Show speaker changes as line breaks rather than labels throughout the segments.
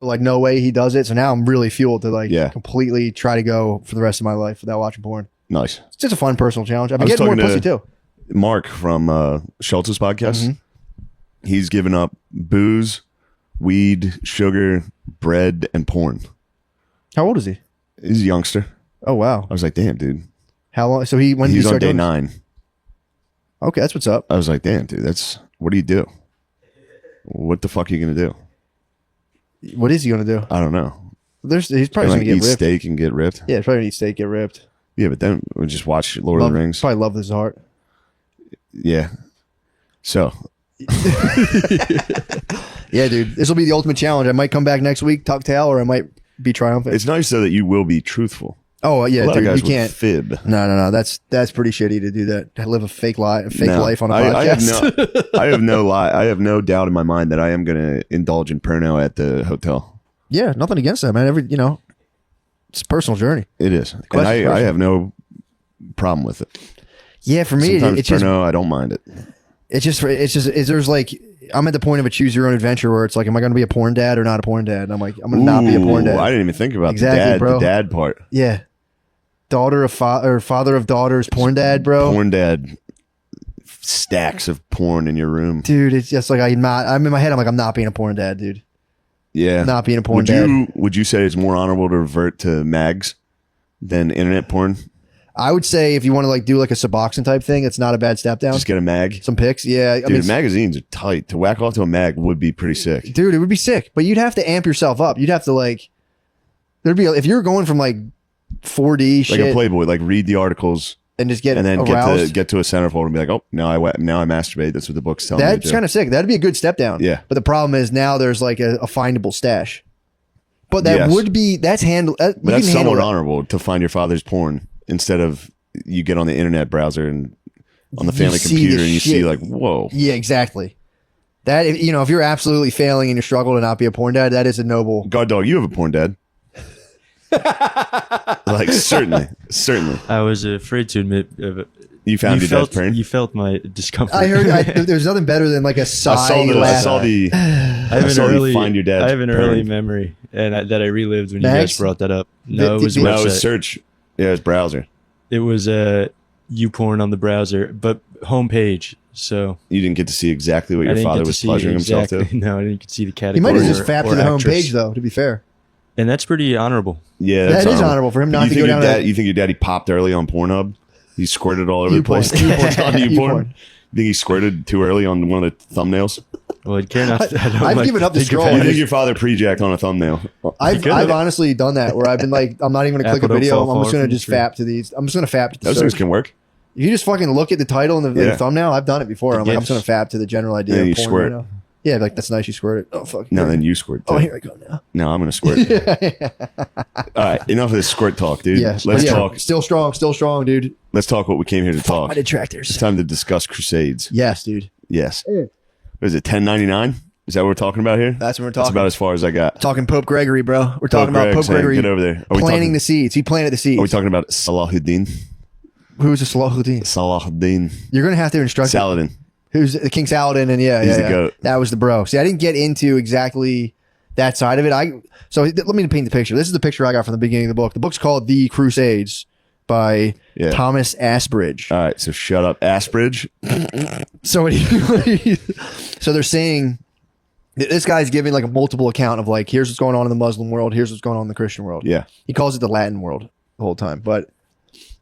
like no way he does it. So now I'm really fueled to like completely try to go for the rest of my life without watching porn.
Nice.
It's just a fun personal challenge. I've been getting more pussy too.
Mark from Schultz's podcast. He's given up booze, weed, sugar, bread, and porn.
How old is he?
He's a youngster.
Oh wow.
I was like, damn, dude.
How long? So he's
on day 9.
Okay, that's what's up.
I was like, damn, dude, what do you do? What the fuck are you gonna do?
What is he gonna do?
I don't know.
He's probably gonna get
eat
ripped.
Steak and get ripped.
Yeah, he's probably gonna eat steak, get ripped.
Yeah, but then we'll just watch Lord of the Rings.
Probably love his heart.
Yeah. So.
Yeah, dude. This will be the ultimate challenge. I might come back next week, tuck tail, or I might be triumphant.
It's nice though that you will be truthful.
Oh yeah, dude. You can't
fib.
No. That's pretty shitty to do that. To live a fake life on a podcast.
I have no lie. I have no doubt in my mind that I am going to indulge in porno at the hotel.
Yeah, nothing against that, man. It's a personal journey.
It is, and I have no problem with it.
Yeah, for me,
sometimes
it's just
porno. I don't mind it.
There's like, I'm at the point of a choose your own adventure where it's like, am I going to be a porn dad or not a porn dad? And I'm like, I'm going to not be a porn dad.
I didn't even think about the dad part.
Yeah. Daughter of father of daughters, porn dad, bro.
Porn dad, stacks of porn in your room.
Dude, it's just like, I'm in my head, I'm like, I'm not being a porn dad, dude.
Yeah.
Not being a porn dad.
Would you say it's more honorable to revert to mags than internet porn?
I would say if you want to like do like a Suboxone type thing, it's not a bad step down.
Just get a mag.
Some pics. Yeah.
Dude, magazines are tight. To whack off to a mag would be pretty sick.
Dude, it would be sick. But you'd have to amp yourself up. You'd have to like, if you're going from like 4D shit.
Like a Playboy, like read the articles.
And just get
get to a centerfold and be like, oh, now I masturbate. That's what the book's telling me.
That's kind of sick. That'd be a good step down.
Yeah.
But the problem is now there's like a findable stash. But that's handled.
But that's somewhat honorable to find your father's porn instead of you get on the internet browser and on the family computer and you see like, whoa.
Yeah, exactly. That, if you're absolutely failing and you struggle to not be a porn dad, that is a noble.
God dog, you have a porn dad. Like certainly.
I was afraid to admit.
You found your dad's porn.
You felt my discomfort.
I heard. There's nothing better than like a sigh.
I saw the.
I
find your dad's.
I have an early memory, and that I relived when you guys brought that up. No, it was a website.
No, it was search. Yeah, it was browser.
It was YouPorn on the browser, but homepage. So
you didn't get to see exactly what your father was pleasuring himself to.
No, I didn't get to see the category.
He might have just fapped to the homepage, though. To be fair.
And that's pretty honorable.
Yeah, that is honorable for him not to go down.
You think your daddy popped early on Pornhub? He squirted all over the place. YouPorn. You think he squirted too early on one of the thumbnails?
Well, I'd care not.
I've given up the scroll.
You think your father pre-jacked on a thumbnail?
I've honestly done that where I've been like, I'm not even going to click a video. I'm just going to just fap to these. I'm just going to fap to the
Those things can work.
If you just fucking look at the title and the thumbnail, I've done it before. I'm like, I'm just going to fap to the general idea.
And
of
you
porn
squirt.
right now. Yeah, like that's nice. You squirted. Oh fuck.
No, then you squirt.
Oh, here I go now.
No, I'm gonna squirt. All right, enough of this squirt talk, dude.
Yeah,
let's talk.
Still strong, dude.
Let's talk what we came here to talk.
My detractors.
It's time to discuss Crusades.
Yes, dude.
Yes. What is it? 1099? Is that what we're talking about here?
That's what we're talking.
That's about as far as I got.
Talking Pope Gregory, bro. We're talking about Pope Gregory.
Get over there.
Planting the seeds. He planted the seeds.
Are we talking about Salahuddin?
Who's a Salahuddin?
Salahuddin.
You're gonna have to instruct
Saladin.
Who's the King Saladin, and
he's the goat.
That was the bro. See, I didn't get into exactly that side of it. So let me paint the picture. This is the picture I got from the beginning of the book. The book's called The Crusades by Thomas Asbridge.
All right, so shut up, Asbridge.
So they're saying this guy's giving like a multiple account of like, here's what's going on in the Muslim world, here's what's going on in the Christian world.
Yeah,
he calls it the Latin world the whole time, but.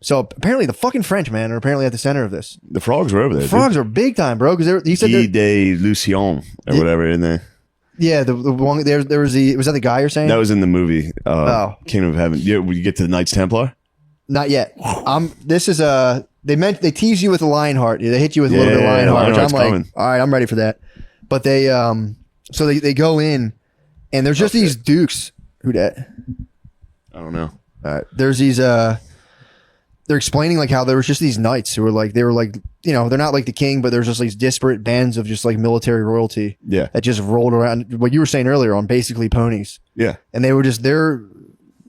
So apparently the fucking French, man, are apparently at the center of this.
The frogs were over there.
The frogs are big time, bro. Because he said
de Lucien or whatever in there.
Yeah, the one there was was that the guy you're saying?
That was in the movie. Kingdom of Heaven. Yeah, when you get to the Knights Templar.
Not yet. This is they tease you with a Lionheart. They hit you with a little bit of Lionheart, which I'm like, coming. All right, I'm ready for that. But they so they go in, and there's just these dukes. Who dat?
I don't know.
All right, there's these they're explaining like how there was just these knights who were like, they're not like the king, but there's just these disparate bands of just like military royalty that just rolled around what you were saying earlier on basically ponies.
Yeah.
And they were just, they're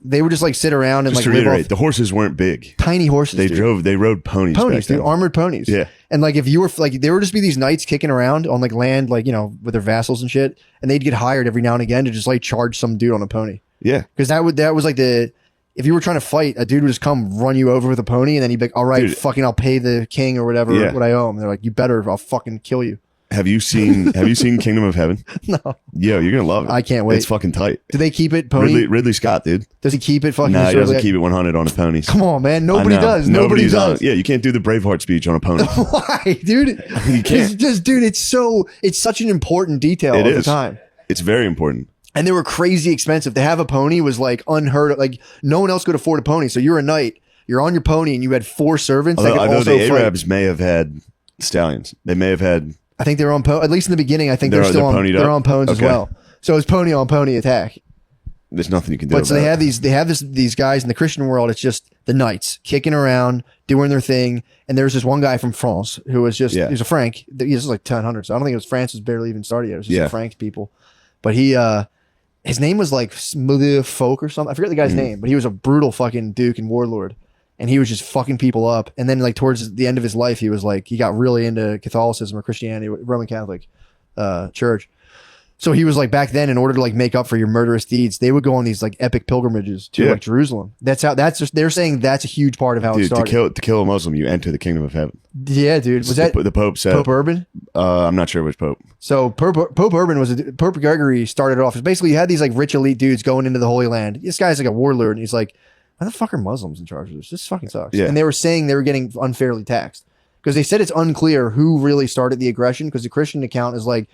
They would just like sit around and
just
like
to
live
reiterate,
off
the horses weren't big.
tiny horses.
They rode ponies.
Ponies,
back
dude,
then.
armored ponies.
Yeah.
And like if you were like, there would just be these knights kicking around on like land, like, you know, with their vassals and shit, and they'd get hired every now and again to just like charge some dude on a pony.
Yeah,
because that was like if you were trying to fight, a dude would just come run you over with a pony, and then he'd be like, all right,
dude,
fucking, I'll pay the king or whatever what I owe him. They're like, you better, I'll fucking kill you.
Have you seen Kingdom of Heaven?
No.
Yo, you're gonna love it.
I can't wait.
It's fucking tight.
Do they keep it pony?
Ridley Scott, dude.
Does he keep it fucking?
No, he doesn't keep it 100 on his ponies.
Come on, man. Nobody does. Nobody does.
Yeah, you can't do the Braveheart speech on a pony.
Why, dude?
You can't.
It's just, dude, it's such an important detail
It
of
is.
the time.
It's very important.
And they were crazy expensive. To have a pony was like unheard of. Like no one else could afford a pony. So you're a knight. You're on your pony, and you had 4 servants that could also
the
fight.
Arabs may have had stallions. They may have had.
I think they were on at least in the beginning. I think they're on ponies as well. So it's pony on pony attack.
There's nothing you can do.
But so they have these guys in the Christian world. It's just the knights kicking around, doing their thing. And there's this one guy from France who was just he was a Frank. He's like 1000. So I don't think it was France was barely even started yet. It was just the Frank people. But his name was like Smooth Folk or something. I forget the guy's name, but he was a brutal fucking duke and warlord. And he was just fucking people up. And then like towards the end of his life, he was like, he got really into Catholicism or Christianity, Roman Catholic church. So he was like, back then, in order to like make up for your murderous deeds, they would go on these like epic pilgrimages to like Jerusalem. They're saying that's a huge part of how it started. To
kill a Muslim, you enter the kingdom of heaven.
Yeah, dude. Was that
the Pope said?
Pope Urban?
I'm not sure which Pope.
So Pope Urban Pope Gregory started off as basically you had these like rich elite dudes going into the Holy Land. This guy's like a warlord, and he's like, why the fuck are Muslims in charge of this? This fucking sucks. Yeah. And they were saying they were getting unfairly taxed because they said it's unclear who really started the aggression because the Christian account is like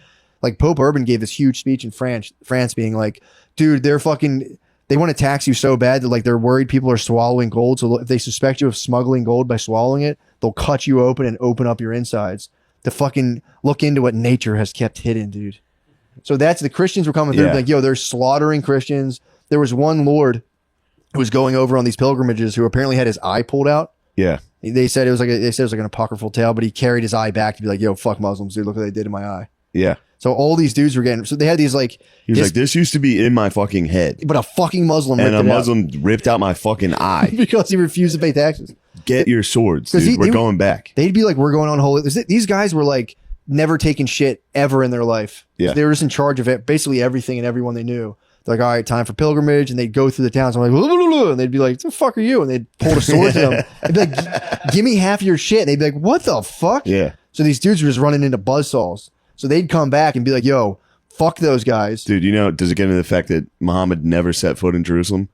Pope Urban gave this huge speech in France being like, dude, they want to tax you so bad that like they're worried people are swallowing gold. So if they suspect you of smuggling gold by swallowing it, they'll cut you open and open up your insides to fucking look into what nature has kept hidden, dude. So that's the Christians were coming through like, yo, they're slaughtering Christians. There was one lord who was going over on these pilgrimages who apparently had his eye pulled out. Yeah. They said it was like an apocryphal tale, but he carried his eye back to be like, yo, fuck Muslims, dude, look what they did to my eye. Yeah. So all these dudes were getting, so they had these like,
he was like, this used to be in my fucking head.
But a fucking Muslim
ripped out my fucking eye.
Because he refused to pay taxes.
Get your swords, dude. We're going back.
They'd be like, we're going on holy. These guys were like never taking shit ever in their life. Yeah. They were just in charge of it, basically everything and everyone they knew. They're like, all right, time for pilgrimage. And they'd go through the towns. I'm like, and they'd be like, the fuck are you? And they'd pull a sword to them. They'd be like, give me half your shit. And they'd be like, what the fuck? Yeah. So these dudes were just running into buzzsaws. So they'd come back and be like, yo, fuck those guys.
Dude, you know, does it get into the fact that Muhammad never set foot in Jerusalem?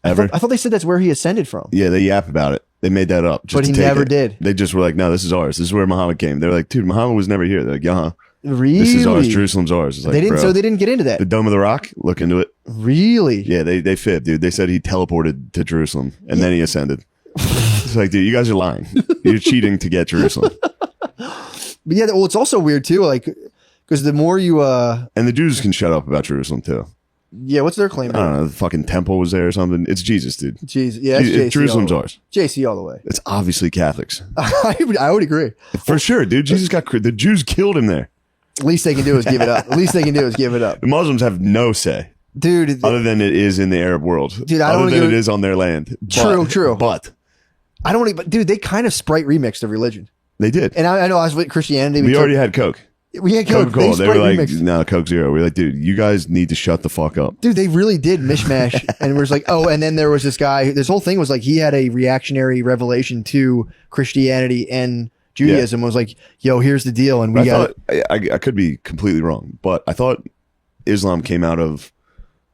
Ever?
I thought they said that's where he ascended from.
Yeah, they yap about it. They made that up.
But he never did.
They just were like, no, this is ours. This is where Muhammad came. They're like, dude, Muhammad was never here. They're like, yeah.
Really?
This is ours. Jerusalem's ours. It's like,
they didn't. So they didn't get into that.
The Dome of the Rock. Look into it.
Really?
Yeah, they fibbed, dude. They said he teleported to Jerusalem and then he ascended. It's like, dude, you guys are lying. You're cheating to get Jerusalem.
But yeah, well, it's also weird too, like because the more you
and the Jews can shut up about Jerusalem too.
Yeah, what's their claim?
I don't know. The fucking temple was there or something. It's Jesus, dude.
Jesus, yeah, it's
Jerusalem's ours.
JC all the way.
It's obviously Catholics.
I would agree
for sure, dude. Jesus the Jews killed him there.
Least they can do is give it up.
The Muslims have no say,
dude.
Other than it is in the Arab world,
dude.
It is on their land.
True.
But
I don't. But dude, they kind of Sprite remixed the religion.
They did,
and I know I was with Christianity.
We already had Coke.
We had Coke.
They were like, no, Coke Zero. We were like, dude, you guys need to shut the fuck up.
Dude, they really did mishmash. And we're just like, oh, and then there was this guy. This whole thing was like he had a reactionary revelation to Christianity and Judaism. Was like, yo, here's the deal, and
I could be completely wrong, but I thought Islam came out of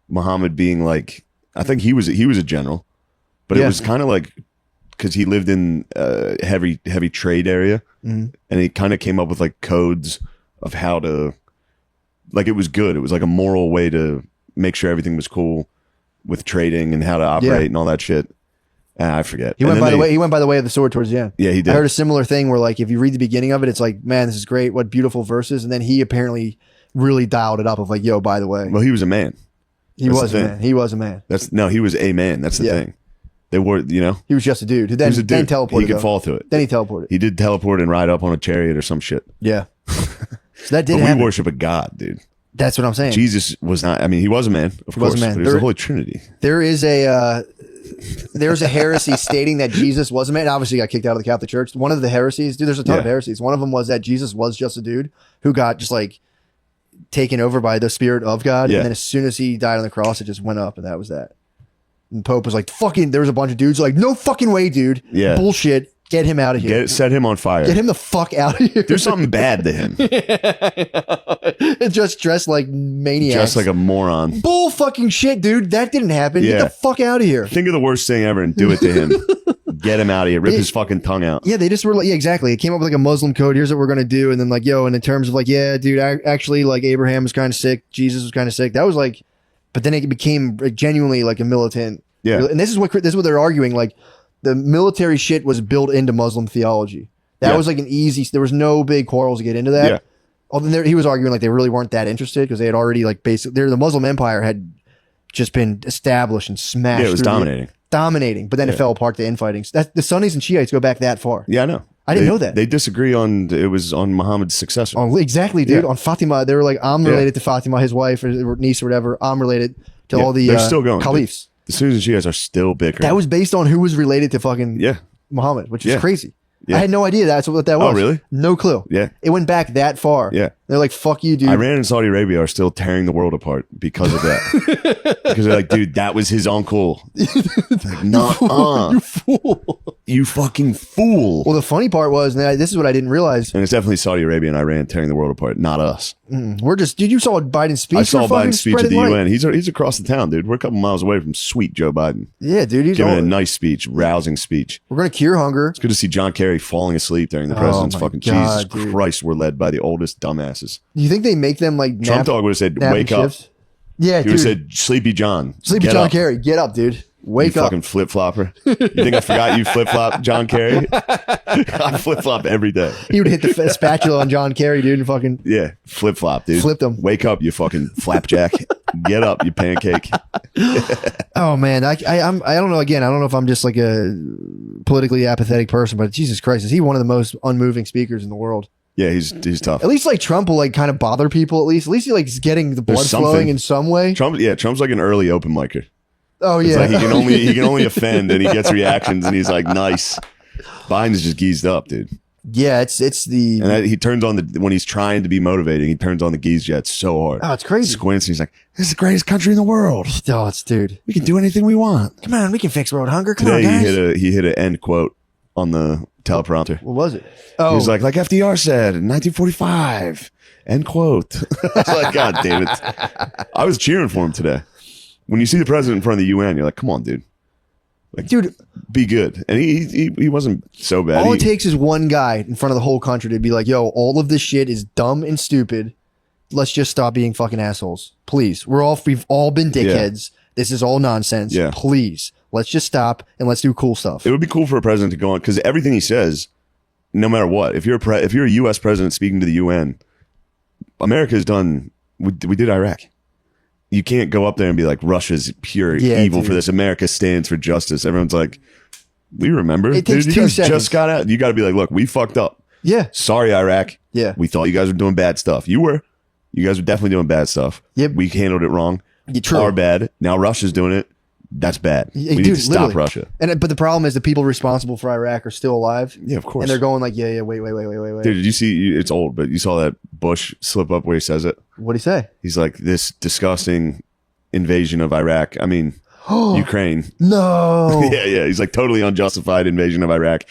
Muhammad being like, I think he was a general, but it was kind of like because he lived in a heavy trade area, and he kind of came up with like codes of how to, like, it was good. It was like a moral way to make sure everything was cool with trading and how to operate and all that shit. I forget.
He went by the way of the sword towards the end.
Yeah, he did.
I heard a similar thing where like if you read the beginning of it, it's like, man, this is great. What beautiful verses. And then he apparently really dialed it up of like, yo, by the way.
Well, he was a man.
He was a man. He was a man.
He was a man. That's the thing. They were, you know.
He was just a dude. Then teleported.
He could fall to it.
Then he teleported.
He did teleport and ride up on a chariot or some shit.
Yeah. So that did happen.
We worship a god, dude.
That's what I'm saying.
Jesus was not. I mean, he was a man, of course. But he was the Holy Trinity.
There's a heresy stating that Jesus was a man. Obviously, he got kicked out of the Catholic Church. One of the heresies, dude. There's a ton of heresies. One of them was that Jesus was just a dude who got just like taken over by the Spirit of God, and then as soon as he died on the cross, it just went up, and that was that. And Pope was like, "Fucking." There was a bunch of dudes like, "No fucking way, dude. Yeah, bullshit. Get him out of here.
Set him on fire.
Get him the fuck out of here.
Do something bad to him.
Just dressed like maniacs.
Just like a moron.
Bull fucking shit, dude. That didn't happen. Get the fuck out of here.
Think of the worst thing ever and do it to him. Get him out of here. Rip his fucking tongue out.
Yeah, they just were like, exactly. It came up with like a Muslim code. Here's what we're going to do. And then like, and in terms of like, dude, actually like Abraham was kind of sick. Jesus was kind of sick. That was like, but then it became like, genuinely like a militant.
Yeah.
And this is what they're arguing. Like, the military shit was built into Muslim theology. That was like an easy. There was no big quarrels to get into that. Yeah. Although he was arguing like they really weren't that interested because they had already like basically the Muslim Empire had just been established and smashed.
Yeah, it was
dominating. But then it fell apart. The infighting. The Sunnis and Shiites go back that far.
Yeah, I know.
I didn't know that.
They disagree on it was on Muhammad's successor.
Oh, exactly, dude. On Fatima, they were like, I'm related to Fatima, his wife or niece or whatever. I'm related to all the
still going,
caliphs.
The Sunnis and Shiites are still bickering.
That was based on who was related to fucking Muhammad, which is crazy. Yeah. I had no idea that's what that was.
Oh, really?
No clue.
Yeah.
It went back that far.
Yeah.
They're like, fuck you, dude.
Iran and Saudi Arabia are still tearing the world apart because of that. Because they're like, dude, that was his uncle. Like,
you fool.
You fucking fool.
Well, the funny part was, and this is what I didn't realize.
And it's definitely Saudi Arabia and Iran tearing the world apart, not us.
We're just, dude, you saw Biden's speech.
I saw Biden's speech at the UN. He's across the town, dude. We're a couple miles away from sweet Joe Biden.
Yeah, dude. He's
giving a nice speech, rousing speech.
We're going to cure hunger.
It's good to see John Kerry falling asleep during the president's fucking God, Jesus dude. Christ, we're led by the oldest dumbasses.
Do you think they make them like
Trump dog would have said, wake up.
Yeah,
he would have said, Sleepy John.
Sleepy John Kerry, get up, dude. Wake
you
up.
Fucking flip flopper. You think I forgot you flip flop, John Kerry? I flip flop every day.
He would hit the spatula on John Kerry, dude, and fucking
flip flop, dude.
Flipped him.
Wake up, you fucking flapjack. Get up, you pancake.
Oh man, I don't know. Again, I don't know if I'm just like a politically apathetic person, but Jesus Christ, is he one of the most unmoving speakers in the world?
Yeah, he's tough.
At least like Trump will like kind of bother people. At least he like is getting the blood flowing in some way.
Trump's like an early open micer.
Oh yeah,
like he can only offend, and he gets reactions, and he's like nice. Biden's just geezed up, dude.
Yeah, it's the
and he turns on when he's trying to be motivating, he turns on the geeze jet so hard.
Oh, it's crazy.
Squints, and he's like, "This is the greatest country in the world."
Oh, it's dude.
We can do anything we want.
Come on, we can fix world hunger. Come
Today
on, guys.
he hit an end quote on the teleprompter.
What was it? Oh,
he was like FDR said in 1945. End quote. I was like, God damn it! I was cheering for him today. When you see the president in front of the UN, you're like, come on, dude. Like,
dude,
be good. And he wasn't so bad.
All it takes is one guy in front of the whole country to be like, yo, all of this shit is dumb and stupid. Let's just stop being fucking assholes. Please. We've all been dickheads. Yeah. This is all nonsense. Yeah. Please. Let's just stop and let's do cool stuff.
It would be cool for a president to go on, because everything he says, no matter what, if you're a US president speaking to the UN, America's done, we did Iraq. You can't go up there and be like, Russia's pure evil for this. America stands for justice. Everyone's like, we remember.
It takes 2 seconds.
Just got out. You got to be like, look, we fucked up.
Yeah.
Sorry, Iraq.
Yeah.
We thought you guys were doing bad stuff. You were. You guys were definitely doing bad stuff.
Yep.
We handled it wrong.
True.
Our bad. Now Russia's doing it. That's bad. We need to stop Russia.
But the problem is the people responsible for Iraq are still alive.
Yeah, of course.
And they're going like, wait.
Dude, did you see, it's old, but you saw that Bush slip up where he says it?
What'd he say?
He's like, this disgusting invasion of Iraq. I mean, Ukraine.
No.
Yeah. He's like, totally unjustified invasion of Iraq.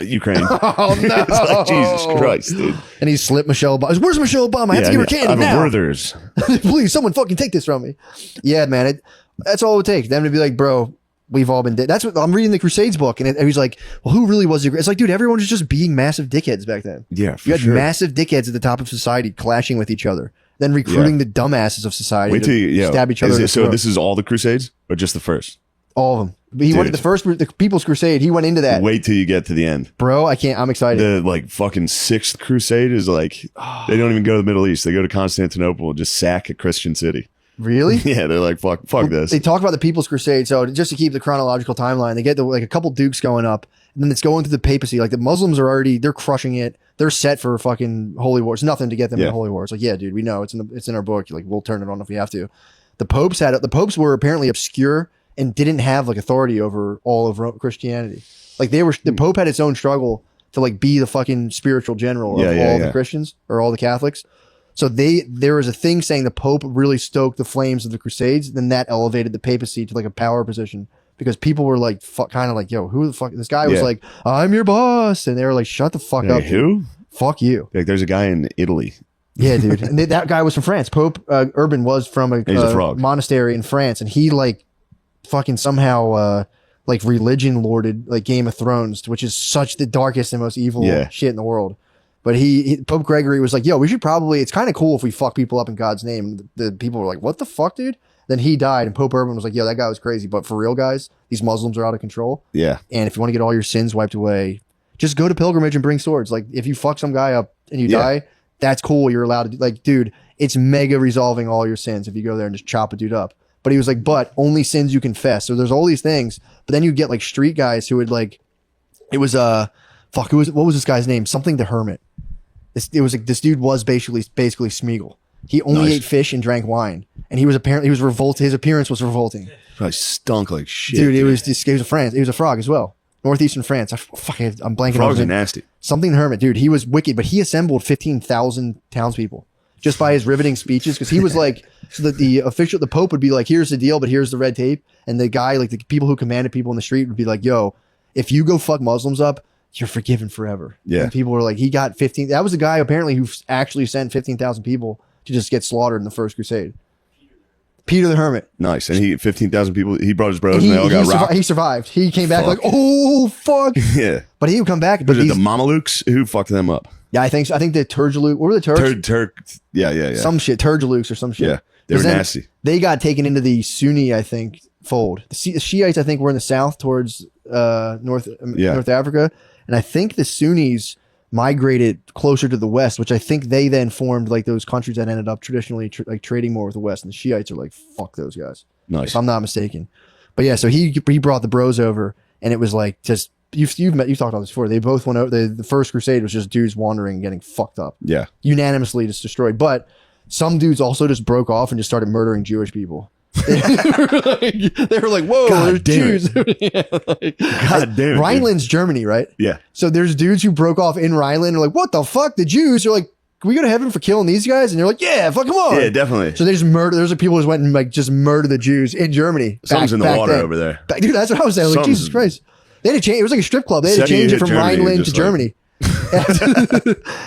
Ukraine.
Oh, no.
It's like, Jesus Christ, dude.
And he slipped Michelle Obama. Where's Michelle Obama? I have to give her candy now.
Werther's.
Please, someone fucking take this from me. Yeah, man. That's all it would take. Them to be like, bro, we've all been dead. That's what I'm reading the Crusades book. And he's like, well, who really was the It's like, dude, everyone was just being massive dickheads back then.
Yeah,
you had massive dickheads at the top of society clashing with each other. Then recruiting the dumbasses of society to stab each other.
So this is all the Crusades or just the first?
All of them. But he went the People's Crusade. He went into that.
Wait till you get to the end,
bro. I'm excited.
The like fucking 6th Crusade is like they don't even go to the Middle East. They go to Constantinople and just sack a Christian city.
Really?
Yeah, they're like fuck this.
They talk about the People's Crusade. So just to keep the chronological timeline, they get like a couple dukes going up, and then it's going to the papacy. Like the Muslims are they're crushing it. they're set for fucking holy war. It's nothing to get them in holy war. It's like, yeah, dude, we know it's in our book. Like, we'll turn it on if we have to. The popes were apparently obscure and didn't have like authority over all of Christianity. Like the Pope had its own struggle to like be the fucking spiritual general of all the Christians or all the Catholics. So there was a thing saying the Pope really stoked the flames of the Crusades. Then that elevated the papacy to like a power position because people were like, kind of like, yo, who the fuck? This guy was like, I'm your boss. And they were like, shut the fuck up.
Who?
Dude. Fuck you.
Like there's a guy in Italy.
Yeah, dude. And that guy was from France. Pope Urban was from a monastery in France. And he like fucking somehow like religion lorded like Game of Thrones, which is such the darkest and most evil shit in the world. But Pope Gregory was like, yo, we should probably, it's kind of cool if we fuck people up in God's name. The people were like, what the fuck, dude? Then he died and Pope Urban was like, yo, that guy was crazy. But for real, guys, these Muslims are out of control.
Yeah.
And if you want to get all your sins wiped away, just go to pilgrimage and bring swords. Like if you fuck some guy up and you die, that's cool. You're allowed to do, like, dude, it's mega resolving all your sins if you go there and just chop a dude up. But he was like, but only sins you confess. So there's all these things. But then you get like street guys who would like, it was what was this guy's name? Something the Hermit. This dude was basically Smeagol. He only ate fish and drank wine, and he was revolted. His appearance was revolting.
Probably stunk like shit,
dude. He was a France. He was a frog as well. Northeastern France. I'm blanking.
Frogs are nasty.
Something the Hermit, dude. He was wicked, but he assembled 15,000 townspeople just by his riveting speeches because he was like, so that the Pope would be like, here's the deal, but here's the red tape, and the guy, like the people who commanded people in the street would be like, yo, if you go fuck Muslims up, you're forgiven forever.
Yeah.
And people were like, he got 15. That was the guy apparently who actually sent 15,000 people to just get slaughtered in the First Crusade. Peter the Hermit.
Nice. And he 15,000 people, he brought his bros and they all got rocked.
He survived. He came back like, oh, fuck.
Yeah.
But he would come back.
But the Mamelukes, who fucked them up?
Yeah, I think the Turgeluk, what were the Turks?
Turk. Yeah.
Some shit. Turgeluks or some shit.
Yeah. They were nasty.
They got taken into the Sunni, I think, fold. The Shiites, I think, were in the south towards North Africa. And I think the Sunnis migrated closer to the west, which I think they then formed like those countries that ended up traditionally like trading more with the west. And the Shiites are like, fuck those guys.
Nice.
If I'm not mistaken. But yeah, so he brought the bros over, and it was like just you've talked about this before. They both went over. The First Crusade was just dudes wandering and getting fucked up.
Yeah.
Unanimously just destroyed. But some dudes also just broke off and just started murdering Jewish people. They were like, whoa,
God
there's Jews.
God damn it.
Rhineland's Germany, right?
Yeah.
So there's dudes who broke off in Rhineland. They're like, what the fuck? The Jews are like, can we go to heaven for killing these guys? And they're like, yeah, fuck, come on.
Yeah, definitely.
So they just murder. There's people who went and like just murder the Jews in Germany.
Something's in the water over there.
Dude, that's what I was saying. Like, Jesus Christ. They had to change. It was like a strip club. They had to change it from Rhineland to Germany.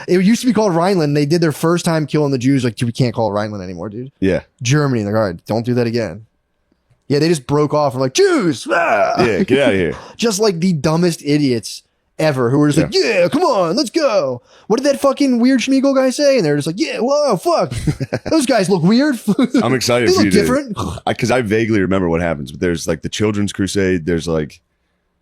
It used to be called Rhineland. They did their first time killing the Jews. Like, dude, we can't call it Rhineland anymore, dude.
Yeah.
Germany. Like, all right, don't do that again. Yeah, they just broke off and were like, Jews! Ah!
Yeah, get out of here.
Just like the dumbest idiots ever who were just like, yeah, come on, let's go. What did that fucking weird Schmeagle guy say? And they're just like, yeah, whoa, fuck. Those guys look weird.
I'm excited
they
for
look
you
different.
Because I vaguely remember what happens, but there's like the Children's Crusade. There's like...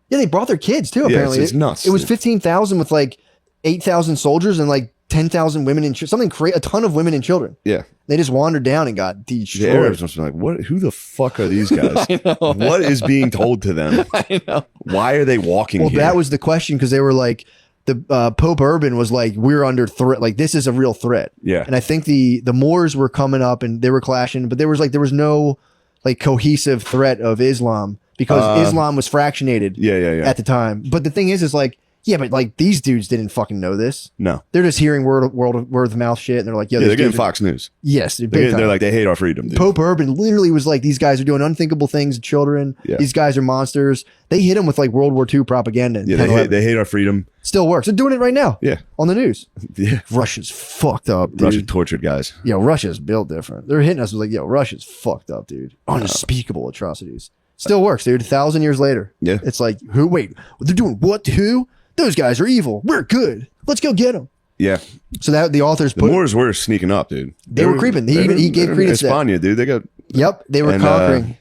Yeah, they brought their kids too, apparently.
It's nuts.
It was 15,000 with like 8,000 soldiers and like 10,000 women and a ton of women and children.
Yeah.
They just wandered down and got destroyed.
The Arabs must be like, what? Who the fuck are these guys?
I know.
What is being told to them?
I know.
Why are they walking here?
That was the question, because they were like, the Pope Urban was like, we're under threat. Like, this is a real threat.
Yeah.
And I think the Moors were coming up and they were clashing, but there was no like cohesive threat of Islam because Islam was fractionated at the time. But the thing is like, yeah, but like these dudes didn't fucking know this.
No.
They're just hearing word of mouth shit, and they're like,
they're getting Fox News.
Yes,
they're like, they hate our freedom, dude.
Pope Urban literally was like, these guys are doing unthinkable things to children.
Yeah.
These guys are monsters. They hit him with like World War II propaganda.
Yeah, they hate our freedom.
Still works. They're doing it right now.
Yeah.
On the news.
Yeah.
Russia's fucked up, dude.
Russia tortured guys.
Yo, Russia's built different. They're hitting us with like, yo, Russia's fucked up, dude. Unspeakable atrocities. Still works, dude. 1,000 years later.
Yeah.
It's like, wait, they're doing what to who? Those guys are evil. We're good. Let's go get them.
Yeah.
So that the authors
the Moors were sneaking up, dude.
They were creeping. He gave credence to
España, dude. They got.
Yep. They were conquering.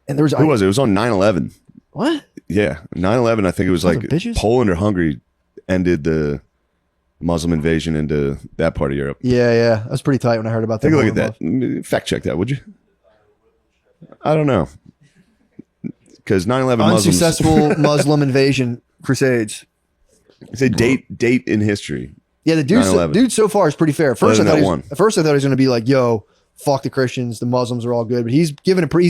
And there was
who was it? It was on 9/11.
What?
Yeah, 9/11. I think it was like Poland or Hungary ended the Muslim invasion into that part of Europe.
Yeah. That was pretty tight when I heard about that.
Take a look at that. Fact check that, would you? I don't know. Because 9/11
unsuccessful Muslim invasion crusades.
It's a date in history.
Yeah, the dude so far is pretty fair. At first, I thought he was going to be like, "Yo, fuck the Christians, the Muslims are all good." But he's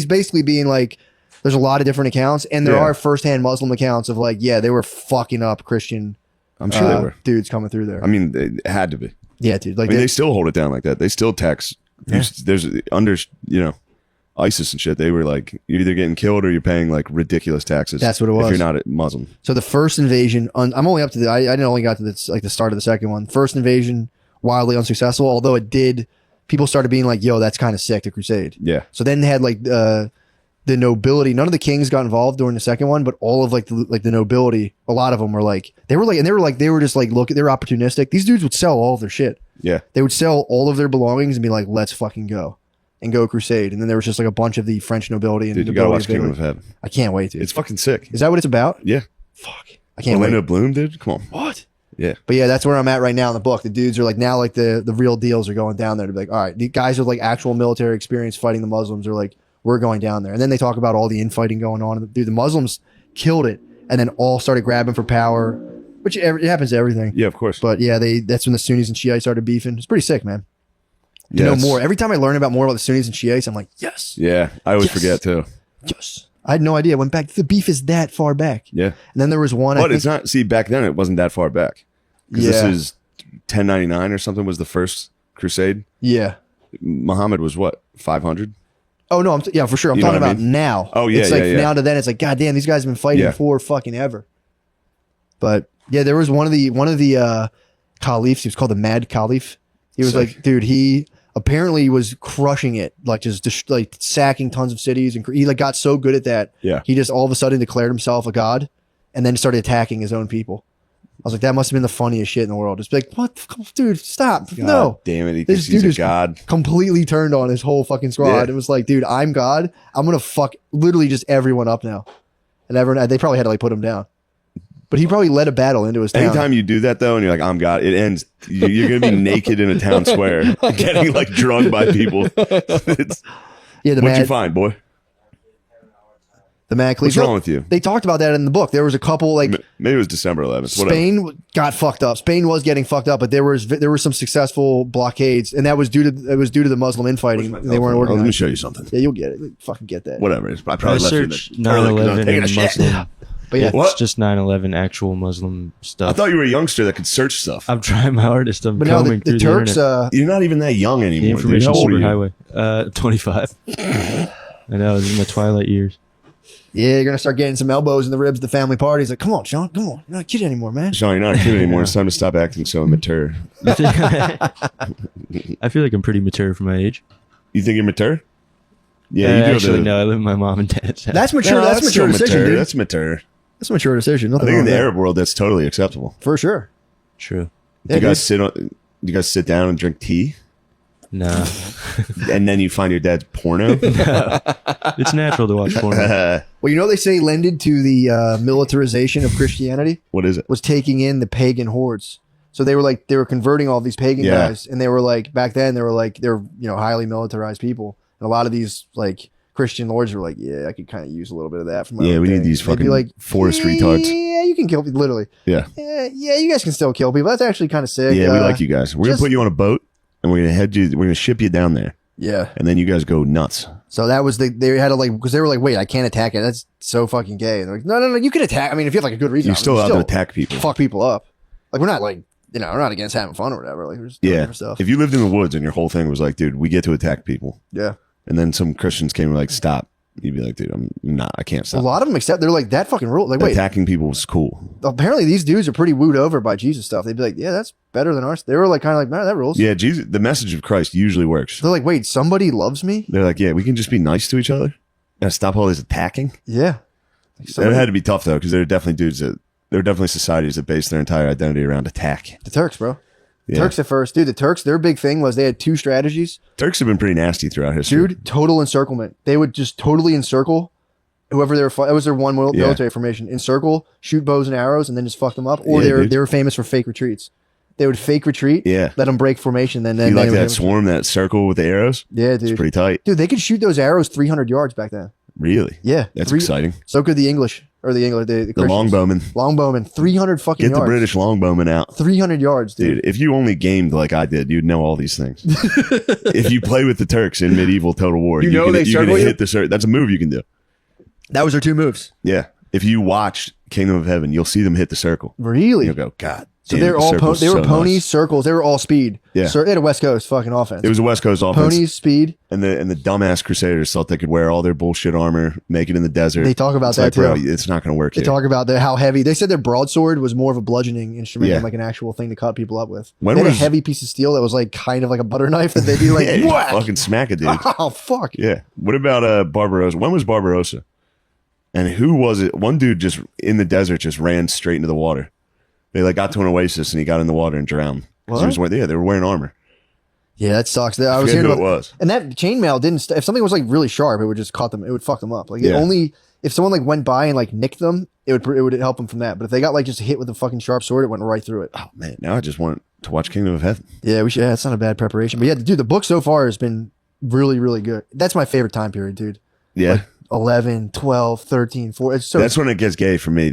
basically being like, there's a lot of different accounts, and there are firsthand Muslim accounts of like, yeah, they were fucking up Christian.
I'm sure they were
dudes coming through there.
I mean, they had to be.
Yeah, dude. Like
they still hold it down like that. They still tax. Yeah. There's under ISIS and shit. They were like, you're either getting killed or you're paying like ridiculous taxes.
That's what it was.
If you're not a Muslim.
So the first invasion, I'm only up to I didn't only got to the start of the second one. First invasion, wildly unsuccessful. Although it did, people started being like, "Yo, that's kind of sick." The crusade.
Yeah.
So then they had like the nobility. None of the kings got involved during the second one, but all of the nobility. A lot of them were like they were just like look, they were opportunistic. These dudes would sell all of their shit.
Yeah.
They would sell all of their belongings and be like, "Let's fucking go." And go crusade. And then there was just like a bunch of the French nobility. And
dude, you gotta watch Kingdom of Heaven.
I can't wait, dude.
It's fucking sick.
Is that what it's about?
Yeah.
Fuck. I can't
Orlando
wait.
Bloom, dude. Come on.
What?
Yeah.
But yeah, that's where I'm at right now in the book. The dudes are like, now like the real deals are going down there to be like, all right, the guys with like actual military experience fighting the Muslims are like, we're going down there. And then they talk about all the infighting going on. Dude, the Muslims killed it and then all started grabbing for power, which it happens to everything.
Yeah, of course.
But yeah, that's when the Sunnis and Shiites started beefing. It's pretty sick, man. To know more. Every time I learn about more about the Sunnis and Shiites, I'm like, yes.
Yeah, I always forget too.
Yes. I had no idea. I went back. The beef is that far back.
Yeah.
And then there was one.
But it's not. See, back then it wasn't that far back. Because this is 1099 or something was the first crusade.
Yeah.
Muhammad was what, 500?
Oh no, yeah, for sure. I'm talking about now.
Oh yeah,
it's like now to then. It's like, God damn, these guys have been fighting for fucking ever. But yeah, there was one of the caliphs. He was called the Mad Caliph. He was like, dude, he apparently was crushing it, like just like sacking tons of cities, and he like got so good at that.
Yeah,
he just all of a sudden declared himself a god, and then started attacking his own people. I was like, that must have been the funniest shit in the world. Just be like, what, dude, stop,
God
no,
damn it, this dude is god.
Completely turned on his whole fucking squad. Yeah. It was like, dude, I'm God. I'm gonna fuck literally just everyone up now, and everyone they probably had to like put him down. But he probably led a battle into his town.
Anytime you do that, though, and you're like, I'm God, it ends. You're going to be naked in a town square, getting like drugged by people. What'd you find, boy?
The Mad Caliph.
What's wrong with you?
They talked about that in the book. There was a couple like
maybe it was December 11th.
Spain got fucked up. Spain was getting fucked up, but there were some successful blockades, and that was due to the Muslim infighting. They weren't organized.
Let me show you something.
Yeah, you'll get it. Fucking get that.
Whatever. I probably
search 9/11 and Muslim.
But yeah,
it's just 9/11 actual Muslim stuff.
I thought you were a youngster that could search stuff.
I'm trying my hardest. I'm combing through
the Turks.
You're not even that young anymore.
The information superhighway. 25. I know, this is my twilight years.
Yeah, you're gonna start getting some elbows in the ribs at the family parties. Like, come on, Sean, come on, you're not a kid anymore, man.
Sean, you're not a kid anymore. It's time to stop acting so immature.
I feel like I'm pretty mature for my age.
You think you're mature? Yeah, you do.
Actually, no. I live with my mom and dad's house.
That's mature. That's mature decision, dude.
That's mature.
That's a mature decision.
I think in the Arab world, that's totally acceptable.
For sure.
True.
Do you guys sit down and drink tea?
No.
And then you find your dad's porno?
No. It's natural to watch porno.
Well, you know they say lended to the militarization of Christianity?
What is it?
Was taking in the pagan hordes. So they were converting all these pagan guys, and they were like, back then they were highly militarized people. And a lot of these like Christian lords were like, yeah, I could kind of use a little bit of that from my
we need these fucking forest retards.
Yeah, you can kill people, literally.
Yeah,
you guys can still kill people. That's actually kind of sick.
Yeah, we like you guys. We're gonna put you on a boat, and we're gonna ship you down there.
Yeah,
and then you guys go nuts.
So that was they had to like, because they were like, wait, I can't attack it. That's so fucking gay. And they're like, no, you can attack. I mean, if you have like a good reason,
you're still allowed to attack people,
fuck people up. Like we're not like, we're not against having fun or whatever. Like we're just doing different stuff.
If you lived in the woods and your whole thing was like, dude, we get to attack people.
Yeah.
And then some Christians came and were like, stop. You'd be like, dude, I can't stop.
A lot of them accept. They're like, that fucking rule. Like, wait,
attacking people was cool.
Apparently, these dudes are pretty wooed over by Jesus stuff. They'd be like, yeah, that's better than ours. They were like, kind of like, man, that rules.
Yeah, Jesus, the message of Christ usually works.
They're like, wait, somebody loves me?
They're like, yeah, we can just be nice to each other. Gotta stop all this attacking.
Yeah.
That had to be tough though, because there are definitely societies that base their entire identity around attack.
The Turks, bro. Turks at first, dude. The Turks, their big thing was they had two strategies.
Turks have been pretty nasty throughout history,
dude. Total encirclement. They would just totally encircle whoever they were. That was their one military formation: encircle, shoot bows and arrows, and then just fuck them up. Or they were famous for fake retreats. They would fake retreat, let them break formation. Then
you like that swarm, that circle with the arrows.
Yeah, dude,
it's pretty tight.
Dude, they could shoot those arrows 300 yards back then.
Really?
Yeah,
that's exciting.
So could the English. or the English, the
longbowmen.
Longbowmen, 300 fucking yards.
Get the British longbowmen out.
300 yards, dude.
If you only gamed like I did, you'd know all these things. If you play with the Turks in medieval Total War, you can hit the circle. That's a move you can do.
That was their 2 moves.
Yeah. If you watch Kingdom of Heaven, you'll see them hit the circle.
Really?
You'll go, God.
So they're all they were ponies, circles. They were all speed.
Yeah.
So they had a West Coast fucking offense.
It was a West Coast offense.
Ponies, speed.
And the dumbass Crusaders thought they could wear all their bullshit armor, make it in the desert.
They talk about
it's
that
like,
too.
Bro, it's not going to work.
They talk about how heavy. They said their broadsword was more of a bludgeoning instrument than like an actual thing to cut people up with. They had a heavy piece of steel that was like kind of like a butter knife that they'd be like,
yeah, fucking smack it, dude.
Oh fuck.
Yeah. What about Barbarossa? When was Barbarossa? And who was it? One dude just in the desert just ran straight into the water. They like got to an oasis and he got in the water and drowned. He was wearing, they were wearing armor.
Yeah, that sucks. I was
hearing
hearing
who it was.
And that chainmail didn't. If something was like really sharp, it would just cut them. It would fuck them up. Like it only if someone like went by and like nicked them, it would help them from that. But if they got like just hit with a fucking sharp sword, it went right through it.
Oh man, now I just want to watch Kingdom of Heaven.
Yeah, we should. Yeah, it's not a bad preparation. But yeah, dude, the book so far has been really, really good. That's my favorite time period, dude.
Yeah.
Like 11, 12, 13, 4. It's so
that's when it gets gay for me.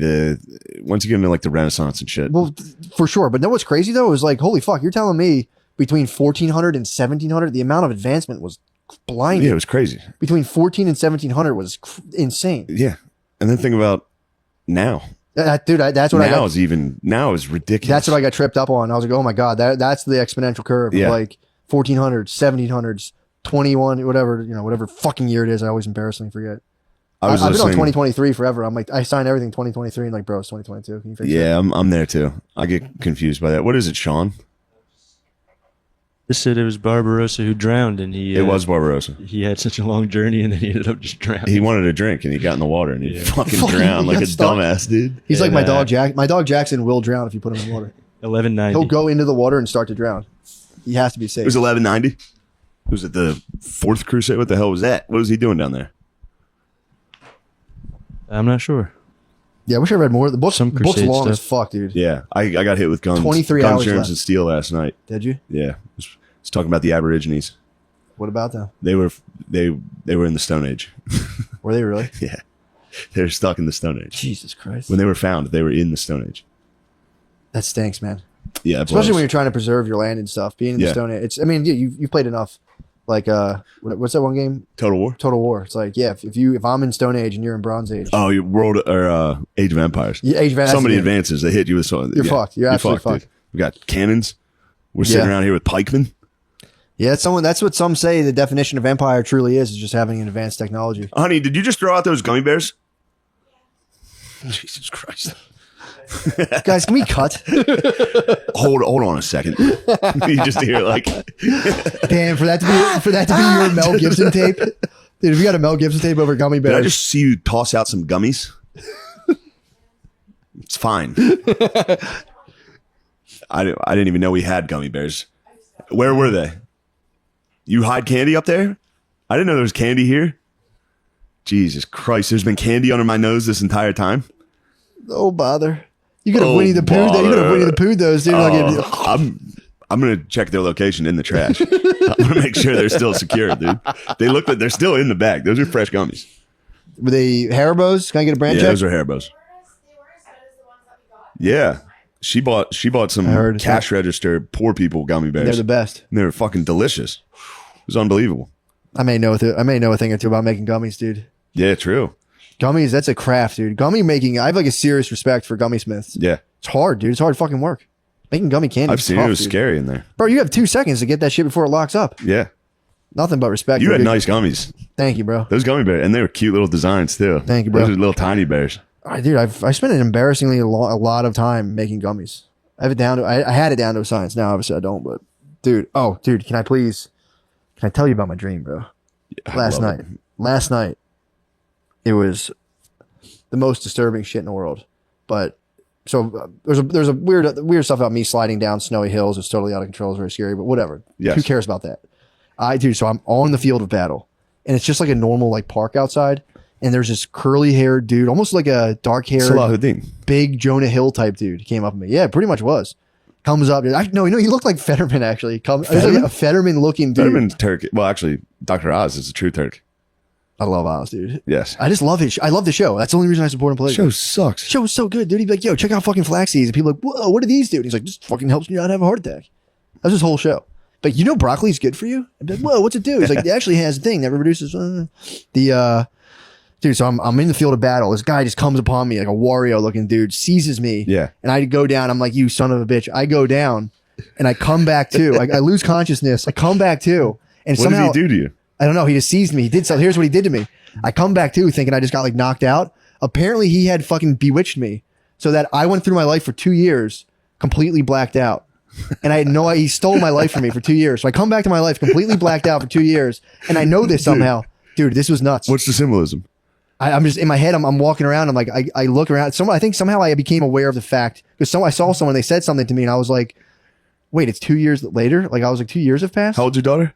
Once you get into like the Renaissance and shit.
Well, for sure. But know what's crazy though is like, holy fuck, you're telling me between 1400 and 1700, the amount of advancement was blinding.
Yeah, it was crazy.
Between 14 and 1700 was insane.
Yeah, and then think about now.
Dude, that's what
now is ridiculous.
That's what I got tripped up on. I was like, oh my god, that's the exponential curve.
Yeah.
Of like 1400s, 1700s, 21, whatever fucking year it is. I always embarrassingly forget. I've been on 2023 forever. I'm like, I signed everything 2023 and like, bro, it's 2022. Can you fix
that? I'm there too. I get confused by that. What is it, Sean?
They said it was Barbarossa who drowned, and
it was Barbarossa.
He had such a long journey, and then he ended up just drowning.
He wanted a drink, and he got in the water, and he fucking drowned like a dumbass, dude.
He's like my dog Jack. My dog Jackson will drown if you put him in water.
1190.
He'll go into the water and start to drown. He has to be safe.
It was 1190. Was it the Fourth Crusade? What the hell was that? What was he doing down there?
I'm not sure.
Yeah, I wish I read more. The book's long as fuck, dude.
Yeah, I got hit with guns.
23
guns,
hours
germs,
left.
and steel last night.
Did you?
Yeah, it's talking about the Aborigines.
What about them?
They were in the Stone Age.
Were they really?
Yeah, they were stuck in the Stone Age.
Jesus Christ!
When they were found, they were in the Stone Age.
That stinks, man.
Yeah,
especially when you're trying to preserve your land and stuff. Being in the Stone Age, I mean, you've played enough. Like what's that one game?
Total War.
Total War. It's like, yeah, if I'm in Stone Age and you're in Bronze Age.
Oh, you World or Age of Empires.
Yeah, Age of Empires.
Somebody advances, they hit you with something.
You're fucked. You're absolutely fucked.
We got cannons. We're sitting around here with pikemen.
Yeah, that's what some say the definition of empire truly is just having an advanced technology.
Honey, did you just throw out those gummy bears? Jesus Christ.
Guys, can we cut?
Hold on a second. You just hear like,
damn, for that to be your Mel Gibson tape, dude. If you got a Mel Gibson tape over gummy bears,
did I just see you toss out some gummies? It's fine. I didn't even know we had gummy bears. Where were they? You hide candy up there? I didn't know there was candy here. Jesus Christ, there's been candy under my nose this entire time.
Oh bother. You could have Winnie the Pooh. You could have Winnie the Pooh those, dude.
I'm gonna check their location in the trash. I'm gonna make sure they're still secure, dude. They look like they're still in the bag. Those are fresh gummies.
Were they Haribos? Can I get a brand check?
Yeah, those are Haribos. Yeah, she bought some cash register poor people gummy bears.
They're the best.
And they were fucking delicious. It was unbelievable.
I may know a thing or two about making gummies, dude.
Yeah, true.
Gummies, that's a craft, dude. Gummy making, I have like a serious respect for gummy smiths.
Yeah.
It's hard, dude. It's hard fucking work. Making gummy candy.
I've seen it. It was scary in there.
Bro, you have 2 seconds to get that shit before it locks up.
Yeah.
Nothing but respect.
You had nice gummies.
Thank you, bro.
Those gummy bears, and they were cute little designs too.
Thank you, bro.
Those are little tiny bears.
Dude, I spent an embarrassingly a lot of time making gummies. I have it down to, I had it down to a science. Now, obviously, I don't, but dude, can I tell you about my dream, bro? Yeah, last night, it was the most disturbing shit in the world. But so there's a weird stuff about me sliding down snowy hills. It's totally out of control. It's very scary, but whatever. Yes. Who cares about that? So I'm on the field of battle, and it's just like a normal like park outside. And there's this curly haired dude, almost like a dark haired, big Jonah Hill type dude. He came up to me. Yeah, pretty much was. Comes up. No, he looked like Fetterman actually. He's like a Fetterman looking dude.
Fetterman's Turk. Well, actually, Dr. Oz is a true Turk.
I love Oz, dude.
Yes.
I just love it. I love the show. That's the only reason I support him. Play.
Show sucks.
Show is so good, dude. He'd be like, yo, check out fucking flax seeds. And people are like, whoa, what do these do? And he's like, this fucking helps you not have a heart attack. That's his whole show. But you know broccoli's good for you? I'd be like, whoa, what's it do? He's like, it actually has a thing that reduces dude, so I'm in the field of battle. This guy just comes upon me like a Wario looking dude, seizes me.
Yeah.
And I go down. I'm like, you son of a bitch. I go down and I come back too. I lose consciousness. I come back too. And
what
somehow,
did he do to you?
I don't know. He just seized me. He did so. Here's what he did to me. I come back too thinking I just got like knocked out. Apparently he had fucking bewitched me so that I went through my life for 2 years completely blacked out. And I had no idea. He stole my life from me for 2 years. So I come back to my life completely blacked out for 2 years. And I know this somehow. Dude, this was nuts.
What's the symbolism?
I'm just in my head. I'm walking around. I'm like, I look around. I think somehow I became aware of the fact because I saw someone, they said something to me and I was like, wait, it's 2 years later? Like I was like, 2 years have passed?
How old's your daughter?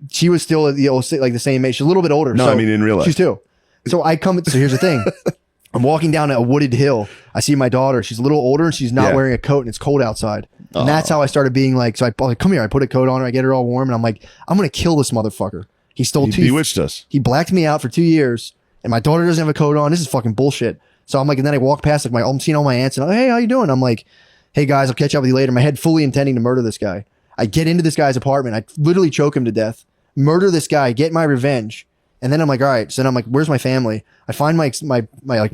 She was still like the same age. She's a little bit older.
No,
so
I mean in real life.
She's 2. So here's the thing. I'm walking down a wooded hill. I see my daughter. She's a little older and she's not wearing a coat and it's cold outside. And that's how I started being like, so I like, come here. I put a coat on her. I get her all warm and I'm like, I'm going to kill this motherfucker. He stole
He bewitched us.
He blacked me out for 2 years and my daughter doesn't have a coat on. This is fucking bullshit. So I'm like, and then I walk past like I'm seeing all my aunts and hey, how you doing? I'm like, hey guys, I'll catch up with you later. My head fully intending to murder this guy. I get into this guy's apartment. I literally choke him to death, murder this guy, get my revenge. And then I'm like, all right. So then I'm like, where's my family? I find my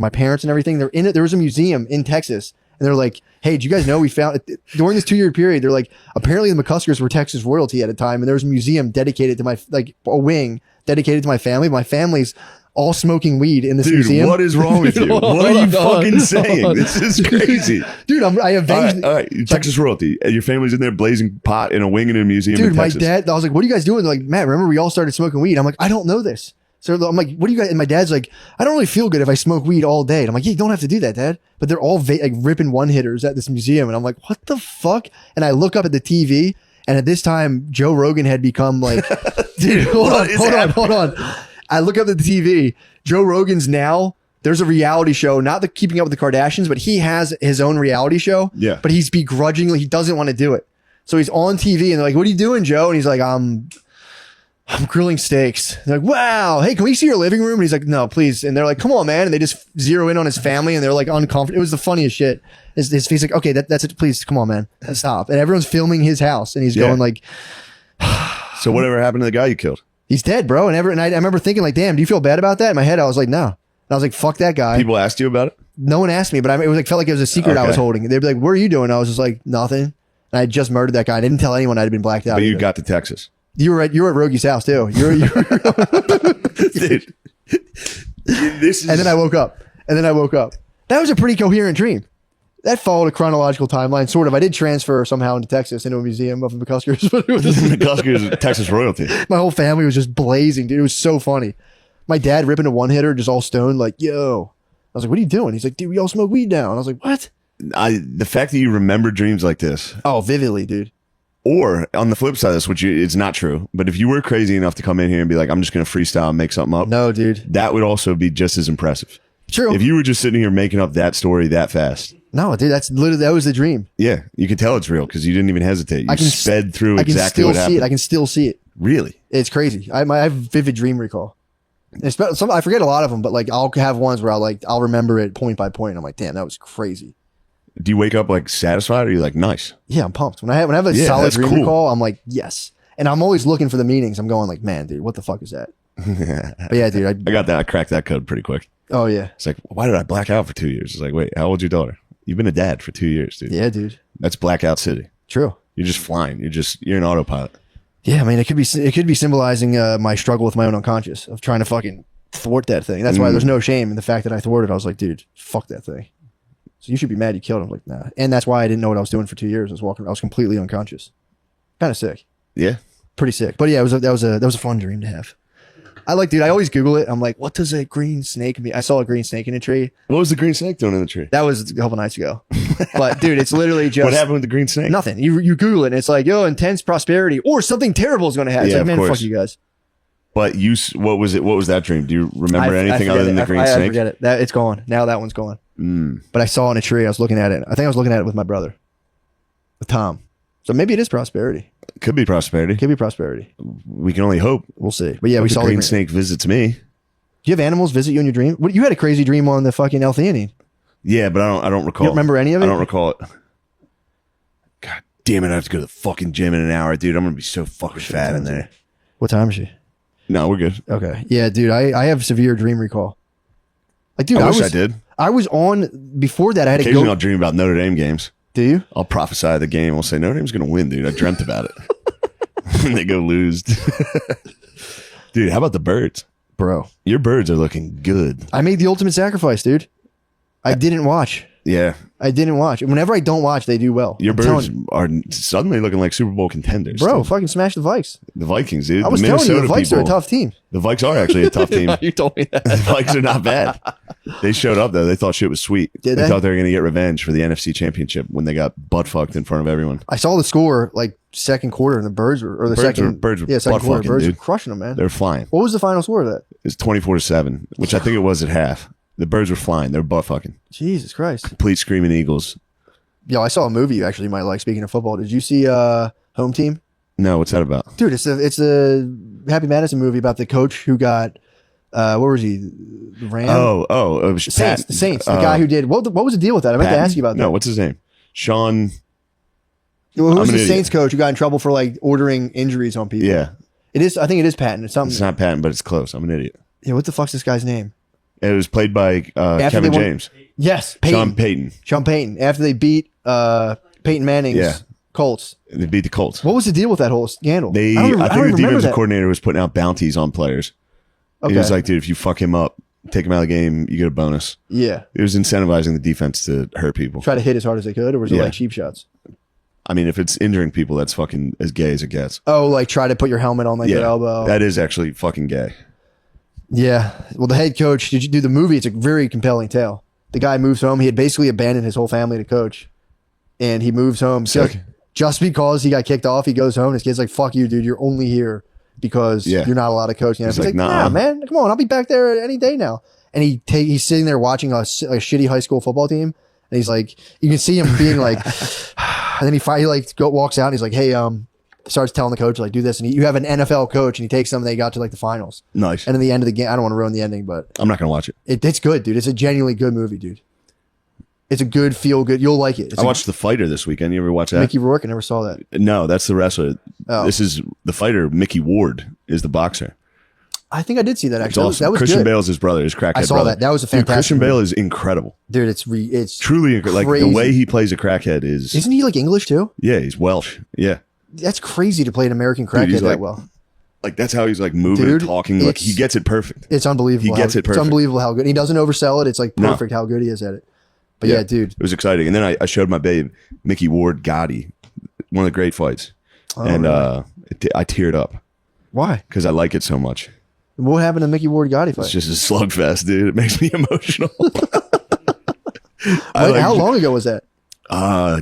parents and everything. They're in it. There was a museum in Texas. And they're like, hey, did you guys know we found during this 2 year period? They're like, apparently the McCuskers were Texas royalty at a time. And there was a museum dedicated to my, like a wing dedicated to my family. My family's all smoking weed in this museum.
What is wrong with you? What are you fucking saying? This is crazy.
Dude, I avenged.
All right. Texas royalty. And your family's in there blazing pot in a wing in a museum
Dude,
in Texas.
my dad, I was like, what are you guys doing? They're like, Matt, remember we all started smoking weed? I'm like, I don't know this. So I'm like, what do you guys? And my dad's like, I don't really feel good if I smoke weed all day. And I'm like, yeah, you don't have to do that, Dad. But they're all like ripping one hitters at this museum. And I'm like, what the fuck? And I look up at the TV. And at this time, Joe Rogan had become like, dude, hold on. I look up at the TV. Joe Rogan's now, there's a reality show, not the Keeping Up with the Kardashians, but he has his own reality show.
Yeah.
But he's begrudgingly, he doesn't want to do it. So he's on TV and they're like, what are you doing, Joe? And he's like, I'm grilling steaks. They're like, wow, hey, can we see your living room? And he's like, no, please. And they're like, come on, man. And they just zero in on his family and they're like uncomfortable. It was the funniest shit. His face like, okay, that's it. Please, come on, man. Stop. And everyone's filming his house and he's going like.
So whatever happened to the guy you killed?
He's dead, bro. And I remember thinking like, damn, do you feel bad about that? In my head, I was like, no. And I was like, fuck that guy.
People asked you about it?
No one asked me, but it was like, felt like it was a secret I was holding. They'd be like, what are you doing? I was just like, nothing. And I had just murdered that guy. I didn't tell anyone I'd been blacked out.
But you got to Texas.
You were at Rogi's house too. Dude, and then I woke up. That was a pretty coherent dream. That followed a chronological timeline, sort of. I did transfer somehow into Texas, into a museum of the McCuskers.
McCuskers, Texas royalty.
My whole family was just blazing, dude. It was so funny. My dad ripping a one hitter, just all stoned, like, yo. I was like, what are you doing? He's like, dude, we all smoke weed now. And I was like, what?
The fact that you remember dreams like this.
Oh, vividly, dude.
Or on the flip side of this, which it's not true, but if you were crazy enough to come in here and be like, I'm just going to freestyle and make something up.
No, dude.
That would also be just as impressive.
True.
If you were just sitting here making up that story that fast.
No, dude, that was the dream.
Yeah, you can tell it's real because you didn't even hesitate. You sped through exactly what happened.
I can still see it.
Really?
It's crazy. I have vivid dream recall. I forget a lot of them, but like I'll have ones where I'll remember it point by point. I'm like, damn, that was crazy.
Do you wake up like satisfied or are you like, nice?
Yeah, I'm pumped. When I have a solid dream recall, I'm like, yes. And I'm always looking for the meanings. I'm going like, man, dude, what the fuck is that? But yeah, dude.
I got that. I cracked that code pretty quick.
Oh, yeah.
It's like, why did I black out for 2 years? It's like, wait, how old's your daughter? You've been a dad for 2 years, dude.
Yeah, dude.
That's blackout city.
True.
You're just flying. You're an autopilot.
Yeah, I mean, it could be symbolizing my struggle with my own unconscious of trying to fucking thwart that thing. That's why there's no shame in the fact that I thwarted. I was like, dude, fuck that thing. So you should be mad you killed him. Like, nah. And that's why I didn't know what I was doing for 2 years. I was completely unconscious. Kind of sick.
Yeah.
Pretty sick. But yeah, that was a fun dream to have. I always Google it. I'm like, what does a green snake mean? I saw a green snake in a tree.
What was the green snake doing in the tree?
That was a couple nights ago. But dude, it's literally just.
What happened with the green snake?
Nothing. You Google it and it's like, yo, intense prosperity or something terrible is going to happen. It's like, man, fuck you guys.
But what was it? What was that dream? Do you remember anything other than the green snake?
I forget it. It's gone. Now that one's gone. But I saw it in a tree. I was looking at it. I think I was looking at it with my brother, with Tom. So maybe it is prosperity.
Could be prosperity.
Could be prosperity.
We can only hope.
We'll see. But yeah, we saw
the green snake visits me.
Do you have animals visit you in your dream? What, you had a crazy dream on the fucking L-theanine.
Yeah, but I don't recall.
You don't remember any of it?
I don't recall it. God damn it! I have to go to the fucking gym in an hour, dude. I'm gonna be so fucking fat in there.
What time is she?
No, we're good.
Okay. Yeah, dude. I have severe dream recall. Like, dude,
I wish I did.
I was on before that. I had to
Occasionally
go.
I'll dream about Notre Dame games.
Do you?
I'll prophesy the game. I'll say Notre Dame's gonna win, dude. I dreamt about it. And they go lose. Dude, how about the birds?
Bro.
Your birds are looking good.
I made the ultimate sacrifice, dude. I didn't watch.
Yeah.
I didn't watch. Whenever I don't watch, they do well.
Your birds are suddenly looking like Super Bowl contenders.
Bro,
dude.
fucking smash the Vikes.
The Vikings, dude.
I was telling you, the Vikes are a tough team.
The Vikes are actually a tough team.
You told me that.
The Vikes are not bad. They showed up, though. They thought shit was sweet.
Did
they
they?
thought they were going to get revenge for the NFC Championship when they got butt fucked in front of everyone.
I saw the score like second quarter, and the birds were, or the second
Birds were
second
butt
quarter.
fucking,
Birds were
dude.
crushing them, man.
They're flying.
What was the final score of that?
It's 24-7, which I think it was at half. The birds were flying. They were butt fucking.
Jesus Christ.
Complete screaming eagles.
Yo, I saw a movie you actually might like. Speaking of football, did you see Home Team?
No, what's that about?
Dude, it's a Happy Madison movie about the coach who got what was he? The Rams?
It was
Saints.
Pat-
The Saints. The guy who did what was the deal with that? I meant to ask you about that.
No, what's his name? Sean.
Who was the
idiot.
Saints coach who got in trouble for like ordering injuries on people?
Yeah,
It is. I think it is Patton. It's something.
it's not Patton, but it's close. I'm an idiot.
Yeah. What the fuck's this guy's name?
It was played by Kevin
they won-
James.
Yes, Peyton. Sean Payton. After they beat Peyton Manning's
Yeah.
Colts.
They beat the Colts.
What was the deal with that whole scandal?
I think the defensive coordinator was putting out bounties on players.
Okay.
He was like, dude, if you fuck him up, take him out of the game, you get a bonus.
Yeah.
It was incentivizing the defense to hurt people.
Try to hit as hard as they could, or was it
Yeah.
like cheap shots?
I mean, if it's injuring people, that's fucking as gay as it gets.
Oh, like try to put your helmet on like your elbow.
That is actually fucking gay.
Yeah. Well, the head coach, did you do the movie? It's a very compelling tale. The guy moves home. He had basically abandoned his whole family to coach. And he moves home. So
Sick.
just because he got kicked off, he goes home. And his kid's like, fuck you, dude. You're only here because
Yeah.
you're not allowed to coach. And he's like,
nah.
nah, man. Come on. I'll be back there any day now. And he's sitting there watching a shitty high school football team. And he's like, you can see him being like, and then he finally walks out and he's like, hey, starts telling the coach, like, do this. And you have an NFL coach and he takes them and they got to like the finals.
Nice.
And in the end of the game, I don't want to ruin the ending, but
I'm not going to watch it.
it's good, dude. It's a genuinely good movie, dude. It's a good, feel good. You'll like it.
I watched The Fighter this weekend. You ever watch that?
Mickey Rourke. I never saw that.
No, that's the wrestler.
Oh.
This is the fighter. Mickey Ward is the boxer.
I think I did see that
It's
actually.
awesome.
That was
Christian
good.
Bale's his brother, his crackhead
I saw
brother.
that. That was a
Dude,
fantastic
Christian
movie.
Bale is incredible.
Dude, it's
Truly, like the
crazy.
way he plays a crackhead is.
Isn't he like English too?
Yeah, he's Welsh. Yeah.
That's crazy to play an American crackhead
he's
that
like-
well.
Like that's how he's like moving,
Dude,
talking. Like he gets it perfect.
It's unbelievable.
He gets it
It's
perfect.
unbelievable how good. He doesn't oversell it. It's like
No.
perfect how good he is at it. But yeah, dude.
It was exciting. And then I showed my babe Mickey Ward Gotti, one of the great fights, and
really?
I teared up
Why?
because I like it so much.
What happened to Mickey Ward Gotti fight?
It's just a slugfest, dude. It makes me emotional.
How long ago was that?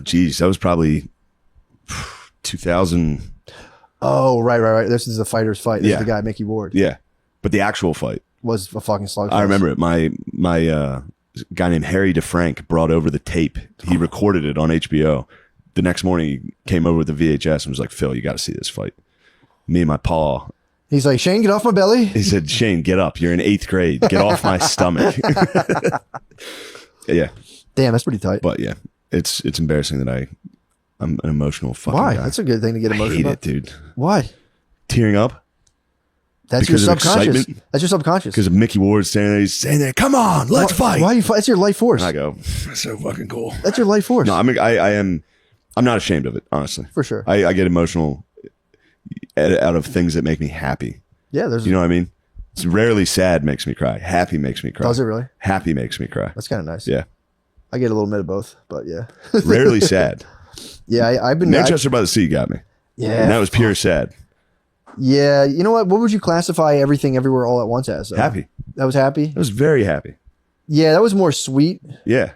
Geez, that was probably 2000.
Oh, right. This is the fighter's fight. This is
Yeah.
the guy, Mickey Ward.
Yeah, but the actual fight,
Was a fucking slugfest.
I remember it. My guy named Harry DeFrank brought over the tape. He recorded it on HBO. The next morning, he came over with the VHS and was like, "Phil, you got to see this fight." Me and my paw.
He's like, Shane, get off my belly.
He said, "Shane, get up. You're in 8th grade. Get off my stomach." Yeah,
Damn, that's pretty tight.
but yeah, it's embarrassing that I'm an emotional fucking
Why?
guy.
That's a good thing to get
I
emotional
hate
about.
it, dude.
Why?
Tearing up
That's
Because
your
of
subconscious.
excitement?
That's your subconscious.
because of Mickey Ward standing there. He's saying there, "Come on, let's fight."
Why are you fight? That's your life force.
And I go, "That's so fucking cool."
That's your life force.
No, I'm not ashamed of it, honestly.
For sure.
I get emotional out of things that make me happy.
Yeah, there's.
You know what I mean? It's rarely sad makes me cry. Happy makes me cry.
Does it really?
Happy makes me cry.
That's kind of nice.
Yeah.
I get a little bit of both, but yeah.
Rarely sad.
Yeah, I've been.
Manchester by the Sea got me.
Yeah.
And that was pure sad.
Yeah, you know what? What would you classify Everything Everywhere All at Once as? Though?
Happy.
That was happy.
I was very happy.
Yeah, that was more sweet.
Yeah.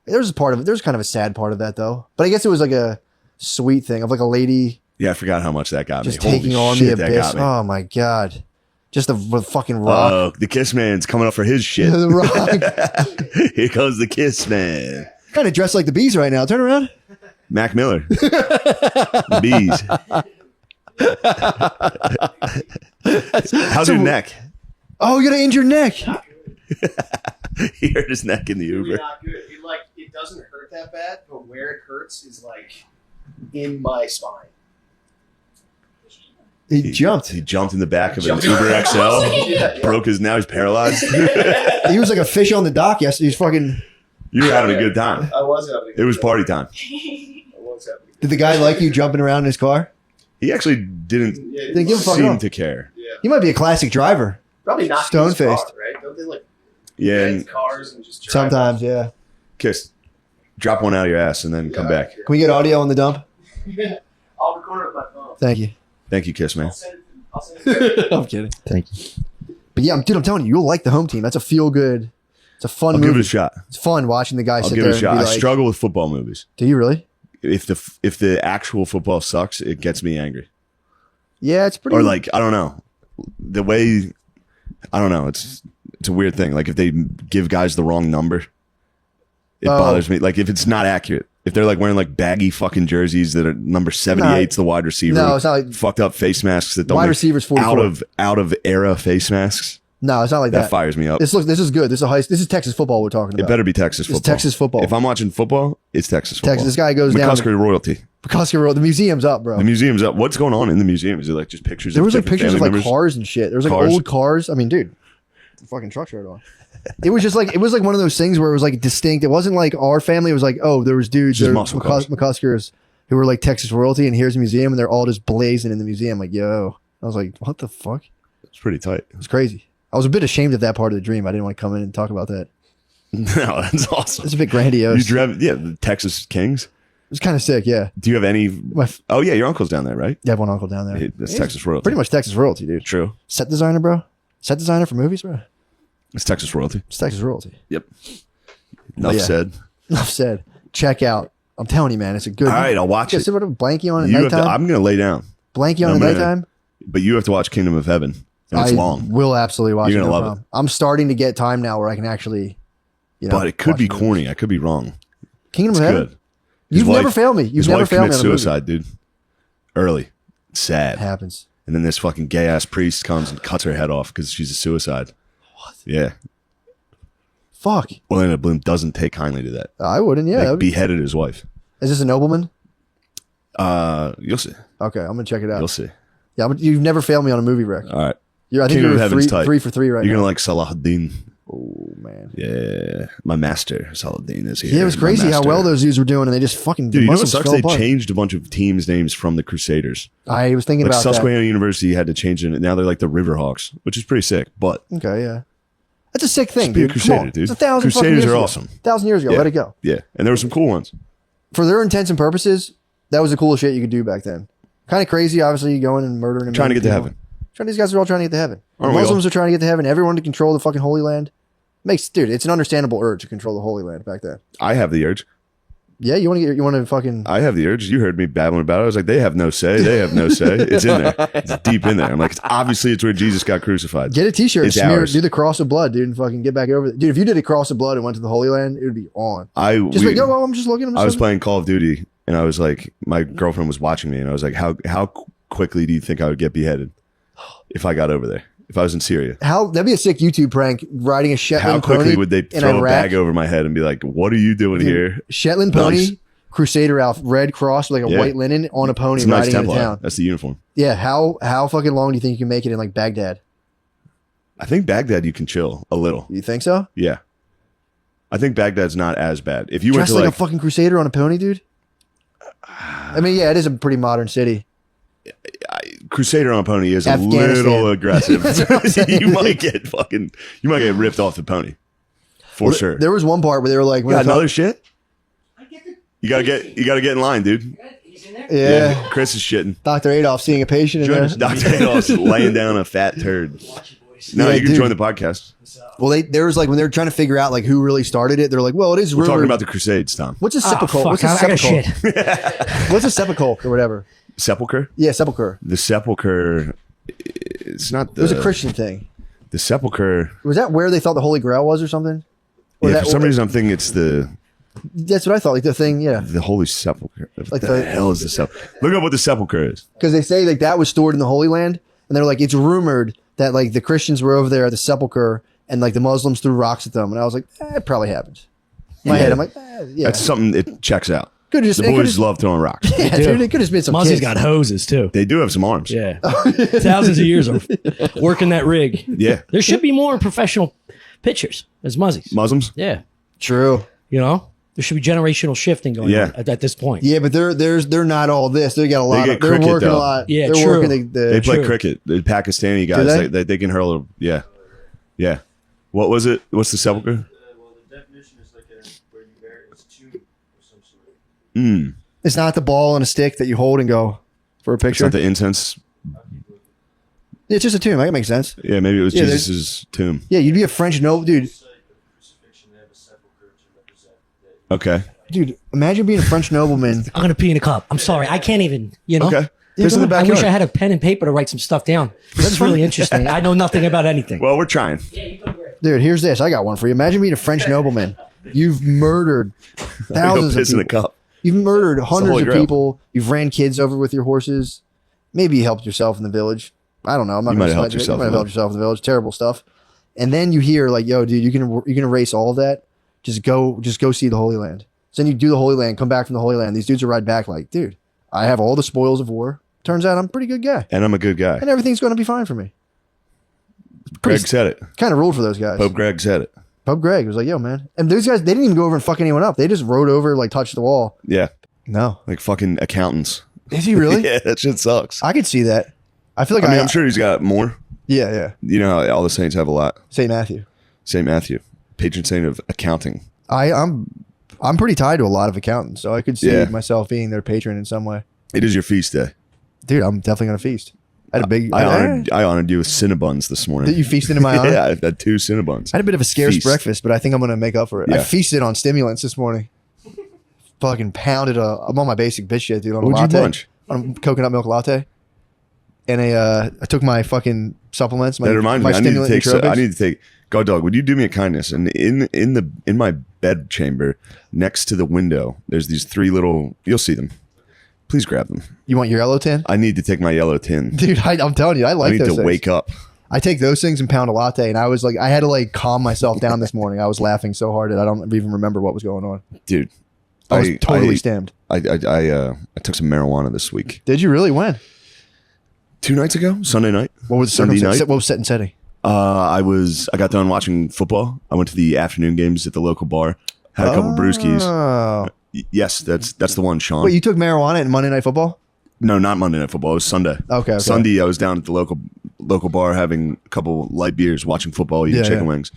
There was a part of it. There was kind of a sad part of that though. But I guess it was like a sweet thing of like a lady
Yeah, I forgot how much that got
just
me.
taking
Holy
on
shit,
the
that
abyss.
got me.
Oh my god. Just the fucking rock.
Oh, the Kiss Man's coming up for his shit.
The rock.
Here comes the Kiss Man.
Kind of dressed like the bees right now. Turn around.
Mac Miller. The Bees. How's your neck?
Oh, you got an injured neck.
He hurt his neck in the Uber.
Really not good. It doesn't hurt that bad, but where it hurts is like in my spine.
He jumped.
He jumped in the back of an Uber XL. Broke his. Now he's paralyzed.
He was like a fish on the dock yesterday. He's fucking.
You were having a good time.
I was having a good time.
It was party time.
I was having a good
Did the guy like you jumping around in his car?
He actually didn't
Didn't give a fuck
seem
off.
to care.
Yeah.
He might be a classic driver.
Probably not
Stone-faced.
Stone-faced. Right? Don't they like
Yeah,
rent
and
cars and just drive
Sometimes, yeah.
Kiss. Drop one out of your ass and then come back.
Can we get audio on the dump?
I'll record it with my phone.
Thank you.
Thank you, Kiss, man.
I'll send it.
I'm kidding. Thank you. But yeah, dude, I'm telling you, you'll like the home team. That's a feel good. It's a fun
I'll
movie.
give it a shot.
It's fun watching the guy
I'll
sit
give
there
it a shot.
and be
I
like,
struggle with football movies.
do you really?
If the actual football sucks, it gets me angry.
Yeah, it's pretty.
Or like, I don't know. The way, I don't know. It's a weird thing. Like if they give guys the wrong number, it bothers me. Like if it's not accurate. If they're like wearing like baggy fucking jerseys that are number 78's the wide receiver.
No, it's not like
fucked up face masks that don't
wide
make
receiver's 44.
out of era face masks.
No, it's not like
That
that.
fires me up.
This is good. This is Texas football we're talking
It
about.
better be Texas
It's
football.
Texas football.
If I'm watching football, it's Texas football.
Texas. This guy goes down.
McCusker royalty.
McCusker Road. The museum's up, bro.
The museum's up. What's going on in the museum? Is it like just pictures?
There
of
was like
different
pictures of
family
like
members?
cars and shit. There was like
Cars.
old cars. I mean, dude, the fucking truck shirt on. It was just like one of those things where it was like distinct. It wasn't like our family. It was like, oh, there was dudes,
Just
there
muscle cars.
McCuskers who were like Texas royalty, and here's a museum, and they're all just blazing in the museum. Like, yo, I was like, what the fuck?
It's pretty tight.
It was crazy. I was a bit ashamed of that part of the dream. I didn't want to come in and talk about that.
No, that's awesome.
It's a bit grandiose.
You drive, the Texas Kings.
It was kind of sick, yeah.
Do you have any?
My
Oh yeah, your uncle's down there, right?
I have one uncle down there.
That's
He's
Texas royalty.
Pretty much Texas royalty, dude.
True.
Set designer, bro. Set designer for movies, bro.
It's Texas royalty.
It's Texas royalty.
Yep. Enough
yeah.
said.
Enough said. Check out. I'm telling you, man, it's a good.
All right, I'll watch
You
it.
sit with a blankie on at
You have to,
nighttime.
I'm gonna lay down,
Blankie on
I'm
at
gonna-
nighttime.
but you have to watch Kingdom of Heaven, and it's
I
long.
will absolutely watch
You're
it.
gonna
no
love
problem. I'm starting to get time now where I can actually,
But it could
watch
be
a movie.
corny. I could be wrong.
Kingdom
It's
of Heaven.
good. His
You've never failed me. You've
his
never
wife
failed me
commits
on a movie.
suicide, dude. Early. It's sad.
It happens.
And then this fucking gay ass priest comes and cuts her head off because she's a suicide. What? Yeah.
Fuck.
Orlando Bloom doesn't take kindly to that.
I wouldn't. Yeah.
Like, beheaded his wife.
Is this a nobleman?
You'll see.
Okay, I'm gonna check it out.
You'll see.
Yeah, you've never failed me on a movie wreck.
All right.
I think
Kingdom of
you're
Heaven's tight.
3 for 3 right
You're
now.
gonna like Salahuddin.
Oh man.
Yeah, my master Salahuddin is here.
Yeah, it was
My
crazy how
master.
well those dudes were doing, and they just fucking
Dude, you know what
Muslims
sucks?
fell
They
apart.
changed a bunch of teams' names from the Crusaders.
I was thinking
Like
about
Susquehanna University had to change it. Now they're like the Riverhawks, which is pretty sick. But
that. Okay, yeah, that's a sick thing,
be a
dude.
Crusader,
Come on.
dude.
It's 1,000 fucking
Crusaders
years
are
ago.
awesome.
1,000 years ago.
Yeah.
Let it go.
yeah, and there were some cool ones.
For their intents and purposes, that was the coolest shit you could do back then. Kind of crazy, obviously, going and murdering and
Trying to get to
people.
heaven.
These guys are all trying to get to heaven.
Aren't we
Muslims
all?
are trying to get to heaven. Everyone to control the fucking Holy Land. Dude, it's an understandable urge to control the Holy Land back then.
I have the urge.
Yeah, you want to fucking.
I have the urge. You heard me babbling about it. I was like, they have no say. They have no say. It's in there. It's deep in there. I'm like, obviously, it's where Jesus got crucified.
Get a t-shirt,
It's
smear,
ours.
do the cross of blood, dude, and fucking get back over it. Dude, if you did a cross of blood and went to the Holy Land, it would be on. Just like, yo, I'm just looking.
I was playing Call of Duty, and I was like, my girlfriend was watching me, and I was like, how quickly do you think I would get beheaded if I got over there? If I was in Syria,
That'd be a sick YouTube prank. Riding a
how
Shetland
quickly
pony
would they
in
throw a
Iraq.
bag over my head and be like, "What are you doing here?"
Shetland
Nice.
pony, Crusader outfit, red cross with like a
Yeah.
white linen on a pony
It's a nice
riding into
Templar.
town.
That's the uniform.
Yeah, how fucking long do you think you can make it in like Baghdad?
I think Baghdad you can chill a little.
You think so?
Yeah, I think Baghdad's not as bad. If you went
Dressed
to
like
like,
a fucking Crusader on a pony, dude. I mean, yeah, it is a pretty modern city.
Crusader on a pony is a
Afghanistan.
little aggressive. you might get ripped off the pony for sure.
There was one part where they were like,
You
when
got
I talk-
another shit? You gotta get in line, dude.
yeah,
Chris is shitting.
Dr. Adolf seeing a patient in there.
Dr. Adolph's laying down a fat turd. No,
Yeah,
you can
dude.
join the podcast.
Well, there was like when they were trying to figure out like who really started it. They're like, well, it is
We're
rumored.
talking about the Crusades, Tom.
What's a
Oh,
sepulchre?
fuck.
What's a
I got
sepulchre?
shit.
What's a sepulchre or whatever?
Sepulcher?
Yeah, sepulchre.
The sepulcher. It's not
It
the.
was a Christian thing.
The sepulcher.
Was that where they thought the Holy Grail was or something? Or
Yeah,
that-
for some reason, I'm thinking it's the
That's what I thought. Like the thing, yeah.
Holy Sepulcher.
Like
What the
the-
hell is the sepulcher? Look up what the sepulcher is.
Because they say like that was stored in the Holy Land, and they're like, it's rumored that like the Christians were over there at the sepulcher and like the Muslims threw rocks at them, and I was like, it probably happens. In my head, I'm like, yeah,
That's something it checks out.
Could just,
The boys love throwing rocks.
Yeah, dude, it could have been some
Muzzie's
kids.
got hoses too.
They do have some arms.
Yeah. Thousands of years of working that rig.
Yeah.
There should be more professional pitchers as Muzzies.
Muslims?
Yeah.
True.
You know? There should be generational shifting going on at this point.
Yeah, but they're not all this. They got a lot.
get
They're
cricket,
working
though.
a lot.
Yeah,
they're
true.
working
They play
True.
cricket. The Pakistani guys,
they?
they can hurl a, yeah. Yeah. What was it? What's the sepulcher?
Well, the definition is like where you bury it's tomb of some sort.
It's not the ball and a stick that you hold and go for a
It's
picture.
not the incense.
It's just a tomb. That makes sense.
Yeah, maybe it was
Yeah,
Jesus' tomb.
Yeah, you'd be a French noble, dude.
Site of crucifixion, they have a sepulcher to represent that.
Okay.
Dude, imagine being a French nobleman.
I'm going to pee in a cup. I'm sorry. I can't even, you know?
Okay.
Yeah,
This is the
go
I
backyard.
wish I had a pen and paper to write some stuff down. This is really interesting. I know nothing about anything.
Well, we're trying.
Dude, here's this. I got one for you. Imagine being a French nobleman. You've murdered
Go
thousands of
piss in a
people.
cup.
You've murdered hundreds
Holy
of
Grail.
people. You've ran kids over with your horses. Maybe you helped yourself in the village. I don't know. I'm not
You
gonna
might have helped
sledge it.
yourself
You might
in
have
the
helped yourself in the village. Terrible stuff. And then you hear like, "Yo, dude, you can erase all of that. Just go see the Holy Land." So then you do the Holy Land, come back from the Holy Land. These dudes are right back like, "Dude, I have all the spoils of war. Turns out I'm a pretty good guy,
And I'm a good guy.
and everything's going to be fine for me."
Greg said it.
Kind of ruled for those guys.
Pope Greg said it.
Pope Greg was like, "Yo, man," and those guys, they didn't even go over and fuck anyone up. They just rode over, like touched the wall.
Yeah.
No,
Like fucking accountants.
is he really?
Yeah, that shit sucks.
I could see that. I feel like
I mean, I'm sure he's got more.
Yeah.
You know how all the saints have a lot.
St. Matthew.
St. Matthew, patron saint of accounting.
I'm pretty tied to a lot of accountants, so I could see
Yeah.
myself being their patron in some way.
It is your feast day.
Dude, I'm definitely gonna feast. I had a big.
I honored you with Cinnabons this morning.
Did you feasted in my honor?
Yeah, I've had 2 Cinnabons.
I had a bit of a scarce
Feast.
breakfast, but I think I'm gonna make up for it. I
Yeah.
feasted on stimulants this morning. Fucking pounded I'm on my basic bitch shit, dude. On a
What'd you
latte,
lunch?
on a coconut milk latte, and I took my fucking supplements. My,
That reminds
my
me. I need to
stimulant nootropics.
take. I need to take. God, dog. Would you do me a kindness? And in my bed chamber next to the window, there's these 3 little. You'll see them. Please grab them.
You want your yellow tin?
I need to take my yellow tin.
Dude, I'm telling you, I
I
like
need
those
to
things.
wake up.
I take those things and pound a latte, and I was like, I had to like calm myself down this morning. I was laughing so hard that I don't even remember what was going on.
Dude.
I was totally stemmed.
I took some marijuana this week.
Did you really? When?
2 nights ago, Sunday night.
What was the
Sunday
circumstance?
night?
What was set and setting?
I got done watching football. I went to the afternoon games at the local bar. Had a couple brewskis.
Oh.
Yes, that's the one, Sean.
Wait, you took marijuana in Monday Night Football?
No, not Monday Night Football. It was Sunday.
Okay.
Sunday, I was down at the local bar having a couple light beers, watching football, eating chicken wings.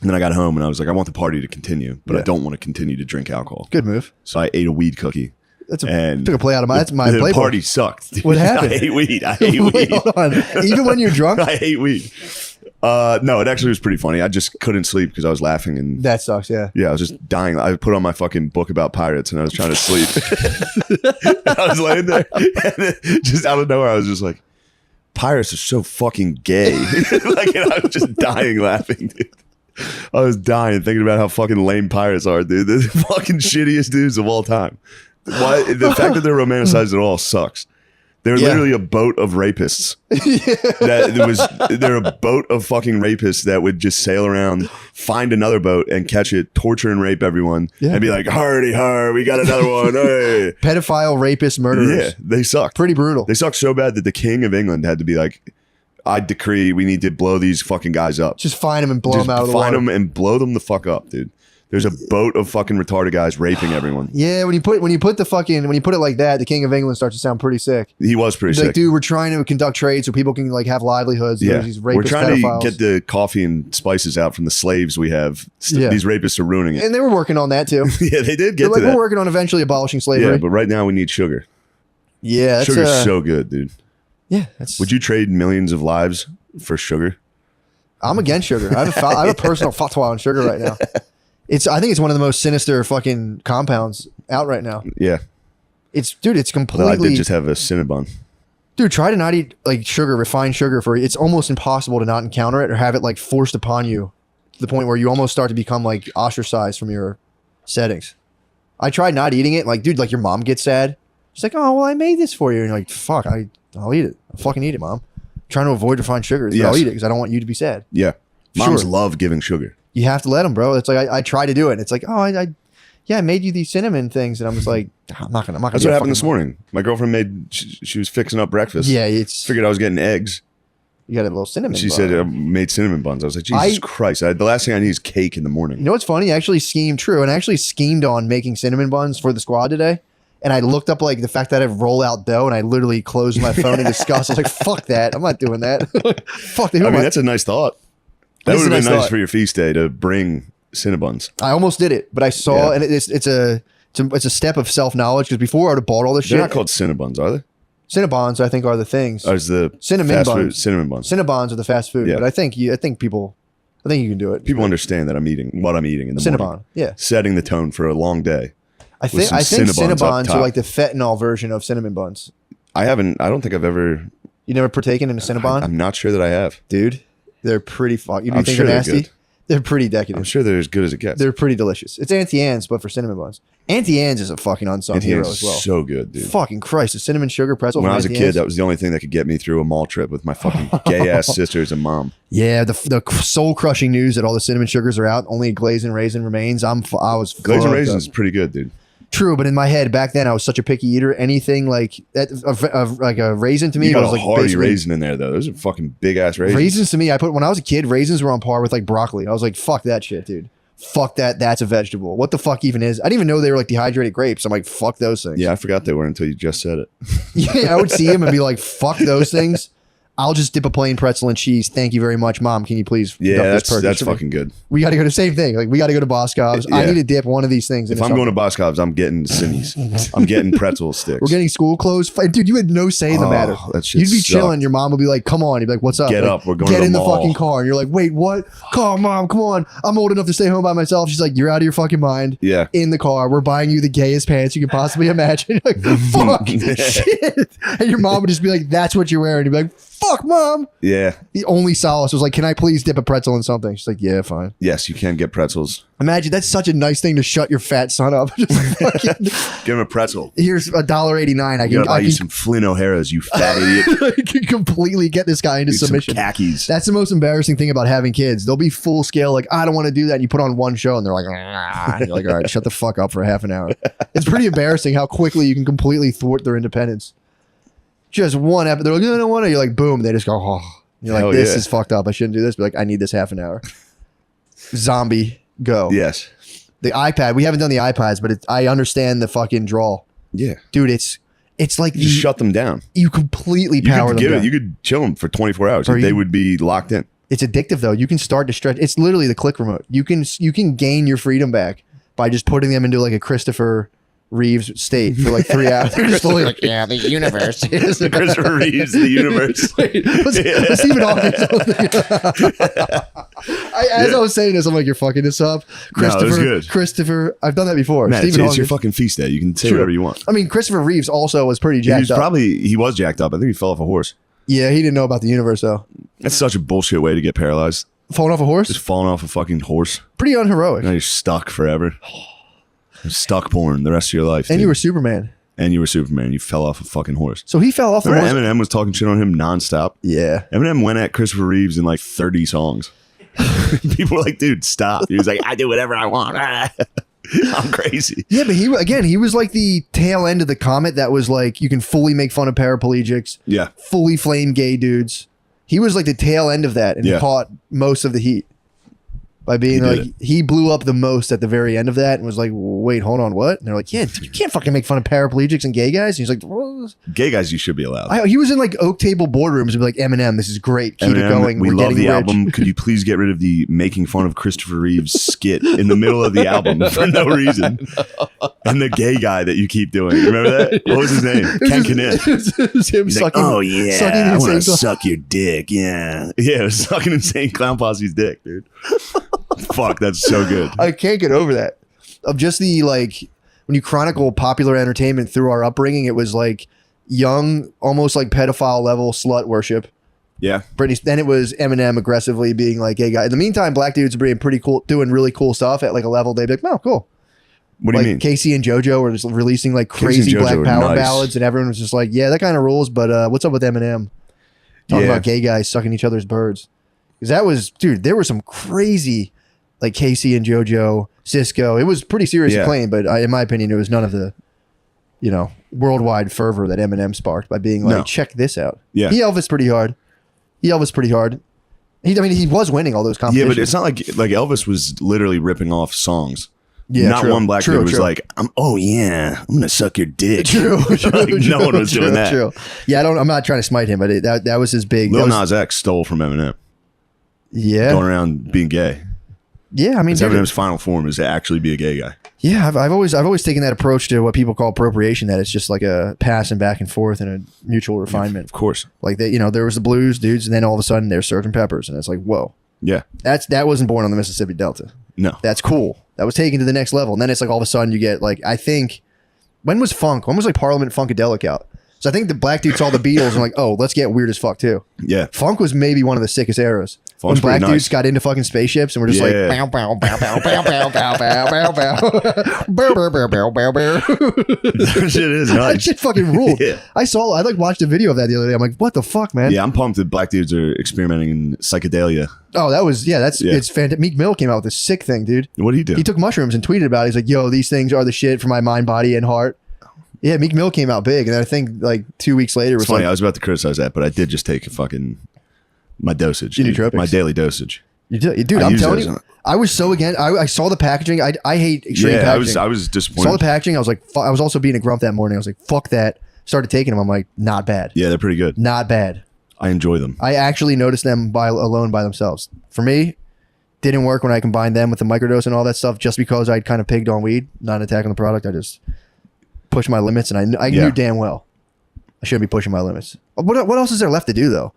And then I got home and I was like, I want the party to continue, but I don't want to continue to drink alcohol.
Good move.
So I ate a weed cookie.
Took a play out of my. That's my
the
playbook.
party sucked. Dude.
What happened?
I hate weed. I hate
Wait,
weed.
hold on. Even when you're drunk,
I hate weed. No, it actually was pretty funny. I just couldn't sleep because I was laughing and
that sucks. Yeah.
yeah, I was just dying. I put on my fucking book about pirates and I was trying to sleep. I was laying there and then just out of nowhere, I was just like, pirates are so fucking gay. Like, and I was just dying laughing, dude. I was dying thinking about how fucking lame pirates are, dude. They're the fucking shittiest dudes of all time. Why the fact that they're romanticized at all sucks. They're literally a boat of rapists. They're a boat of fucking rapists that would just sail around, find another boat and catch it, torture and rape everyone, and be like, "Hardy har, we got another one." Hey.
Pedophile, rapist, murderers.
Yeah, they suck.
Pretty brutal.
They suck so bad that the King of England had to be like, "I decree we need to blow these fucking guys up.
Just find them and blow
Just
them out of the
find
water.
them and blow them the fuck up, dude." There's a boat of fucking retarded guys raping everyone.
Yeah, when you put it like that, the King of England starts to sound pretty sick.
He was pretty
He's
sick.
like, dude, we're trying to conduct trade so people can like have livelihoods.
Yeah,
There's these rapist
we're trying
pedophiles.
to get the coffee and spices out from the slaves we have.
Yeah.
These rapists are ruining it.
And they were working on that too.
Yeah, they did
They're
get
like,
to
we're
that.
working on eventually abolishing slavery.
Yeah, but right now we need sugar.
Yeah, that's
Sugar's so good, dude.
yeah. That's,
Would you trade millions of lives for sugar?
I'm against sugar. I have a personal fatwa on sugar right now. I think it's one of the most sinister fucking compounds out right now.
Yeah.
It's
But I
completely.
did just have a Cinnabon.
Dude, try to not eat like sugar, refined sugar it's almost impossible to not encounter it or have it like forced upon you to the point where you almost start to become like ostracized from your settings. I tried not eating it. Like, dude, like your mom gets sad. She's like, "Oh, well, I made this for you." And you're like, "Fuck, I'll eat it. I'll fucking eat it, mom." trying to avoid refined sugars.
Yes.
I'll eat it because I don't want you to be sad.
Yeah. Moms
Sure.
love giving sugar.
You have to let them, bro. It's like I try to do it. And it's like, oh, I made you these cinnamon things, and I'm just like, I'm not gonna.
That's what happened this morning. My girlfriend made. She was fixing up breakfast.
Yeah, it's
Figured I was getting eggs.
you got a little cinnamon.
She
bun.
said I made cinnamon buns. I was like, Jesus Christ! The last thing I need is cake in the morning.
You know what's funny? I actually schemed true, and I actually schemed on making cinnamon buns for the squad today. And I looked up like the fact that I have rollout dough, and I literally closed my phone in disgust. I was like, "Fuck that! I'm not doing that." Fuck that.
I mean, that's a nice thought. That
That's
would
a
have been
nice
nice
thought.
for your feast day to bring Cinnabons.
I almost did it, but I saw,
Yeah.
and it's a step of self knowledge because before I would have bought all this
They're
shit.
not called Cinnabons, are they?
Cinnabons, I think, are the things.
Or is the
Cinnamon
fast
buns.
food cinnamon buns?
Cinnabons are the fast food,
Yeah.
but I think you can do it.
People understand that I'm eating what I'm eating in the morning.
Cinnabon, yeah.
Setting the tone for a long day.
I
with
think
some Cinnabons up
Cinnabons are
top.
like the fentanyl version of cinnamon buns.
I don't think I've ever.
You never partaken in a Cinnabon,
I'm not sure that I have.
dude? They're pretty fuck. You
I'm
think
sure
they're
they're
nasty?
good.
They're pretty
I'm
decadent.
sure they're as good as it gets.
They're pretty delicious. It's Auntie Anne's, but for cinnamon buns. Auntie Anne's is a fucking unsung
Auntie
hero
Anne's
as well.
so good, dude.
Fucking Christ, a cinnamon sugar pretzel.
When
from
I was a
Auntie
kid,
Anne's?
that was the only thing that could get me through a mall trip with my fucking gay ass sisters and mom.
Yeah, the soul crushing news that all the cinnamon sugars are out, only a glazed and raisin remains. I was
Glazed and
fucked
raisins
up.
is pretty good, dude.
True, but in my head back then, I was such a picky eater. Anything like that, like a raisin to me
You got
was
a
like
hearty
basically-
raisin in there, though. Those are fucking big ass raisins.
Raisins to me, when I was a kid, raisins were on par with like broccoli. I was like, fuck that shit, dude. Fuck that. That's a vegetable. What the fuck even is? I didn't even know they were like dehydrated grapes. I'm like, fuck those things.
Yeah, I forgot they were until you just said it.
Yeah, I would see him and be like, fuck those things. I'll just dip a plain pretzel and cheese. Thank you very much, Mom. Can you please?
Yeah,
deduct this purchase
that's
for me?"
fucking good.
We got to go to same thing. Like we got to go to Boscov's. I
Yeah.
need to dip one of these things.
If
into
I'm going to
something.
Boscov's, I'm getting Simmies. I'm getting pretzel sticks.
We're getting school clothes. Dude, you had no say in the
Oh,
matter.
that shit
You'd be
sucked.
chilling. Your mom would be like, come on. You'd be like, what's up?
Get
Like,
up. We're going
get
to the
in the
mall.
fucking car. And you're like, wait, what? Come on, Mom. Come on. I'm old enough to stay home by myself. She's like, you're out of your fucking mind.
Yeah.
In the car. We're buying you the gayest pants you can possibly imagine. Like, fuck. Shit. And your mom would just be like, that's what you're wearing. You'd be like, fuck, Mom.
Yeah.
The only solace was like, can I please dip a pretzel in something? She's like, yeah, fine.
Yes, you can get pretzels.
Imagine that's such a nice thing to shut your fat son up. Just fucking,
Give him a pretzel.
here's $1.89. I
You
can,
gotta buy
I
you
can,
some Flynn O'Hara's, you fat idiot.
I can completely get this guy into
Dude, some
submission.
khakis.
That's the most embarrassing thing about having kids. They'll be full scale, like, I don't want to do that. And you put on one show and they're like, ah. And you're like, all right, shut the fuck up for half an hour. It's pretty embarrassing how quickly you can completely thwart their independence. Just one episode. They're like, I don't want to. You're like, boom. They just go, oh. You're like,
Hell
this
yeah.
is fucked up. I shouldn't do this. But like, I need this half an hour. Zombie, go.
Yes.
The iPad. We haven't done the iPads, but I understand the fucking draw.
Yeah.
Dude, it's like
You just shut them down.
you completely
You
power
could
them
give
down.
it. You could chill them for 24 hours.
Or
They
you-
would be locked in.
It's addictive though. You can start to stretch. It's literally the click remote. You can gain your freedom back by just putting them into like a Christopher Reeves state for like 3 hours. They're just fully like,
Yeah, the universe.
Christopher Reeves, the universe.
wait, what's Stephen Hawking? As I was saying this, I'm like, you're fucking this up.
No, it was good.
Christopher, I've done that before.
Man, it's
Stephen
your
Hawking.
fucking feast day. You can say
True.
whatever you want.
I mean, Christopher Reeves also was pretty
He
jacked
was
up.
he was jacked up. I think he fell off a horse.
Yeah, he didn't know about the universe though.
That's such a bullshit way to get paralyzed.
Falling off a horse?
Just falling off a fucking horse.
Pretty unheroic.
Now you're stuck forever. You're stuck porn the rest of your life.
And
dude.
you were Superman.
And you were Superman. You fell off a fucking horse.
So he fell off the
Remember
horse.
Eminem was talking shit on him nonstop?
Yeah.
Eminem went at Christopher Reeves in like 30 songs. People were like, dude, stop. He was like, I do whatever I want. I'm crazy.
Yeah, but he was like the tail end of the comet that was like, you can fully make fun of paraplegics,
Yeah.
fully flame gay dudes. He was like the tail end of that and
Yeah.
caught most of the heat by being
He did
like, he blew up the most at the very end of that and was like, wait, hold on, what? And they're like, yeah, you can't fucking make fun of paraplegics and gay guys. And he's like, what?
Gay guys, you should be allowed.
He was in like oak table boardrooms and be like, Eminem, this is great. Keep it
Eminem,
going.
we
We're
love
getting
the
rich.
album. Could you please get rid of the making fun of Christopher Reeves skit in the middle of the album for no reason? And the gay guy that you keep doing. Remember that? What was his name? Ken Kniff.
It was him
He's
sucking.
like, oh yeah,
sucking
I want
insane
to suck your dick. Yeah. Yeah, it was sucking Insane Clown Posse's dick, dude. Fuck, that's so good.
I can't get over that. Of just the like when you chronicle popular entertainment through our upbringing, it was like young, almost like pedophile level slut worship.
Yeah.
Britney. Then it was Eminem aggressively being like, "Hey, guy." In the meantime, black dudes are being pretty cool, doing really cool stuff at like a level. They'd be like, "Oh, cool."
What do
Like
you mean?
Casey and JoJo were just releasing like
Casey
crazy
and JoJo
black
were
power
nice.
ballads, and everyone was just like, "Yeah, that kind of rules." But what's up with Eminem? talking about gay guys sucking each other's birds. Because that was, dude, there were some crazy, like Casey and JoJo, Cisco. It was pretty serious acclaim, but in my opinion, it was none of the, worldwide fervor that Eminem sparked by being like, check this out.
Yeah.
He Elvis pretty hard. He was winning all those competitions.
Yeah, but it's not like Elvis was literally ripping off songs.
Yeah,
not one black dude was like, I'm gonna suck your dick.
True.
No one was doing that.
True. Yeah, I'm not trying to smite him, but that was his big.
Lil Nas X stole from Eminem.
Yeah,
going around being gay.
Yeah, I mean,
Eminem's final form is to actually be a gay guy.
Yeah, I've always taken that approach to what people call appropriation. That it's just like a passing back and forth and a mutual refinement.
Of course,
like they, there was the blues dudes, and then all of a sudden there's Sgt. Peppers, and it's like, whoa.
Yeah,
that wasn't born on the Mississippi Delta.
No,
that's cool. That was taken to the next level, and then it's like all of a sudden you get like, I think, when was funk? When was like Parliament Funkadelic out? So I think the black dudes saw the Beatles and like, oh, let's get weird as fuck too.
Yeah,
funk was maybe one of the sickest eras. When black dudes got into fucking spaceships and we're just like, bow, bow, bow, bow, bow, bow, bow, bow, bow, bow. Bow, bow, bow, bow, bow, bow.
That shit is nice.
That shit fucking ruled. Yeah. I watched a video of that the other day. I'm like, what the fuck, man?
Yeah, I'm pumped that black dudes are experimenting in psychedelia.
Oh, it's fantastic. Meek Mill came out with this sick thing, dude.
What did he do?
He took mushrooms and tweeted about it. He's like, yo, these things are the shit for my mind, body, and heart. Yeah, Meek Mill came out big. And then I think like 2 weeks later was
funny. I was about to criticize that, but I did just take my dosage. My daily dosage.
You did, dude. I'm telling you, I was so against. I saw the packaging. I hate extreme packaging.
I was disappointed.
Saw the packaging. I was like, I was also being a grump that morning. I was like, fuck that. Started taking them. I'm like, not bad.
Yeah, they're pretty good.
Not bad.
I enjoy them.
I actually noticed them alone by themselves. For me, didn't work when I combined them with the microdose and all that stuff. Just because I'd kind of pigged on weed, not attacking the product. I just pushed my limits, and I knew damn well I shouldn't be pushing my limits. What else is there left to do though?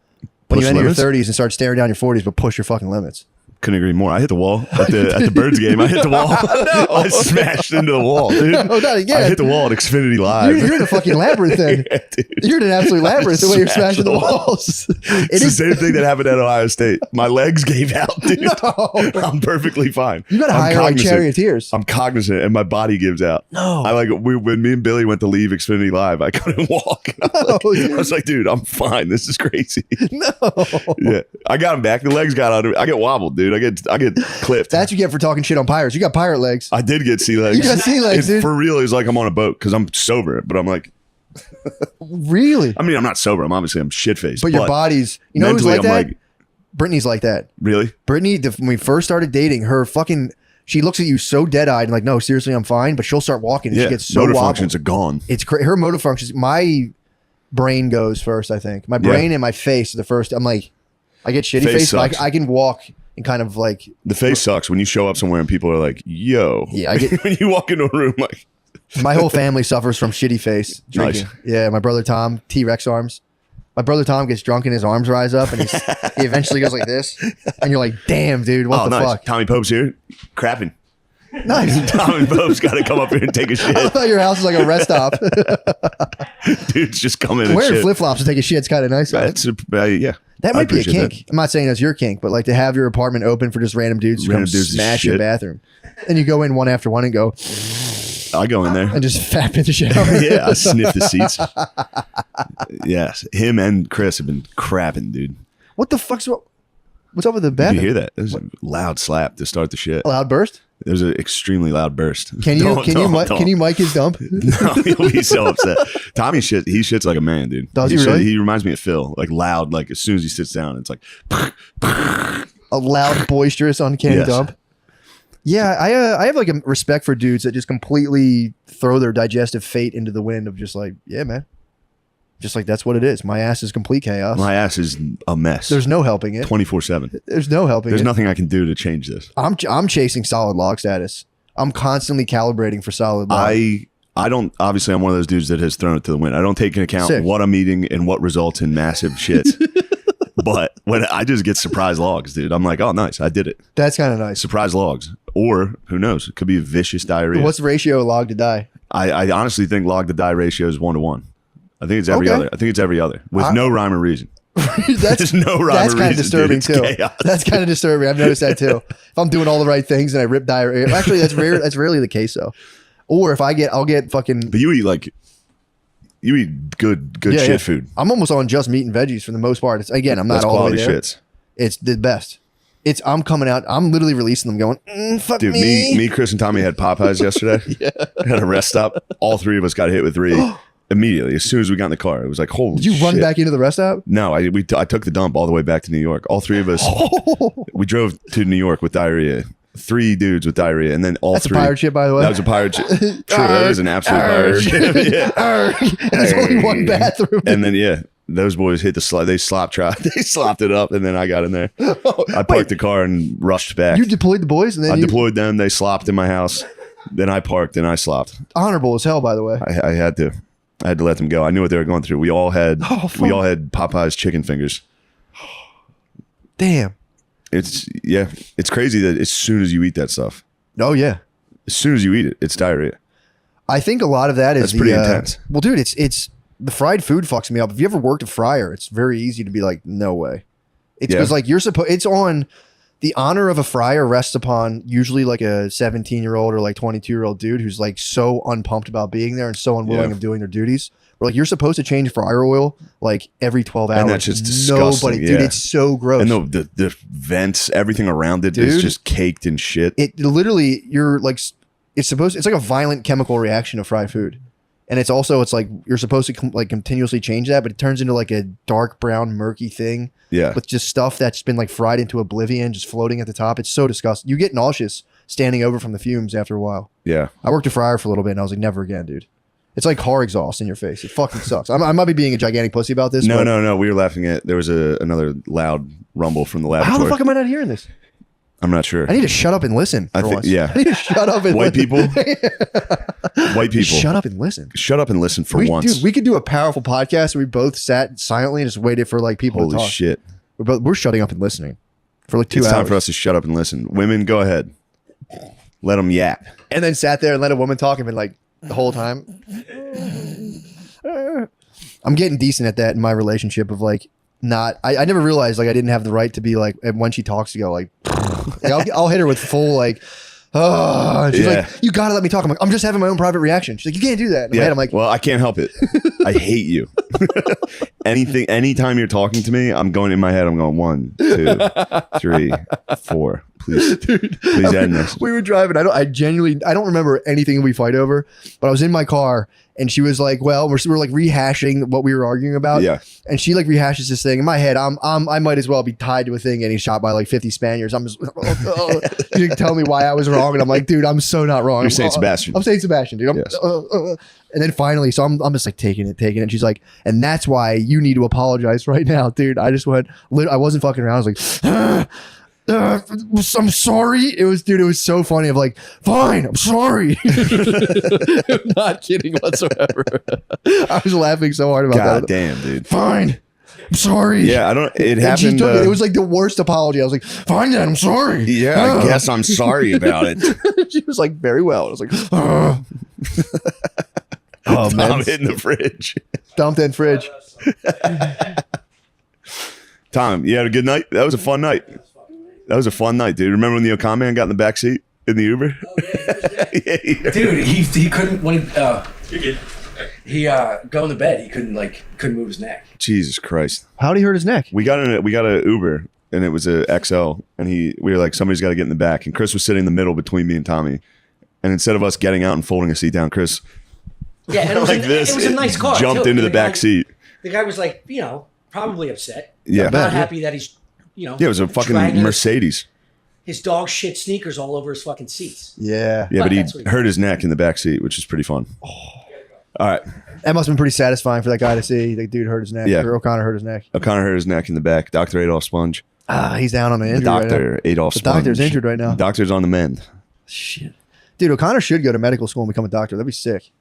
When you enter your 30s and start staring down your 40s, but push your fucking limits.
Couldn't agree more. I hit the wall at the Birds game. I hit the wall. No. I smashed into the wall, dude. No, not again. I hit the wall at Xfinity Live.
You're in a fucking labyrinth then. Yeah, you're in an absolute labyrinth the way you're smashing the walls.
It's the same thing that happened at Ohio State. My legs gave out, dude. No. I'm perfectly fine.
You got to hire like charioteers.
I'm cognizant and my body gives out.
No.
When me and Billy went to leave Xfinity Live, I couldn't walk. I was like, dude, I'm fine. This is crazy.
No.
Yeah. I got him back. The legs got under. I get wobbled, dude. I get clipped.
That's what you get for talking shit on pirates. You got pirate legs.
I did get sea legs.
You got sea legs, dude.
For real, it's like I'm on a boat because I'm sober, but I'm like,
really?
I mean, I'm not sober. I'm shit faced.
But your body's, you know who's like that? Brittany's like that.
Really?
Brittany, when we first started dating, she looks at you so dead eyed and like, no, seriously, I'm fine. But she'll start walking and she gets so
motor
wobbled.
Functions are gone.
It's her motor functions. My brain goes first. I think my brain and my face are the first. I'm like, I get shitty face. I can walk. And kind of like
the face sucks when you show up somewhere and people are like, "Yo."
Yeah, I get
when you walk into a room like.
My whole family suffers from shitty face drinking. Nice. Yeah, my brother Tom, T-Rex arms. My brother Tom gets drunk and his arms rise up and he eventually goes like this, and you're like, "Damn, dude, what the fuck?"
Tommy Pope's here, crapping.
Nice.
Tommy Pope's got to come up here and take a shit.
I thought your house was like a rest stop.
Dude's just coming.
Wearing flip flops to take a shit's kind of nice.
Yeah.
That might be a kink. That. I'm not saying that's your kink, but like to have your apartment open for just random dudes to come smash your bathroom. And you go in one after one and go.
I go in there.
And just fap in the shower.
Yeah, I sniff the seats. Yes. Him and Chris have been crapping, dude.
What the fuck's what's up with the bathroom?
Did you hear that? It was a loud slap to start the shit.
A loud burst?
It was an extremely loud burst.
Can you mic his dump?
No, he'll be so upset. Tommy he shits like a man, dude.
Does he really?
He reminds me of Phil, like loud, like as soon as he sits down, it's like
a loud, boisterous, uncanny dump. Yeah, I have like a respect for dudes that just completely throw their digestive fate into the wind of just like, yeah, man. Just like that's what it is. My ass is complete chaos.
My ass is a mess.
There's no helping it.
24/7.
There's no helping it.
There's nothing I can do to change this.
I'm chasing solid log status. I'm constantly calibrating for solid log.
I don't, obviously I'm one of those dudes that has thrown it to the wind. I don't take into account what I'm eating and what results in massive shits. But when I just get surprise logs, dude, I'm like, oh, nice. I did it.
That's kind of nice.
Surprise logs. Or who knows? It could be a vicious diarrhea.
What's the ratio of log to die?
I honestly think log to die ratio is 1-to-1. I think it's every other. I think it's every other with no rhyme or reason.
That's
no rhyme
that's kind
of
disturbing too.
Chaos.
That's kind of disturbing. I've noticed that too. If I'm doing all the right things and I rip diarrhea, actually that's rare. That's rarely the case though. Or if I'll get fucking.
But you eat like You eat good shit food.
I'm almost on just meat and veggies for the most part. It's, again, I'm not
That's
all the way
quality
there.
shits.
It's the best. I'm coming out. I'm literally releasing them going, fuck
Dude, me, Chris, and Tommy had Popeyes yesterday at a rest stop. All three of us got hit with 3 immediately as soon as we got in the car. It was like, holy shit.
Did you run back into the rest stop?
No, I took the dump all the way back to New York. All 3 of us, we drove to New York with diarrhea. 3 dudes with diarrhea, and then all
That's
3.
a pirate ship, by the way.
That was a pirate ship. True, that is an absolute pirate ship. Yeah.
And there's only one bathroom.
And then those boys hit the slide. They slopped it up, and then I got in there. I parked the car and rushed back.
You deployed the boys, and then
I deployed them. They slopped in my house. Then I parked and I slopped.
Honorable as hell, by the way.
I had to let them go. I knew what they were going through. We all had Popeyes chicken fingers.
Damn.
It's crazy that as soon as you eat that stuff,
Oh yeah.
as soon as you eat it, it's diarrhea.
I think a lot of that is
That's pretty intense.
Well, dude, it's the fried food fucks me up. If you ever worked a fryer, it's very easy to be like, no way. It's because like it's on the honor of a fryer rests upon usually like a 17-year-old or like 22-year-old dude who's like so unpumped about being there and so unwilling of doing their duties. Or like you're supposed to change fryer oil like every 12 hours.
And that's just disgusting.
Dude, it's so gross.
And the vents, everything around it is just caked in shit.
It literally, you're like, it's like a violent chemical reaction of fried food. And it's like you're supposed to like continuously change that, but it turns into like a dark brown murky thing.
Yeah.
With just stuff that's been like fried into oblivion, just floating at the top. It's so disgusting. You get nauseous standing over from the fumes after a while.
Yeah.
I worked a fryer for a little bit and I was like, never again, dude. It's like car exhaust in your face. It fucking sucks. I might be being a gigantic pussy about this.
No. We were laughing at, there was another loud rumble from the laboratory.
How the fuck am I not hearing this?
I'm not sure.
I need to shut up and listen for once.
Yeah.
I need to shut up and
White people. White people.
Shut up and listen.
Shut up and listen for once.
Dude, we could do a powerful podcast where we both sat silently and just waited for like people to
Holy
talk.
shit.
We're shutting up and listening for like 2 hours.
It's time for us to shut up and listen. Women, go ahead. Let them yap.
And then sat there and let a woman talk and been like the whole time. I'm getting decent at that in my relationship of like not. I never realized like I didn't have the right to be like when she talks to go like I'll hit her with full like. Oh, she's like, you gotta let me talk. I'm like, I'm just having my own private reaction. She's like, you can't do that. In my head, I'm like,
well, I can't help it. I hate you. Anytime you're talking to me, I'm going in my head. I'm going 1, 2, 3, 4. Please end this.
We were driving. I don't remember anything we fight over, but I was in my car and she was like, well, we're like rehashing what we were arguing about.
Yeah.
And she like rehashes this thing in my head. I might as well be tied to a thing getting shot by like 50 Spaniards. I'm just, you can tell me why I was wrong. And I'm like, dude, I'm so not wrong.
You're Saint Sebastian.
I'm Saint Sebastian, dude.
Yes.
And then finally, so I'm just like taking it. And she's like, and that's why you need to apologize right now, dude. I just went, I wasn't fucking around. I was like, I'm sorry. It was so funny. I'm like, fine, I'm sorry. I'm not kidding whatsoever. I was laughing so hard about that.
God damn, dude.
Fine, I'm sorry.
Yeah, it happened.
It was like the worst apology. I was like, fine, Dad, I'm sorry.
Yeah, I guess I'm sorry about it.
She was like, very well. I was like,
oh man, I'm in the fridge.
Dumped in fridge.
Tom, you had a good night? That was a fun night. That was a fun night, dude. Remember when the Okan man got in the back seat in the Uber?
Oh, yeah. Dude, he couldn't when he going to bed. He couldn't move his neck.
Jesus Christ!
How did he hurt his neck?
We got an Uber and it was a XL, and we were like, somebody's got to get in the back, and Chris was sitting in the middle between me and Tommy, and instead of us getting out and folding a seat down, Chris,
and it was it was a nice car.
Jumped
too.
into the back seat.
The guy was like, probably upset.
Yeah,
not happy that he's.
Yeah, it was a fucking Mercedes.
His dog shit sneakers all over his fucking seats.
Yeah.
Yeah, but he hurt his neck in the back seat, which is pretty fun. Oh. All right.
That must have been pretty satisfying for that guy to see. The dude hurt his neck.
Yeah.
Or O'Connor hurt his neck.
O'Connor hurt his neck in the back. Dr. Adolf Sponge.
He's down on an injury right now.
Dr. Adolf Sponge.
The doctor's injured right now.
The doctor's on the mend.
Shit. Dude, O'Connor should go to medical school and become a doctor. That'd be sick.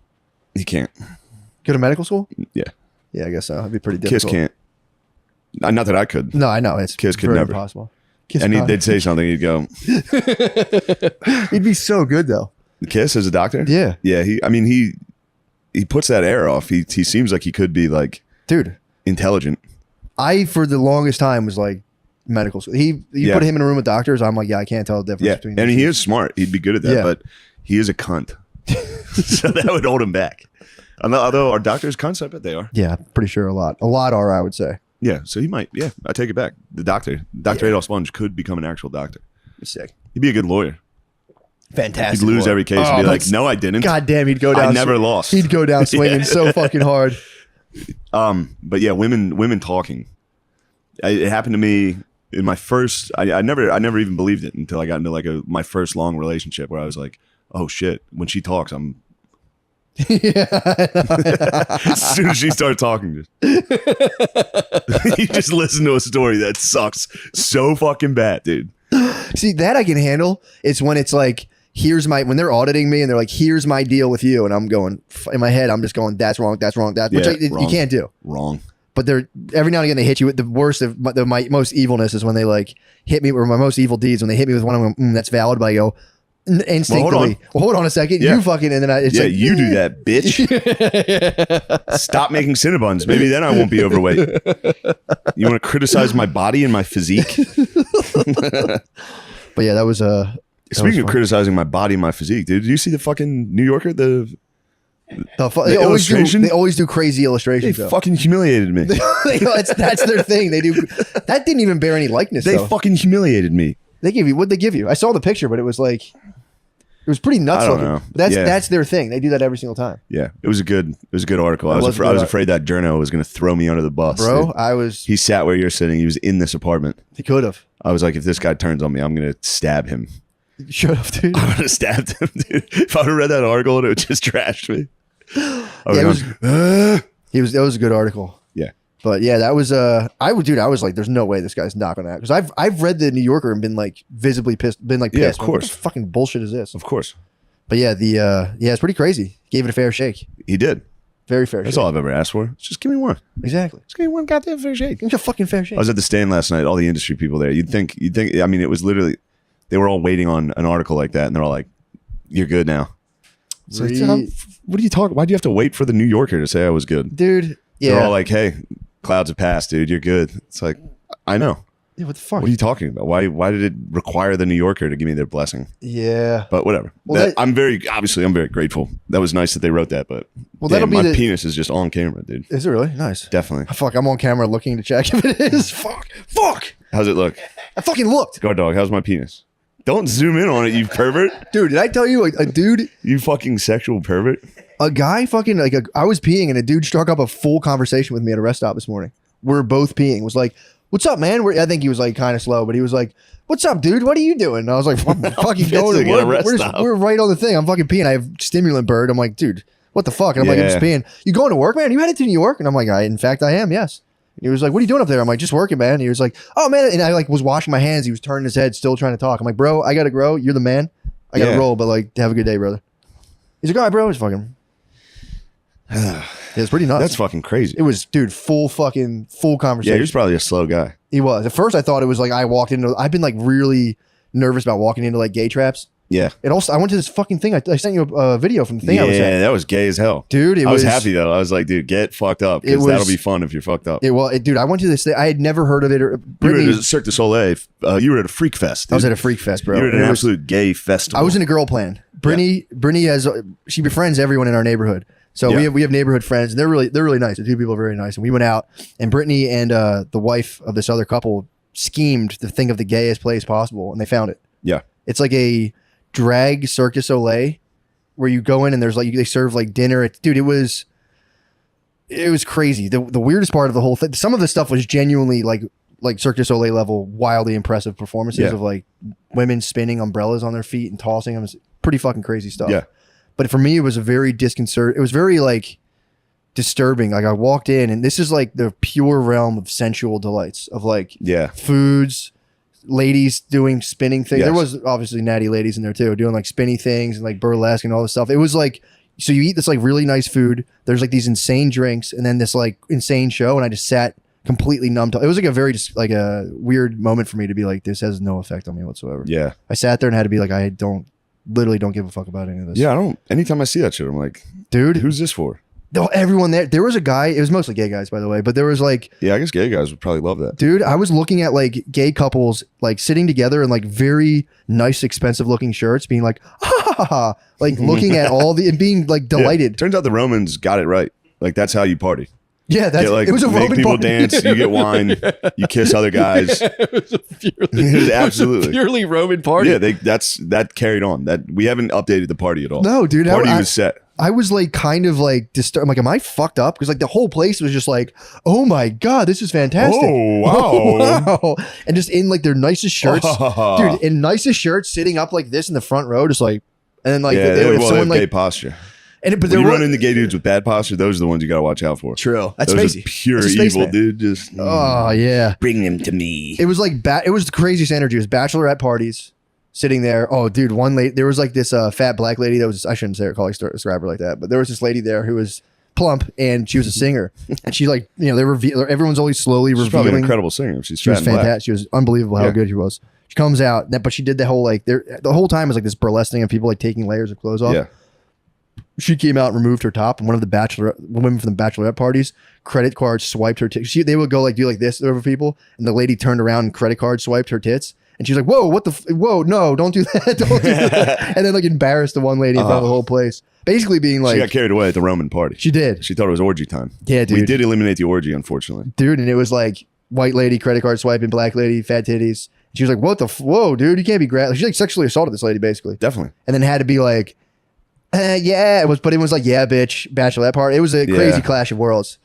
He can't.
Go to medical school?
Yeah.
Yeah, I guess so. That'd be pretty difficult.
Kiss can't. Not that I could.
No, I know. It's
Kiss could
very
never.
impossible.
And they'd say something, he'd go.
He'd be so good though.
Kiss as a doctor?
Yeah.
Yeah, he puts that air off. He seems like he could be like,
dude,
intelligent.
I for the longest time was like medical school. You put him in a room with doctors, I'm like, yeah, I can't tell the difference between
he is smart. He'd be good at that, but he is a cunt. So that would hold him back. Although our doctors cunts, I bet they are.
Yeah, pretty sure a lot are, I would say.
Yeah, so he might. Yeah, I take it back. Dr. Adolph Sponge could become an actual doctor.
Sick.
He'd be a good lawyer.
Fantastic.
He'd lose every case and be like, no, I didn't.
God damn, he'd go down.
I never lost.
He'd go down swinging so fucking hard.
But yeah, women talking. It happened to me in my first. I never even believed it until I got into my first long relationship where I was like, oh shit, when she talks, I'm. As soon as she started talking, you just listen to a story that sucks so fucking bad, dude.
See, that I can handle. It's when it's like, when they're auditing me and they're like, here's my deal with you, and I'm going in my head, I'm just going, that's wrong, which
wrong.
You can't do.
Wrong.
But they're every now and again they hit you with the worst of my most evilness is when they like hit me, or my most evil deeds when they hit me with one of them. That's valid, but I go instinctively. Well, hold on a second.
Yeah.
You fucking and then
you do that, bitch. Stop making Cinnabons. Maybe then I won't be overweight. You want to criticize my body and my physique?
But yeah, that was
Speaking of criticizing my body and my physique, dude, did you see the fucking New Yorker? They
always do crazy illustrations.
They fucking humiliated me.
That's their thing. They do. That didn't even bear any likeness.
They fucking humiliated me.
They give you, what'd they give you? I saw the picture, but it was like, it was pretty nuts.
I don't know.
That's their thing. They do that every single time.
Yeah, it was a good article. I was afraid that journo was going to throw me under the bus,
bro.
Dude. He sat where you're sitting. He was in this apartment.
He could have.
I was like, if this guy turns on me, I'm going to stab him.
Shut up, dude.
I would have stabbed him, dude. If I would have read that article and it just trashed me.
That was a good article.
Yeah.
But yeah, that was I was like, there's no way this guy's not gonna, because I've read the New Yorker and been like visibly pissed, pissed.
Yeah, of course.
What fucking bullshit is this?
Of course.
But yeah, it's pretty crazy. Gave it a fair shake.
He did.
Very fair.
That's
shake.
all I've ever asked for. Just give me one.
Exactly.
Just give me one goddamn fair shake.
Give me a fucking fair shake.
I was at the stand last night. All the industry people there. You'd think. I mean, it was literally. They were all waiting on an article like that, and they're all like, "You're good now." So what are you talking? Why do you have to wait for the New Yorker to say I was good,
dude? Yeah.
They're all like, "Hey, clouds have passed, dude. You're good." It's like, I know.
Yeah, what the fuck?
What are you talking about? Why did it require the New Yorker to give me their blessing?
Yeah.
But whatever.
Well,
I'm very grateful. That was nice that they wrote that, but damn, my penis is just on camera, dude.
Is it really? Nice.
Definitely.
Fuck, I'm on camera looking to check if it is. Fuck.
How's it look?
I fucking looked.
Guard dog, how's my penis? Don't zoom in on it, you pervert.
Dude, did I tell you a dude?
You fucking sexual pervert.
A guy fucking, I was peeing and a dude struck up a full conversation with me at a rest stop this morning. We're both peeing. Was like, what's up, man? I think he was like kind of slow, but he was like, what's up, dude? What are you doing? And I was like, I'm fucking going to work. We're right on the thing. I'm fucking peeing. I have stimulant bird. I'm like, dude, what the fuck? And I'm like, I'm just peeing. You going to work, man? You headed to New York? And I'm like, in fact, I am, yes. And he was like, what are you doing up there? I'm like, just working, man. And he was like, oh, man. And I like was washing my hands. He was turning his head, still trying to talk. I'm like, bro, I got to grow. You're the man. I got to roll, but like, have a good day, brother. He's like, all right, bro. It's fucking. It's pretty nuts.
That's fucking crazy.
It was, dude, full conversation.
Yeah, he was probably a slow guy.
He was. At first, I thought it was like I've been like really nervous about walking into like gay traps.
Yeah.
And also, I went to this fucking thing. I sent you a video from the thing I was at.
Yeah, that was gay as hell.
Dude,
I was happy though. I was like, dude, get fucked up. Because that'll be fun if you're fucked up.
Dude, I went to this thing. I had never heard of it.
You were at a Cirque du Soleil. You were at a freak fest. Dude.
I was at a freak fest, bro.
You were at an absolute gay festival.
I was in a girl plan. Brittany she befriends everyone in our neighborhood. So we have neighborhood friends, and they're really nice. The two people are very nice. And we went out, and Brittany and the wife of this other couple schemed to think of the gayest place possible, and they found it.
Yeah.
It's like a drag Cirque du Soleil where you go in and there's like they serve like dinner. Dude, it was crazy. The weirdest part of the whole thing, some of the stuff was genuinely like Cirque du Soleil level, wildly impressive performances of like women spinning umbrellas on their feet and tossing them. It's pretty fucking crazy stuff.
Yeah.
But for me, it was a very it was very like disturbing. Like I walked in and this is like the pure realm of sensual delights of like foods, ladies doing spinning things. There was obviously natty ladies in there too, doing like spinny things and like burlesque and all this stuff. It was like, so you eat this like really nice food. There's like these insane drinks and then this like insane show. And I just sat completely numb to it. Was like a very just like a weird moment for me to be like, this has no effect on me whatsoever. Yeah. I sat there and had to be like, I literally don't give a fuck about any of this. Yeah, anytime I see that shit, I'm like, dude, who's this for? No, everyone there was a guy, it was mostly gay guys, by the way, but there was like, I guess gay guys would probably love that. Dude, I was looking at like gay couples like sitting together in like very nice, expensive looking shirts being like, like looking at all the and being like delighted.
Yeah. Turns out the Romans got it right. Like that's how you party.
Yeah, that's
like,
it was a
make
Roman
people
party.
dance. You get wine. You kiss other guys.
It was a
Absolutely.
purely Roman party.
Yeah, that carried on. That we haven't updated the party at all.
No, dude,
party was set.
I was like kind of like disturbed. I'm like, am I fucked up? Because like the whole place was just like, oh my god, this is fantastic.
Oh wow.
Oh, wow. And just in like their nicest shirts, dude, in nicest shirts, sitting up like this in the front row, just like, and then like if someone
gay
like
posture.
And but
when you run into gay dudes with bad posture, those are the ones you got to watch out for.
True. That's
those
spacey.
Are pure
That's
evil,
man.
dude. Just
oh yeah.
bring them to me.
It was like it was the craziest energy. It was bachelorette parties, sitting there. Oh, dude, one lady. There was like this fat black lady that was. I shouldn't say her, describe her like that, but there was this lady there who was plump and she was a singer, and she like they everyone's always slowly
She's
revealing.
probably an incredible singer. She
was fantastic. She was unbelievable how good she was. She comes out, but she did the whole like the whole time was like this burlesque thing of people like taking layers of clothes off.
Yeah.
She came out and removed her top, and one of the women from the bachelorette parties, credit card swiped her tits. They would go like do like this over people, and the lady turned around and credit card swiped her tits, and she was like, "Whoa, what the? Whoa, no, don't do that, don't do that!" And then like embarrassed the one lady in front of the whole place, basically being like,
she got carried away at the Roman party.
She did.
She thought it was orgy time.
Yeah, dude.
We did eliminate the orgy, unfortunately,
dude, and it was like white lady credit card swiping, black lady, fat titties. She was like, "What the? Whoa, dude, you can't be she like sexually assaulted this lady basically."
Definitely,
and then had to be like. Yeah, it was, but it was like, yeah, bitch, bachelorette party. It was a crazy clash of worlds.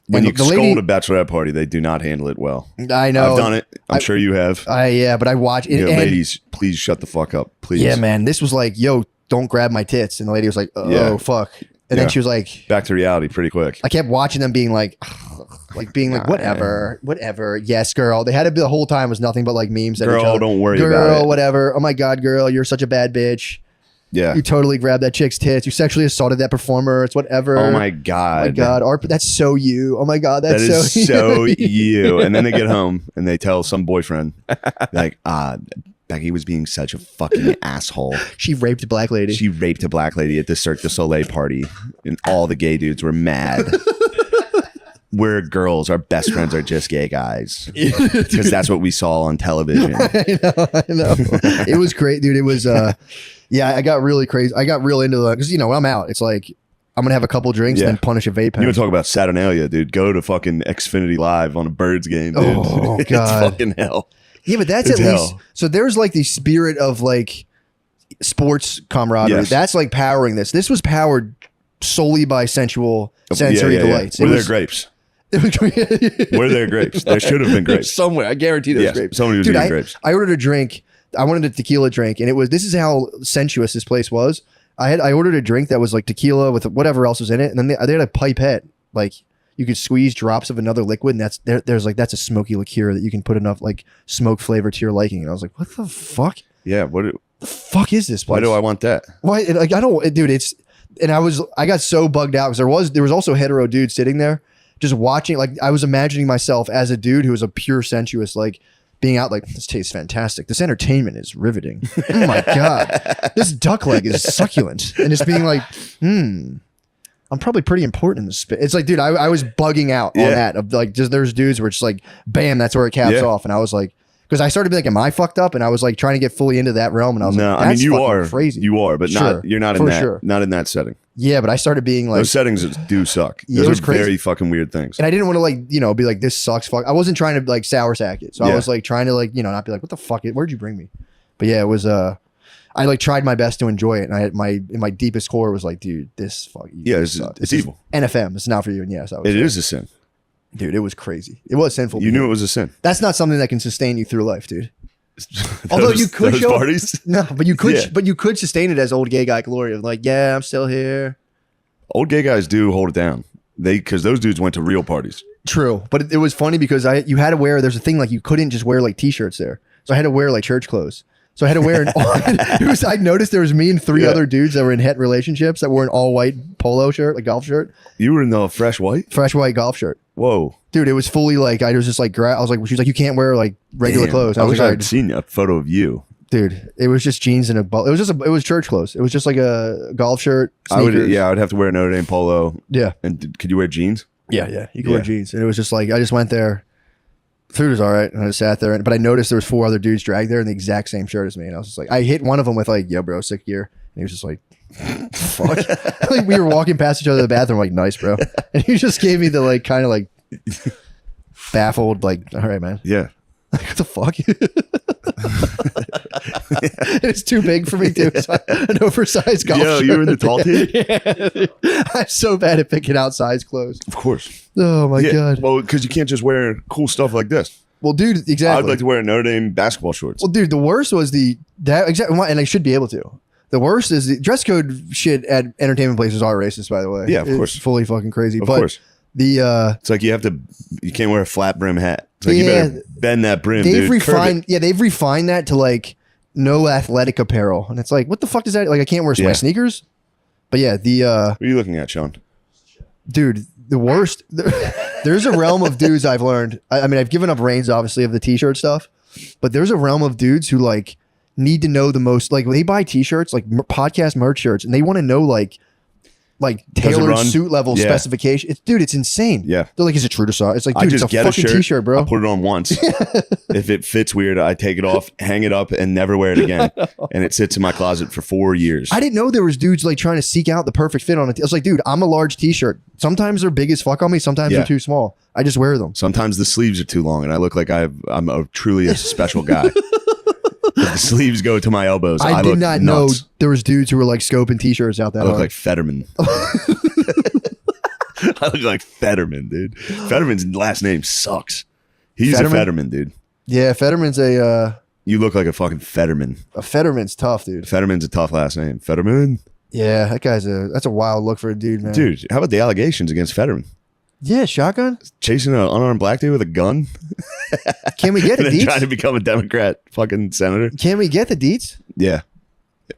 When you scold a bachelorette party, they do not handle it well.
I know.
I've done it. I'm sure you have.
Yeah, but I watch it.
Ladies, please shut the fuck up, please.
Yeah, man. This was like, yo, don't grab my tits. And the lady was like, oh, fuck. And then she was like,
back to reality pretty quick.
I kept watching them being like being like, whatever. Yes, girl. They had to be the whole time was nothing but like memes.
Girl, don't worry about it.
Girl, whatever. Oh my God, girl, you're such a bad bitch.
Yeah.
You totally grabbed that chick's tits. You sexually assaulted that performer. It's whatever.
Oh my God.
Oh my God. That's so you. Oh my God. That
is so you. And then they get home and they tell some boyfriend, like, Becky was being such a fucking asshole.
She raped a black lady.
She raped a black lady at the Cirque du Soleil party. And all the gay dudes were mad. We're girls. Our best friends are just gay guys. Because that's what we saw on television.
I know. It was great, dude. It was, yeah, I got really crazy. I got real into that because, when I'm out, it's like, I'm going to have a couple drinks and then punish a vape pen.
You want to talk about Saturnalia, dude? Go to fucking Xfinity Live on a Birds game, dude.
Oh,
it's
God.
fucking hell.
Yeah, but that's
it's
at
hell.
least, so there's like the spirit of like sports camaraderie.
Yes.
That's like powering this. This was powered solely by sensual sensory delights.
Were there grapes? Were there grapes? There should have been grapes.
Somewhere. I guarantee there's grapes.
Somebody was eating grapes.
I ordered a drink. I wanted a tequila drink, and this is how sensuous this place was. I ordered a drink that was like tequila with whatever else was in it, and then they had a pipette, like you could squeeze drops of another liquid, and that's a smoky liqueur that you can put enough like smoke flavor to your liking. And I was like, what the fuck?
Yeah, what
the fuck is this place?
Why do I want that?
Why? Like I don't, dude. I got so bugged out because there was also hetero dudes sitting there just watching. Like I was imagining myself as a dude who was a pure sensuous, like. Being out like, this tastes fantastic. This entertainment is riveting. Oh my God. This duck leg is succulent. And just being like, I'm probably pretty important in this space. It's like, dude, I was bugging out on that. Of like, just there's dudes where it's like, bam, that's where it caps off. And I was like, because I started to be like, am I fucked up? And I was like trying to get fully into that realm. And I was like, that's
you are
crazy.
You are, but you're not in that. Not in that setting.
Yeah, but I started being like,
those settings do suck.
Yeah,
those are very fucking weird things.
And I didn't want to like, be like, this sucks. Fuck. I wasn't trying to like sour sack it. So I was like trying to like, not be like, what the fuck? Where'd you bring me? But yeah, it was, I like tried my best to enjoy it. And I had in my deepest core was like, dude, this fuck.
It's evil.
NFM. It's not for you. And yes,
it is a sin.
Dude, it was crazy. It was sinful.
You knew it was a sin.
That's not something that can sustain you through life, dude. Although you could show
parties.
No, but you could sustain it as old gay guy glory of like, yeah, I'm still here.
Old gay guys do hold it down. Because those dudes went to real parties.
True. But it was funny because you had to wear, there's a thing like you couldn't just wear like t-shirts there. So I had to wear like church clothes. So I had to wear I noticed there was me and three other dudes that were in het relationships that wore an all white polo shirt, like golf shirt.
You were in the fresh white golf
shirt.
Whoa.
Dude, it was fully like, I was just like, I was like, she was like, you can't wear like regular clothes.
I wish
like,
I had seen a photo of you.
Dude, it was just jeans and it was church clothes. It was just like a golf shirt, sneakers.
I would have to wear a Notre Dame polo.
Yeah.
And could you wear jeans?
Yeah. You could wear jeans. And it was just like, I just went there. Food was all right. And I just sat there. But I noticed there was 4 other dudes dragged there in the exact same shirt as me. And I was just like, I hit one of them with like, yo, bro, sick gear. he was just like, fuck. Like we were walking past each other in the bathroom, like, nice, bro. And he just gave me the like kind of like baffled, like, all right, man.
Yeah.
Like, what the fuck? It's too big for me too. So an oversized golf shirt.
You were in the tall team?
Yeah. I'm so bad at picking out size clothes.
Of course.
Oh my God.
Well, because you can't just wear cool stuff like this.
Well, dude, exactly.
I'd like to wear Notre Dame basketball shorts.
Well, dude, the worst was exactly, and I should be able to. The worst is the dress code shit at entertainment places are racist, by the way.
Yeah, of course.
It's fully fucking crazy.
Of
but
course.
It's
like you can't wear a flat brim hat. It's like you better bend that brim, dude.
They've refined that to like no athletic apparel. And it's like, what the fuck is that? Like I can't wear my sneakers. But yeah,
what are you looking at, Sean?
Dude, the worst. There's a realm of dudes I've learned. I mean, I've given up reins, obviously, of the t-shirt stuff. But there's a realm of dudes who like need to know the most. Like they buy t-shirts, like podcast merch shirts, and they want to know like tailored suit level specification. It's insane.
Yeah.
They're like, is it true to size? It's like, dude, it's a fucking t-shirt, bro.
I put it on once. If it fits weird, I take it off, hang it up, and never wear it again. And it sits in my closet for 4 years.
I didn't know there was dudes like trying to seak out the perfect fit on it. I was like, dude, I'm a large t-shirt. Sometimes they're big as fuck on me. Sometimes they're too small. I just wear them.
Sometimes the sleeves are too long, and I look like I'm truly a special guy. If the sleeves go to my elbows, I
did not know there was dudes who were like scoping t-shirts out that
I look like Fetterman. I look like Fetterman, dude. Fetterman's last name sucks. He's a Fetterman, dude.
Yeah, Fetterman's
you look like a fucking Fetterman.
A Fetterman's tough, dude.
Fetterman's a tough last name. Fetterman.
Yeah, that guy's that's a wild look for a dude, man.
Dude, how about the allegations against Fetterman?
Yeah, shotgun?
Chasing an unarmed black dude with a gun?
Can we get the deets?
Trying to become a Democrat fucking senator?
Can we get the deets?
Yeah.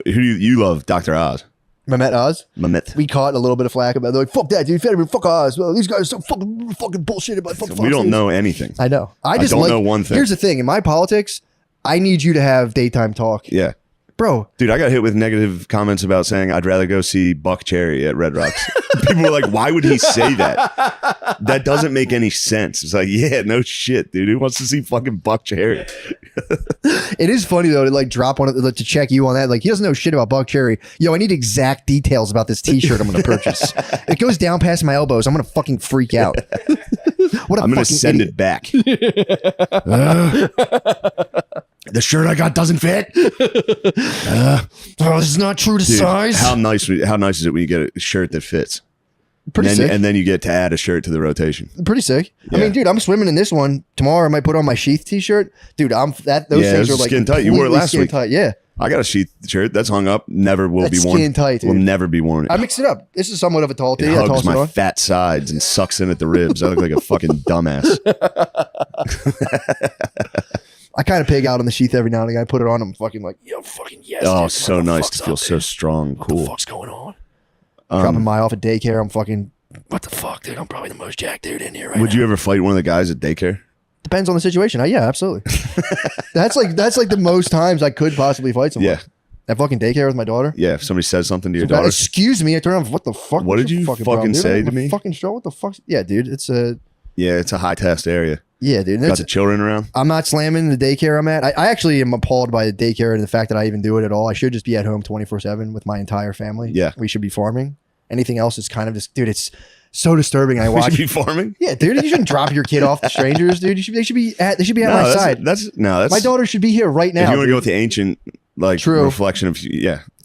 Who do you love? Dr. Oz.
Mehmet Oz?
Mehmet.
We caught a little bit of flack about it. They're like, fuck that, dude. Fetterman, fuck Oz. Well, these guys are so fucking bullshit about fucking
We don't know anything.
I know. I
don't know one thing.
Here's the thing. In my politics, I need you to have daytime talk.
Yeah.
Bro.
Dude, I got hit with negative comments about saying I'd rather go see Buck Cherry at Red Rocks. People were like, why would he say that? That doesn't make any sense. It's like, yeah, no shit, dude. Who wants to see fucking Buck Cherry?
It is funny, though, to like drop one to check you on that. Like, he doesn't know shit about Buck Cherry. Yo, I need exact details about this t-shirt I'm going to purchase. It goes down past my elbows. I'm going to fucking freak out.
I'm going to send it back. The shirt I got doesn't fit.
This is not true to size.
How nice is it when you get a shirt that fits?
Pretty sick.
And then you get to add a shirt to the rotation.
Pretty sick.
Yeah.
I mean, dude, I'm swimming in this one. Tomorrow I might put on my Sheath t-shirt. Dude, those things are like
skin tight. You wore it last week.
Tight. Yeah.
I got a Sheath shirt that's hung up. Never will be worn.
Skin tight, dude.
Will never be worn.
I mix it up. This is somewhat of a tall tee.
It hugs my fat sides and sucks in at the ribs. I look like a fucking dumbass.
I kind of pig out on the Sheath every now and again. I put it on. I'm fucking like, yo, fucking yes.
Oh,
dude.
so nice to feel so strong. Cool.
What the fuck's going on? Dropping my off at daycare. I'm fucking, what the fuck, dude? I'm probably the most jacked dude in here right now.
Would you ever fight one of the guys at daycare?
Depends on the situation. Yeah, absolutely. That's like the most times I could possibly fight someone.
Yeah.
At fucking daycare with my daughter.
Yeah, if somebody says something to your daughter.
Excuse me. I turn on. What the fuck?
What did you fucking say to me?
Fucking show. What the fuck? Yeah, dude. It's
a high test area.
Yeah, dude.
Got the children around.
I'm not slamming the daycare I'm at. I actually am appalled by the daycare and the fact that I even do it at all. I should just be at home 24/7 with my entire family.
Yeah.
We should be farming. Anything else is kind of just, dude, it's so disturbing. I watch.
We should be farming?
Yeah, dude. You shouldn't drop your kid off to strangers, dude. They should be at my side.
That's
my daughter should be here right now.
If you want to go with the ancient reflection of,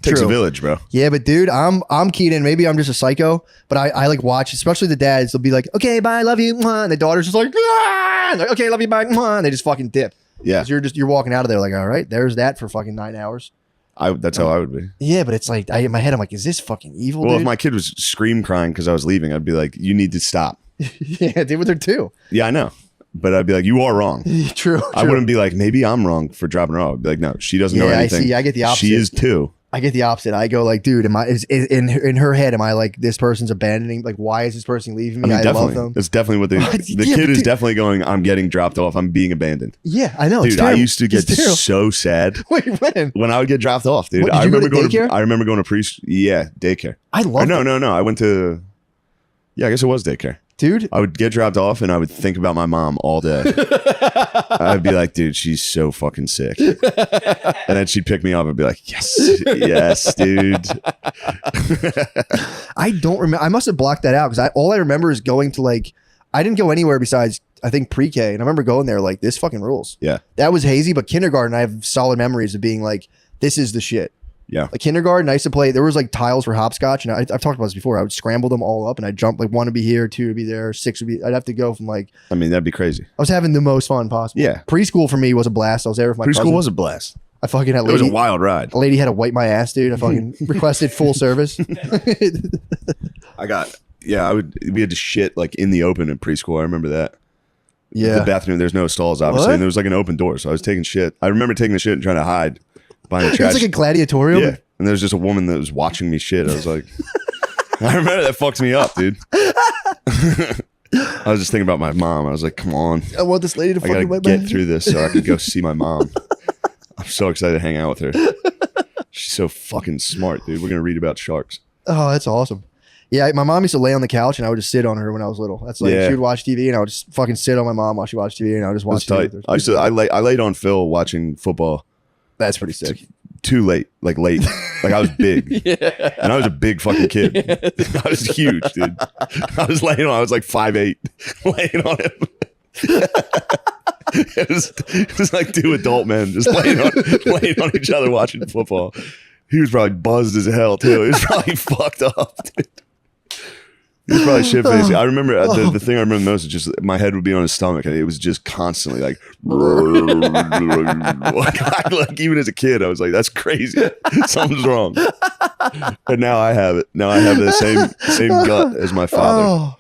takes a village, bro.
Yeah, but dude, I'm keyed in. Maybe I'm just a psycho, but I like watch, especially the dads. They'll be like, okay, bye, love you. And the daughter's just like, like, okay, love you, bye. And they just fucking dip.
Yeah.
You're walking out of there like, all right, there's that for fucking 9 hours.
That's how I would be.
Yeah, but it's like, in my head, I'm like, is this fucking evil,
Well,
dude?
if my kid was scream crying because I was leaving, I'd be like, you need to stop.
Yeah, dude, with her too.
Yeah, I know. But I'd be like, you are wrong.
True.
I wouldn't be like, maybe I'm wrong for dropping her off. I'd be like, no, she doesn't know anything.
I get the opposite.
She is too.
I get the opposite. I go like, dude, in her head, am I like, this person's abandoning? Like, why is this person leaving me? I
definitely.
love them.
That's definitely what the kid is definitely going, I'm getting dropped off. I'm being abandoned.
Yeah, I know.
Dude, I used to get so sad.
Wait, when?
When I would get dropped off, dude.
What, did you go to daycare?
I remember going to daycare.
I love
No. I went to, I guess it was daycare.
dude.
I would get dropped off and I would think about my mom all day. I'd be like, dude, she's so fucking sick. And then she'd pick me up and be like, yes, dude.
I don't remember. I must have blocked that out because all I remember is going to like, I didn't go anywhere besides, I think, pre-K. And I remember going there like, this fucking rules.
Yeah.
That was hazy, but kindergarten, I have solid memories of being like, this is the shit.
Yeah.
Like kindergarten, I used to play, there was like tiles for hopscotch. And I've talked about this before. I would scramble them all up and I'd jump like 1 would be here, 2 would be there, 6 would be, I'd have to go from like.
I mean, that'd be crazy.
I was having the most fun possible.
Yeah.
Preschool for me was a blast. I was there with my
Preschool
cousin.
was a blast.
I fucking had
It was a wild ride.
a lady had to wipe my ass, dude. I fucking requested full service.
We had to shit like in the open in preschool. I remember that.
Yeah.
The bathroom, there's no stalls, obviously.
What?
And there was like an open door. So I was taking shit. I remember taking the shit and trying to hide behind the trash.
It's like a gladiatorial.
Yeah. And there's just a woman that was watching me shit. I was like, I remember that fucks me up, dude. I was just thinking about my mom. I was like, come on.
I want this lady to
I
fucking
gotta
wipe my
get
ass.
through this so I can go see my mom. I'm so excited to hang out with her. She's so fucking smart, dude. We're gonna read about sharks.
Oh, that's awesome. Yeah, my mom used to lay on the couch and I would just sit on her when I was little. That's like
Yeah.
she would watch TV and I would just fucking sit on my mom while she watched TV and I would just watch
That's
TV.
tight.
with her.
I laid on Phil watching football.
That's pretty sick.
Too late, like late. Like I was big, and I was a big fucking kid. I was huge, dude. I was laying on. I was like 5'8", laying on him. It was like 2 adult men just laying on each other watching football. He was probably buzzed as hell too. He was probably fucked up, dude. He was probably shit faced. I remember the thing I remember most is just my head would be on his stomach and it was just constantly like, like even as a kid, I was like, that's crazy. Something's wrong. But now I have it. Now I have the same gut as my father.
Oh.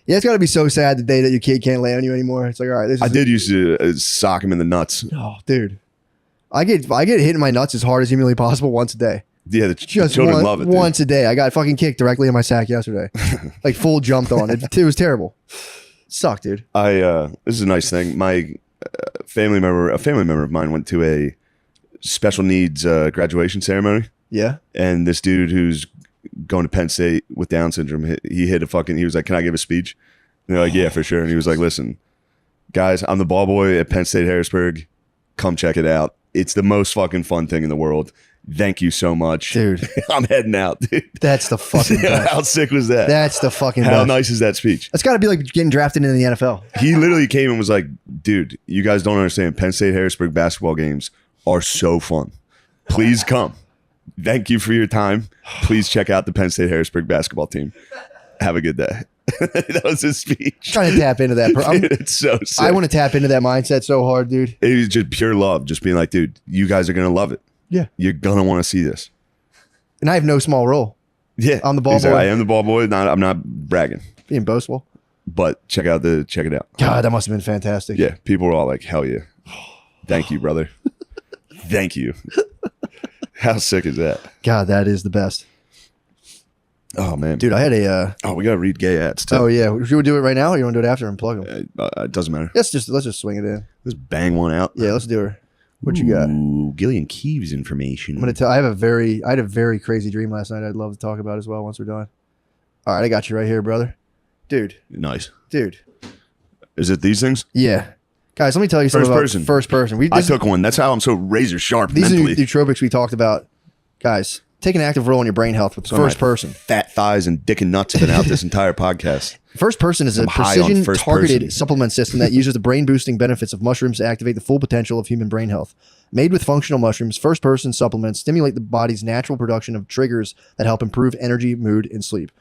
Yeah, it's got to be so sad the day that your kid can't lay on you anymore. It's like, all right, this is
I did used to sock him in the nuts.
Oh, dude. I get hit in my nuts as hard as humanly possible once a day.
Yeah, the
Just
children love it. Dude.
once a day. I got fucking kicked directly in my sack yesterday. Like full jumped on it. It was terrible. Sucked, dude.
This is a nice thing. My a family member of mine went to a special needs graduation ceremony.
Yeah.
And this dude who's going to Penn State with Down syndrome, he was like, can I give a speech? And they're like, yeah, for sure. And he was like, listen, guys, I'm the ball boy at Penn State Harrisburg. Come check it out. It's the most fucking fun thing in the world. Thank you so much.
Dude.
I'm heading out, dude.
That's the fucking best.
How sick was that?
That's the fucking
How
best.
nice is that speech?
That's got to be like getting drafted into the NFL.
He literally came and was like, dude, you guys don't understand. Penn State Harrisburg basketball games are so fun. Please come. Thank you for your time. Please check out the Penn State Harrisburg basketball team. Have a good day. That was his speech.
Trying to tap into that.
It's so sick.
I want to tap into that mindset so hard, dude.
It was just pure love. Just being like, dude, you guys are going to love it.
Yeah.
You're going to want to see this.
And I have no small role.
Yeah.
I'm the ball
exactly.
boy.
I am the ball boy. I'm not bragging.
Being boastful.
But check it out.
God, that must have been fantastic.
Yeah. People were all like, hell yeah. Thank you, brother. Thank you. How sick is that?
God, that is the best.
Oh, man.
Dude, I had a...
Oh, we got to read gay ads, too.
Oh, yeah. Should we do it right now or you want to do it after and plug them?
It doesn't matter.
Let's just swing it in.
Let's bang one out.
Yeah, let's do it. What you got?
Ooh, Gillian Keeves information.
I'm gonna tell. I had a very crazy dream last night. I'd love to talk about as well once we're done. All right, I got you right here, brother. Dude.
Nice.
Dude.
Is it these things?
Yeah. Guys, let me tell you something about first person.
I took one. That's how I'm so razor sharp
these
mentally.
are the nootropics we talked about. Guys, take an active role in your brain health with first person.
Fat thighs and dick and nuts have been out this entire podcast.
First person is a precision targeted supplement system that uses the brain boosting benefits of mushrooms to activate the full potential of human brain health. Made with functional mushrooms, first person supplements stimulate the body's natural production of triggers that help improve energy, mood, and sleep.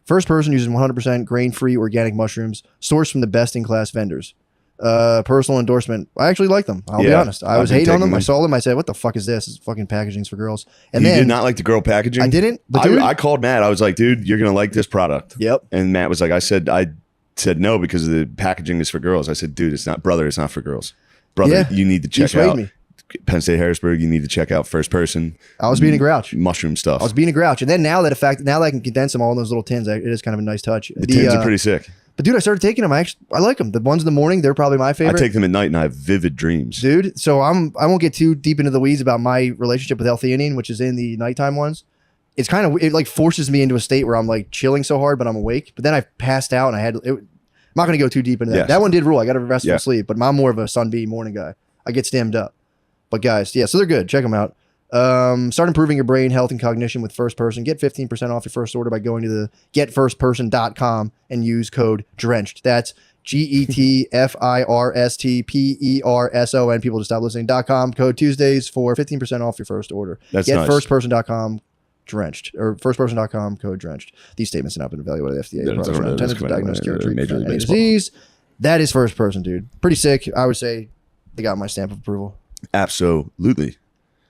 First person uses 100% grain-free organic mushrooms sourced from the best-in-class vendors. Personal endorsement. I actually like them. I'll be honest. I was hating on them. I saw them. I said, what the fuck is this? It's fucking packaging's for girls. And
you
then
did not like the girl packaging?
I didn't. But dude,
I called Matt. I was like, dude, you're going to like this product.
Yep.
And Matt was like, I said no because the packaging is for girls. I said, dude, it's not for girls. Brother, you need to check out Penn State Harrisburg. You need to check out First Person.
I was being a grouch.
Mushroom stuff.
I was being a grouch. And then now that I can condense them all in those little tins, it is kind of a nice touch.
The tins are pretty sick.
But dude, I started taking them. I like them. The ones in the morning, they're probably my favorite.
I take them at night and I have vivid dreams.
Dude, so I won't get too deep into the weeds about my relationship with L-theanine, which is in the nighttime ones. it's kind of, it like forces me into a state where I'm like chilling so hard, but I'm awake. But then I passed out and I had, I'm not going to go too deep into that.
Yes.
That one did rule. I got a restful sleep, but I'm more of a Sunbeam morning guy. I get stammed up. But guys, yeah, so they're good. Check them out. Start improving your brain health and cognition with First Person. Get 15% off your first order by going to the getfirstperson.com and use code DRENCHED. That's GETFIRSTPERSON. People just stop listening.com. Code Tuesdays for 15% off your first order.
That's nice.
Getfirstperson.com drenched or firstperson.com code drenched. These statements have not been evaluated by the FDA. Intended to diagnose, cure, treat any disease. That is First Person, dude. Pretty sick. I would say they got my stamp of approval.
Absolutely.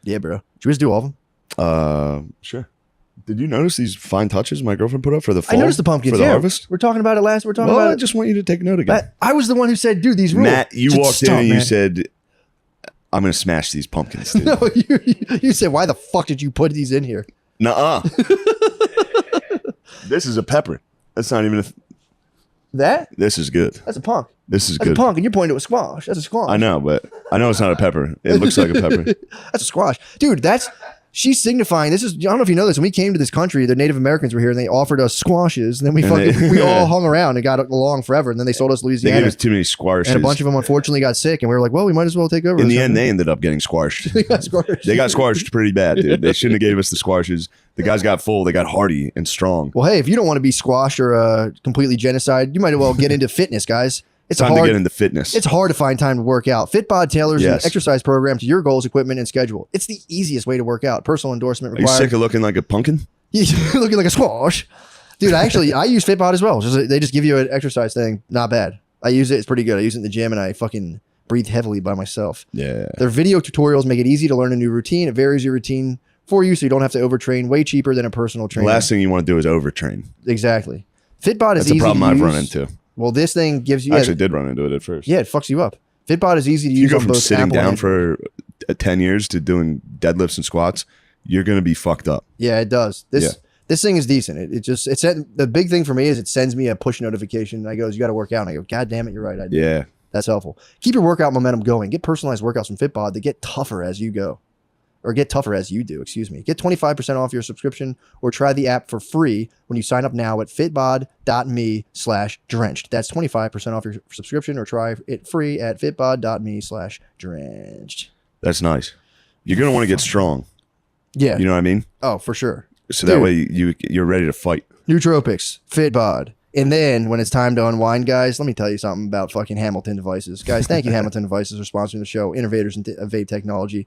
Yeah, bro. Should we just do all of
them? Sure. Did you notice these fine touches my girlfriund put up for the fall?
I noticed the pumpkins
for the harvest.
We're talking about it last. We're talking about
I just want you to take note again.
I was the one who said, "Dude, these rules."
Matt, you walked in and you said, "I'm going to smash these pumpkins." Dude.
No, you said, "Why the fuck did you put these in here?"
Nuh-uh. This is a pepper. That's not even
that.
This is good.
That's a punk.
This is
That's
good.
a punk, and you're pointing to a squash. That's a squash.
I know, but I know it's not a pepper. It looks like a pepper.
That's a squash, dude. She's signifying. This is. I don't know if you know this. When we came to this country, the Native Americans were here, and they offered us squashes. And then we all hung around and got along forever. And then they sold us Louisiana.
They gave us too many squashes,
and a bunch of them unfortunately got sick. And we were like, well, we might as well take over.
In the end, they ended up getting squashed. They got squashed pretty bad, dude. They shouldn't have gave us the squashes. The guys got full. They got hardy and strong.
Well, hey, if you don't want to be squashed or completely genocide, you might as well get into fitness, guys. It's
time to get into fitness.
It's hard to find time to work out. Fitbod tailors an exercise program to your goals, equipment, and schedule. It's the easiest way to work out. Personal endorsement required.
Are you sick of looking like a pumpkin?
You're looking like a squash. Dude, I use Fitbod as well. They just give you an exercise thing. Not bad. I use it. It's pretty good. I use it in the gym and I fucking breathe heavily by myself.
Yeah.
Their video tutorials make it easy to learn a new routine. It varies your routine for you so you don't have to overtrain. Way cheaper than a personal trainer.
The last thing you want to do is overtrain.
Exactly. Fitbod is easy to use.
That's a problem I've run into.
Well, this thing gives you...
I actually did run into it at first.
Yeah, it fucks you up. Fitbod is easy to use
on
both
Apple. You go from sitting down
for
10 years to doing deadlifts and squats, you're going to be fucked up.
Yeah, it does. This thing is decent. The big thing for me is it sends me a push notification. And I goes, you got to work out. And I go, God damn it, you're right. I do.
Yeah.
That's helpful. Keep your workout momentum going. Get personalized workouts from Fitbod that get tougher as you go. Or get tougher as you do, excuse me. Get 25% off your subscription or try the app for free when you sign up now at fitbod.me/drenched. That's 25% off your subscription or try it free at fitbod.me/drenched.
That's nice. You're going to want to get strong.
Yeah.
You know what I mean?
Oh, for sure.
So that way you're ready to fight.
Nootropics, Fitbod. And then when it's time to unwind, guys, let me tell you something about fucking Hamilton Devices. Guys, thank you, Hamilton Devices, for sponsoring the show. Innovators in vape technology.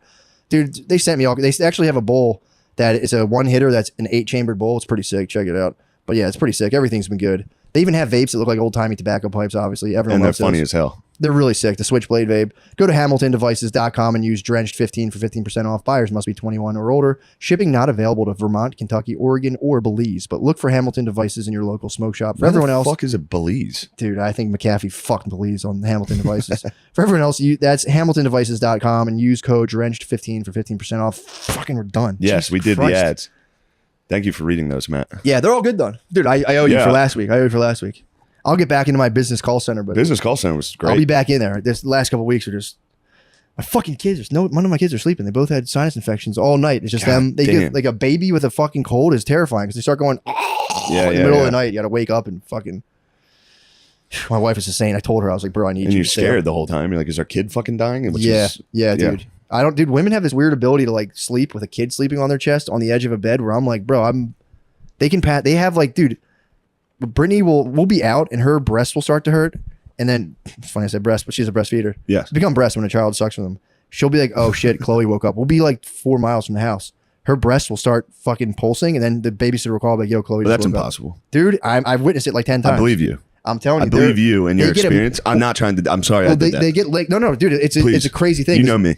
Dude, they sent me all. They actually have a bowl that is a one hitter that's an 8-chambered bowl. It's pretty sick. Check it out. But yeah, it's pretty sick. Everything's been good. They even have vapes that look like old timey tobacco pipes. Obviously, everyone loves
they're funny
those.
as hell.
They're really sick. The Switchblade vape. Go to HamiltonDevices.com and use Drenched15 for 15% off. Buyers must be 21 or older. Shipping not available to Vermont, Kentucky, Oregon, or Belize. But look for Hamilton Devices in your local smoke shop. For everyone else,
fuck is it Belize?
Dude, I think McAfee fucked Belize on Hamilton Devices. For everyone else, that's HamiltonDevices.com and use code Drenched15 for 15% off. Fucking we're done.
Yes,
Jesus
we did
Christ.
the ads. Thank you for reading those, Matt.
Yeah, they're all good done. Dude, I owe you for last week. I'll get back into my business call center, but
business call center was great.
I'll be back in there. This last couple of weeks are just my fucking kids. None of my kids are sleeping. They both had sinus infections all night. It's just them. They get like a baby with a fucking cold is terrifying because they start going in the middle of the night. You got to wake up and fucking. My wife is insane. I told her I was like, bro, I need you.
And you're
to
scared the whole time. You're like, is our kid fucking dying?
Dude. Dude. Women have this weird ability to like sleep with a kid sleeping on their chest on the edge of a bed. Where I'm like, bro, They have like, dude. Brittany will be out and her breast will start to hurt. And then, it's funny I said breast, but she's a breastfeeder.
Yes.
It's become breast when a child sucks from them. She'll be like, oh shit, Chloe woke up. We'll be like 4 miles from the house. Her breast will start fucking pulsing and then the babysitter will call like, yo, Chloe just
that's
woke
impossible.
Up. Dude, I've witnessed it like 10 times.
I believe you.
I'm telling you.
I believe you and your experience. I'm not trying to, I'm sorry I did that.
They get like, no, dude, it's a crazy thing.
You know me.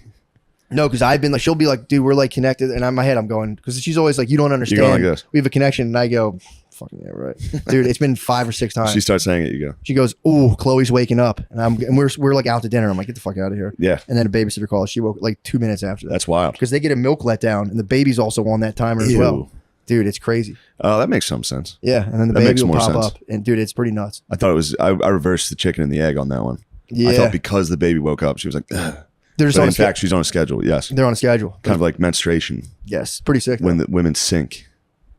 No, because I've been like, she'll be like, dude, we're like connected. And in my head, I'm going, because she's always like, you don't understand.
You're going like this.
We have a connection. And I go, fucking yeah, right. Dude, it's been 5 or 6 times.
She starts saying it, you go.
She goes, "Oh, Chloe's waking up," and we're like out to dinner. I'm like, "Get the fuck out of here!"
Yeah.
And then a babysitter calls. She woke like 2 minutes after that.
That's wild.
Because they get a milk letdown, and the baby's also on that timer as well. Dude, it's crazy.
Oh, that makes some sense.
Yeah, and then the baby will pop up, and dude, it's pretty nuts.
I thought it was. I reversed the chicken and the egg on that one.
Yeah.
I thought because the baby woke up, she was like, ugh.
There's
in fact, she's on a schedule. Yes.
They're on a schedule.
Kind of like menstruation.
Yes, pretty sick.
When the women sink.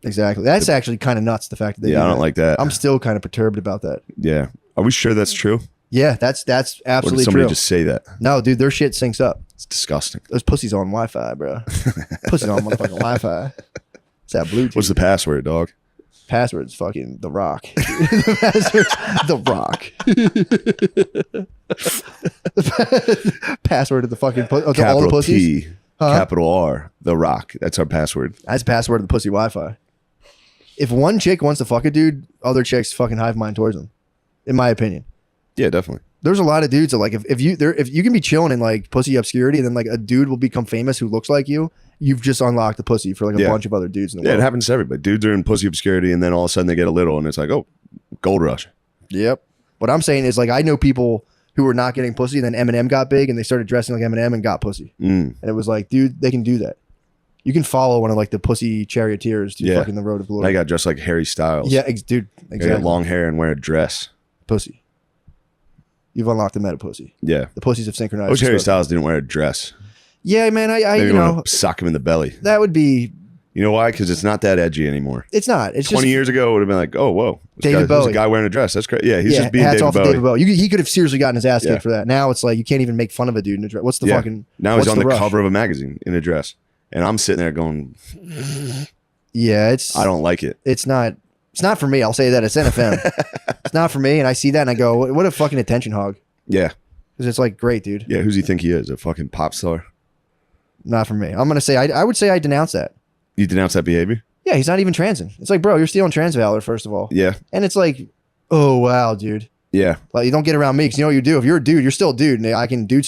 Exactly. That's actually kind of nuts. The fact that they do
I don't
that.
like that.
I'm still kind of perturbed about that.
Yeah. Are we sure that's true?
Yeah, that's
Or
absolutely
did somebody
true.
just say that?
No, dude, their shit syncs up.
It's disgusting.
Those pussies on Wi-Fi, bro. Pussies on motherfucking Wi-Fi. It's that Bluetooth.
What's the password, dog?
Password's fucking The Rock. The password's The Rock. Password of the fucking all the
Capital
pussies.
T, capital R, The Rock. That's our password.
That's the password of the pussy Wi-Fi. If one chick wants to fuck a dude, other chicks fucking hive mind towards them. In my opinion.
Yeah, definitely.
There's a lot of dudes that like if you can be chilling in like pussy obscurity and then like a dude will become famous who looks like you've just unlocked the pussy for like a bunch of other dudes in the
Yeah,
world.
it happens to everybody. Dudes are in pussy obscurity and then all of a sudden they get a little and it's like, oh, gold rush.
Yep. What I'm saying is like I know people who were not getting pussy, and then Eminem got big and they started dressing like Eminem and got pussy. And it was like, dude, they can do that. You can follow one of like the pussy charioteers to fucking the road of glory.
I got dressed like Harry Styles.
Yeah, dude,
I
exactly.
got long hair and wear a dress.
Pussy. You've unlocked the meta pussy.
Yeah.
The pussies have synchronized.
I wish Harry Styles didn't wear a dress.
Yeah, man. I
Maybe
you know,
sock him in the belly.
that would be.
You know why? Because it's not that edgy anymore.
It's not. It's
20
just
years ago, it would have been like, oh, whoa.
David
There's
Bowie.
a guy wearing a dress. That's great. Yeah, he's just being
hats
David
off to
Bowie.
David Bowie. He could have seriously gotten his ass kicked
Yeah.
for that. Now it's like you can't even make fun of a dude in a dress. What's the fucking?
Now he's
what's
on the
rush?
cover of a magazine in a dress. And I'm sitting there going,
Yeah, it's.
I don't like it.
It's not. It's not for me. I'll say that. It's NFM. It's not for me. And I see that and I go, what a fucking attention hog.
Yeah.
Because it's like, great, dude.
Yeah, who's he think he is? A fucking pop star?
Not for me. I'm gonna say I would say I denounce that.
You denounce that behavior?
Yeah, he's not even transing. It's like, bro, you're stealing trans valor, first of all.
Yeah.
And it's like, oh wow, dude.
Yeah.
Like you don't get around me because you know what you do. If you're a dude, you're still a dude, and I can do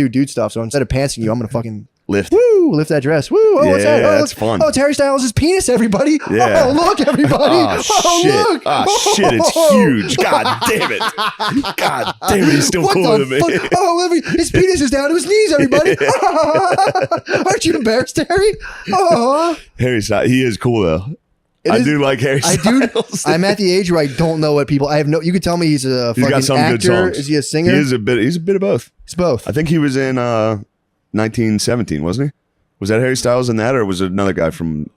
dude stuff. So instead of pantsing you, I'm gonna fucking
Lift.
lift that dress. Woo! Oh, what's that?
Yeah,
Oh,
that's fun.
Oh, it's Harry Styles' penis, everybody.
Yeah.
Oh, look, everybody.
Oh, shit.
Look.
Oh, shit. It's huge. God damn it. God damn it. He's still
What
cooler
the
than me.
fuck? Oh, his penis is down to his knees, everybody. Aren't you embarrassed, Harry? Oh.
Harry Styles. He is cool, though. I do like Harry Styles.
I'm at the age where I don't know what people. I have no. You could tell me he's a
He's
fucking
got some
actor.
good songs.
Is he a singer?
He's a bit of both.
He's both.
I think he was in 1917, wasn't he? Was that Harry Styles in that, or was it another guy from?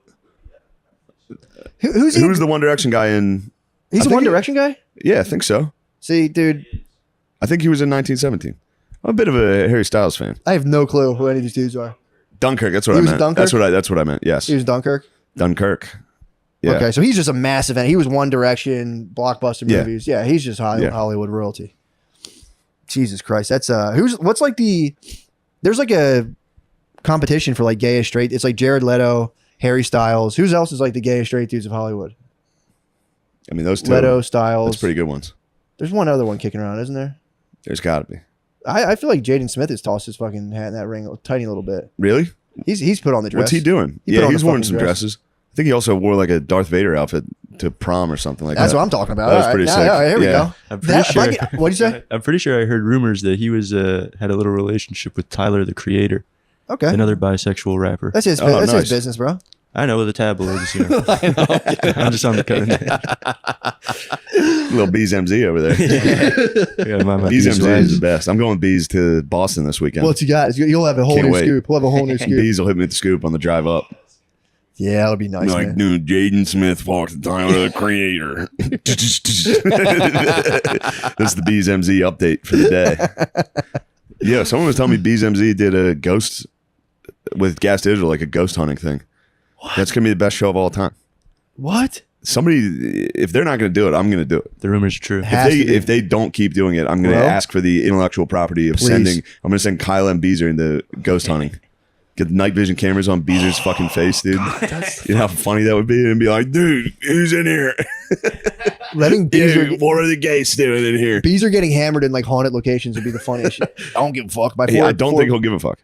Who's he?
Who's the One Direction guy in?
He's a One Direction guy.
Yeah, I think so.
See, dude,
I think he was in 1917. I'm a bit of a Harry Styles fan.
I have no clue who any of these dudes are.
Dunkirk. That's what
He
I
was
meant.
Dunkirk?
That's what I meant. Yes,
He was Dunkirk.
Dunkirk. Yeah.
Okay, so he's just a massive. He was One Direction, blockbuster
Yeah.
movies. Yeah, he's just Hollywood royalty. Jesus Christ, that's what's like the. There's like a competition for like gay and straight. It's like Jared Leto, Harry Styles. Who else is like the gay and straight dudes of Hollywood?
I mean, those two.
Leto, Styles.
That's pretty good ones.
There's one other one kicking around, isn't there?
There's got to be.
I feel like Jaden Smith has tossed his fucking hat in that ring a tiny little bit.
Really?
He's put on the dress.
What's he doing?
He put on
He's
the
worn
fucking
some
dress.
dresses. I think he also wore like a Darth Vader outfit to prom or something like
That's
that.
what I'm talking about.
That was
All right,
pretty
now-
sick.
all right, here we
Yeah.
go.
I'm pretty sure.
What'd you say?
I'm pretty sure I heard rumors that he was had a little relationship with Tyler, the Creator,
Okay,
another bisexual rapper.
that's his.
Oh,
That's his
nice.
business, bro.
I know, with the tabloids. You know. I'm just on the cutting edge.
Little BZMZ over there.
Yeah, my
BZMZ is the best. I'm going with Bees to Boston this weekend.
What's you got? You'll have a whole
Can't
new
wait.
scoop. We'll have a whole new scoop.
Bees will hit me with the scoop on the drive up.
Yeah, that'll be nice, man.
dude, Jaden Smith walks the time of the creator. That's the BZMZ update for the day. Yeah, someone was telling me BZMZ did a ghost with Gas Digital, like a ghost hunting thing. What? That's going to be the best show of all time.
What?
Somebody, if they're not going to do it, I'm going to do it.
The rumors are true.
Has to be.
If they don't keep doing it, I'm going to
Well,
ask for the intellectual property of
please.
I'm going to send Kyle and Beezer into ghost hunting. Get night vision cameras on Beezer's fucking face, dude. You know how funny that would be? And be like, dude, who's in here?
Letting Beezer,
Dude, what are the gays doing in here?
Beezer getting hammered in like haunted locations would be the funniest shit. I don't give a fuck.
Yeah, I don't think he'll give a fuck.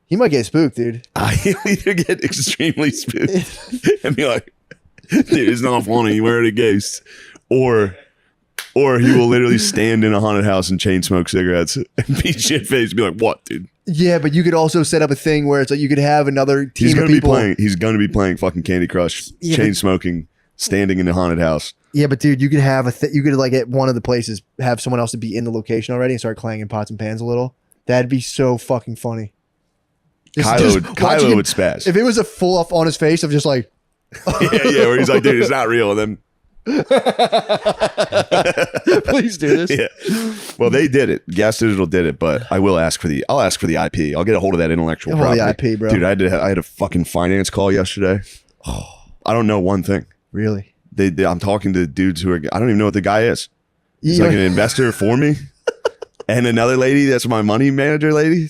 he might get spooked, dude.
He'll either get extremely spooked and be like, dude, it's not funny. Where are the ghosts? Or he will literally stand in a haunted house and chain smoke cigarettes and be shit faced and be like, what, dude?
Yeah, but you could also set up a thing where it's like you could have another team
He's
of
gonna be
people.
playing. He's gonna be playing fucking Candy Crush,
Yeah,
chain
but-
smoking, standing in a haunted house.
Yeah, but dude, you could have you could like at one of the places have someone else to be in the location already and start clanging pots and pans a little. That'd be so fucking funny. Just
Kylo
watching him-
would spaz.
If it was a full off on his face of just like,
yeah, where he's like, dude, it's not real. And then
Please do this.
yeah. Well, they did it. Gas Digital did it, but I'll ask for the IP. I'll get a hold of that intellectual
Get a hold
property.
of the IP, bro.
Dude, I had a fucking finance call yesterday. I don't know one thing.
Really?
I'm talking to dudes who are, I don't even know what the guy is. He's
You-
like an investor for me. And another lady, that's my money manager lady.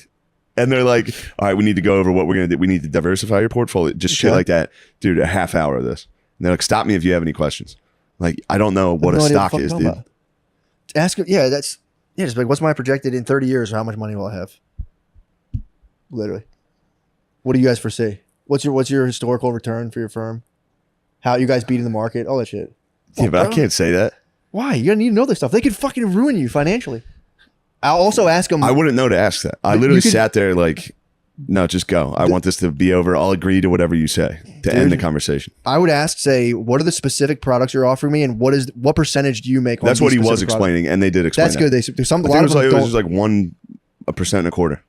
And they're like, all right, we need to go over what we're going to do. We need to diversify your portfolio. Just shit
Okay.
like that. Dude, a half hour of this. And they're like, stop me if you have any questions. Like, I don't know what
I
a
have no idea
stock
what the
is,
fuck
dude.
you're talking about. Ask him. Yeah, just like, what's my projected in 30 years, or how much money will I have? Literally. What do you guys foresee? What's your historical return for your firm? How you guys beating the market? All that shit.
Yeah, but
bro.
I can't say that.
Why? You gotta need to know this stuff. They could fucking ruin you financially. I'll also ask them.
I wouldn't know to ask that. I
But
literally
you could-
sat there like, no, just go. I want this to be over. I'll agree to whatever you say to end the conversation.
I would ask, say, what are the specific products you're offering me, and what percentage do you make?
That's
on
what
these
he was
specific products?
explaining, and they did explain
That's
that.
good. There's some
I
a
think
lot
it
of
was
them
like, it was
don't.
just like 1.25%.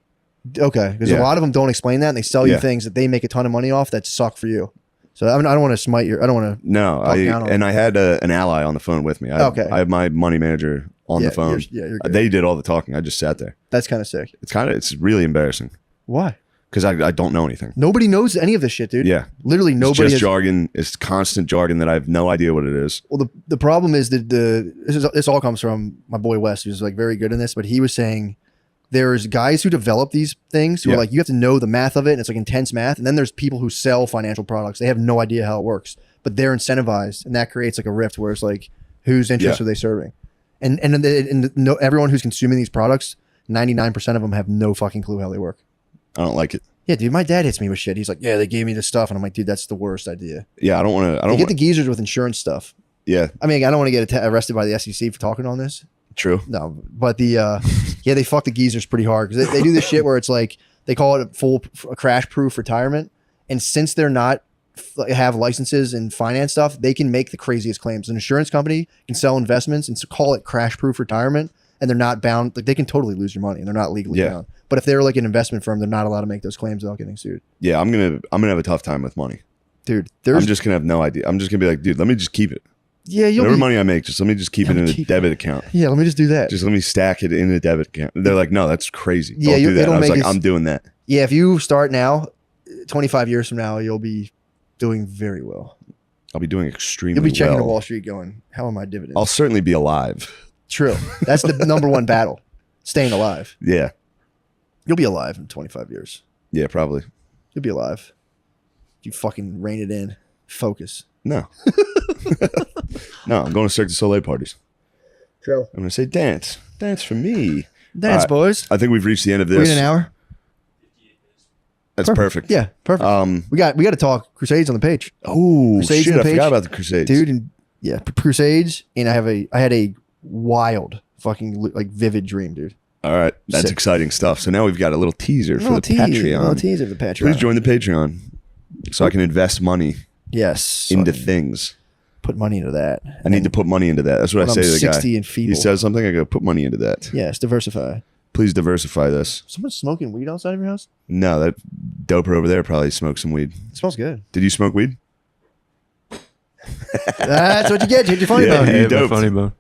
Okay, because
Yeah.
a lot of them don't explain that, and they sell you
Yeah.
things that they make a ton of money off that suck for you. So I don't want to smite your. I don't want to.
No,
Talk down on it.
I had an ally on the phone with me.
Okay.
I have my money manager on the phone.
You're good.
They did all the talking. I just sat there.
That's kind of sick.
It's really embarrassing
Why?
because I don't know anything.
Nobody knows any of this shit, dude.
Yeah,
Literally
it's
nobody.
just
Has,
jargon. It's constant jargon that I have no idea what it is.
well, the problem is that this all comes from my boy Wes, who's like very good in this. But he was saying there's guys who develop these things who are
Yeah.
like, you have to know the math of it, and it's like intense math. And then there's people who sell financial products. They have no idea how it works, but they're incentivized, and that creates like a rift where it's like, whose interest
Yeah.
are they serving? And no, everyone who's consuming these products, 99% of them have no fucking clue how they work.
I don't like it.
Yeah, dude, my dad hits me with shit. He's like, yeah, they gave me this stuff, and I'm like, dude, that's the worst idea.
Yeah, I don't want to. I
They
don't.
get the geezers with insurance stuff.
Yeah,
I mean, I don't want to get arrested by the SEC for talking on this.
true.
No, but yeah, they fuck the geezers pretty hard because they do this shit where it's like they call it a crash proof retirement, and since they're not have licenses and finance stuff, they can make the craziest claims. An insurance company can sell investments and call it crash proof retirement, and they're not bound. Like they can totally lose your money, and they're not legally
Yeah.
bound. But if they're like an investment firm, they're not allowed to make those claims without getting sued.
Yeah, I'm gonna have a tough time with money.
Dude,
I'm just gonna have no idea. I'm just gonna be like, dude, let me just keep it.
yeah,
Whatever money I make, just let me just keep it in a debit account.
Yeah, let me just do that.
Just let me stack it in a debit account. They're like, no, that's crazy.
Yeah,
Don't do that.
it'll
I was
make
like,
us-
I'm doing that.
Yeah, if you start now, 25 years from now, you'll be doing very well.
I'll be doing extremely
You'll be checking to
well.
Wall Street going, how are my dividends?
I'll certainly be alive.
True. That's the number one battle. Staying alive.
Yeah.
You'll be alive in 25 years.
Yeah, probably.
You'll be alive. You fucking rein it in. Focus.
No. No, I'm going to Cirque du Soleil parties.
True.
I'm going to say dance. Dance for me.
Dance,
All right.
boys.
I think we've reached the end of
We in
this.
an hour?
That's perfect.
Yeah, perfect. We got to talk Crusades on the page.
Oh,
Crusades
shit.
on
I
the
forgot
page.
about the Crusades.
Dude, and yeah, Crusades, and I had a wild fucking like vivid dream, dude.
All right. That's
Sick.
exciting stuff. So now we've got a little teaser for the Patreon.
Little teaser for the Patreon.
Please join the Patreon so I can invest money
Yes.
into
So
things.
put money into that.
I need to put money into that. That's what I
When
say
I'm
to the guy.
60 and feeble.
He says something, I go, put money into that.
Yes, diversify.
Please diversify this.
Someone smoking weed outside of your house?
No, that doper over there probably smoked some weed.
It smells good.
Did you smoke weed?
That's what you get. Change your funny
Yeah,
bone.
you
Hey, my
doped.
funny bone.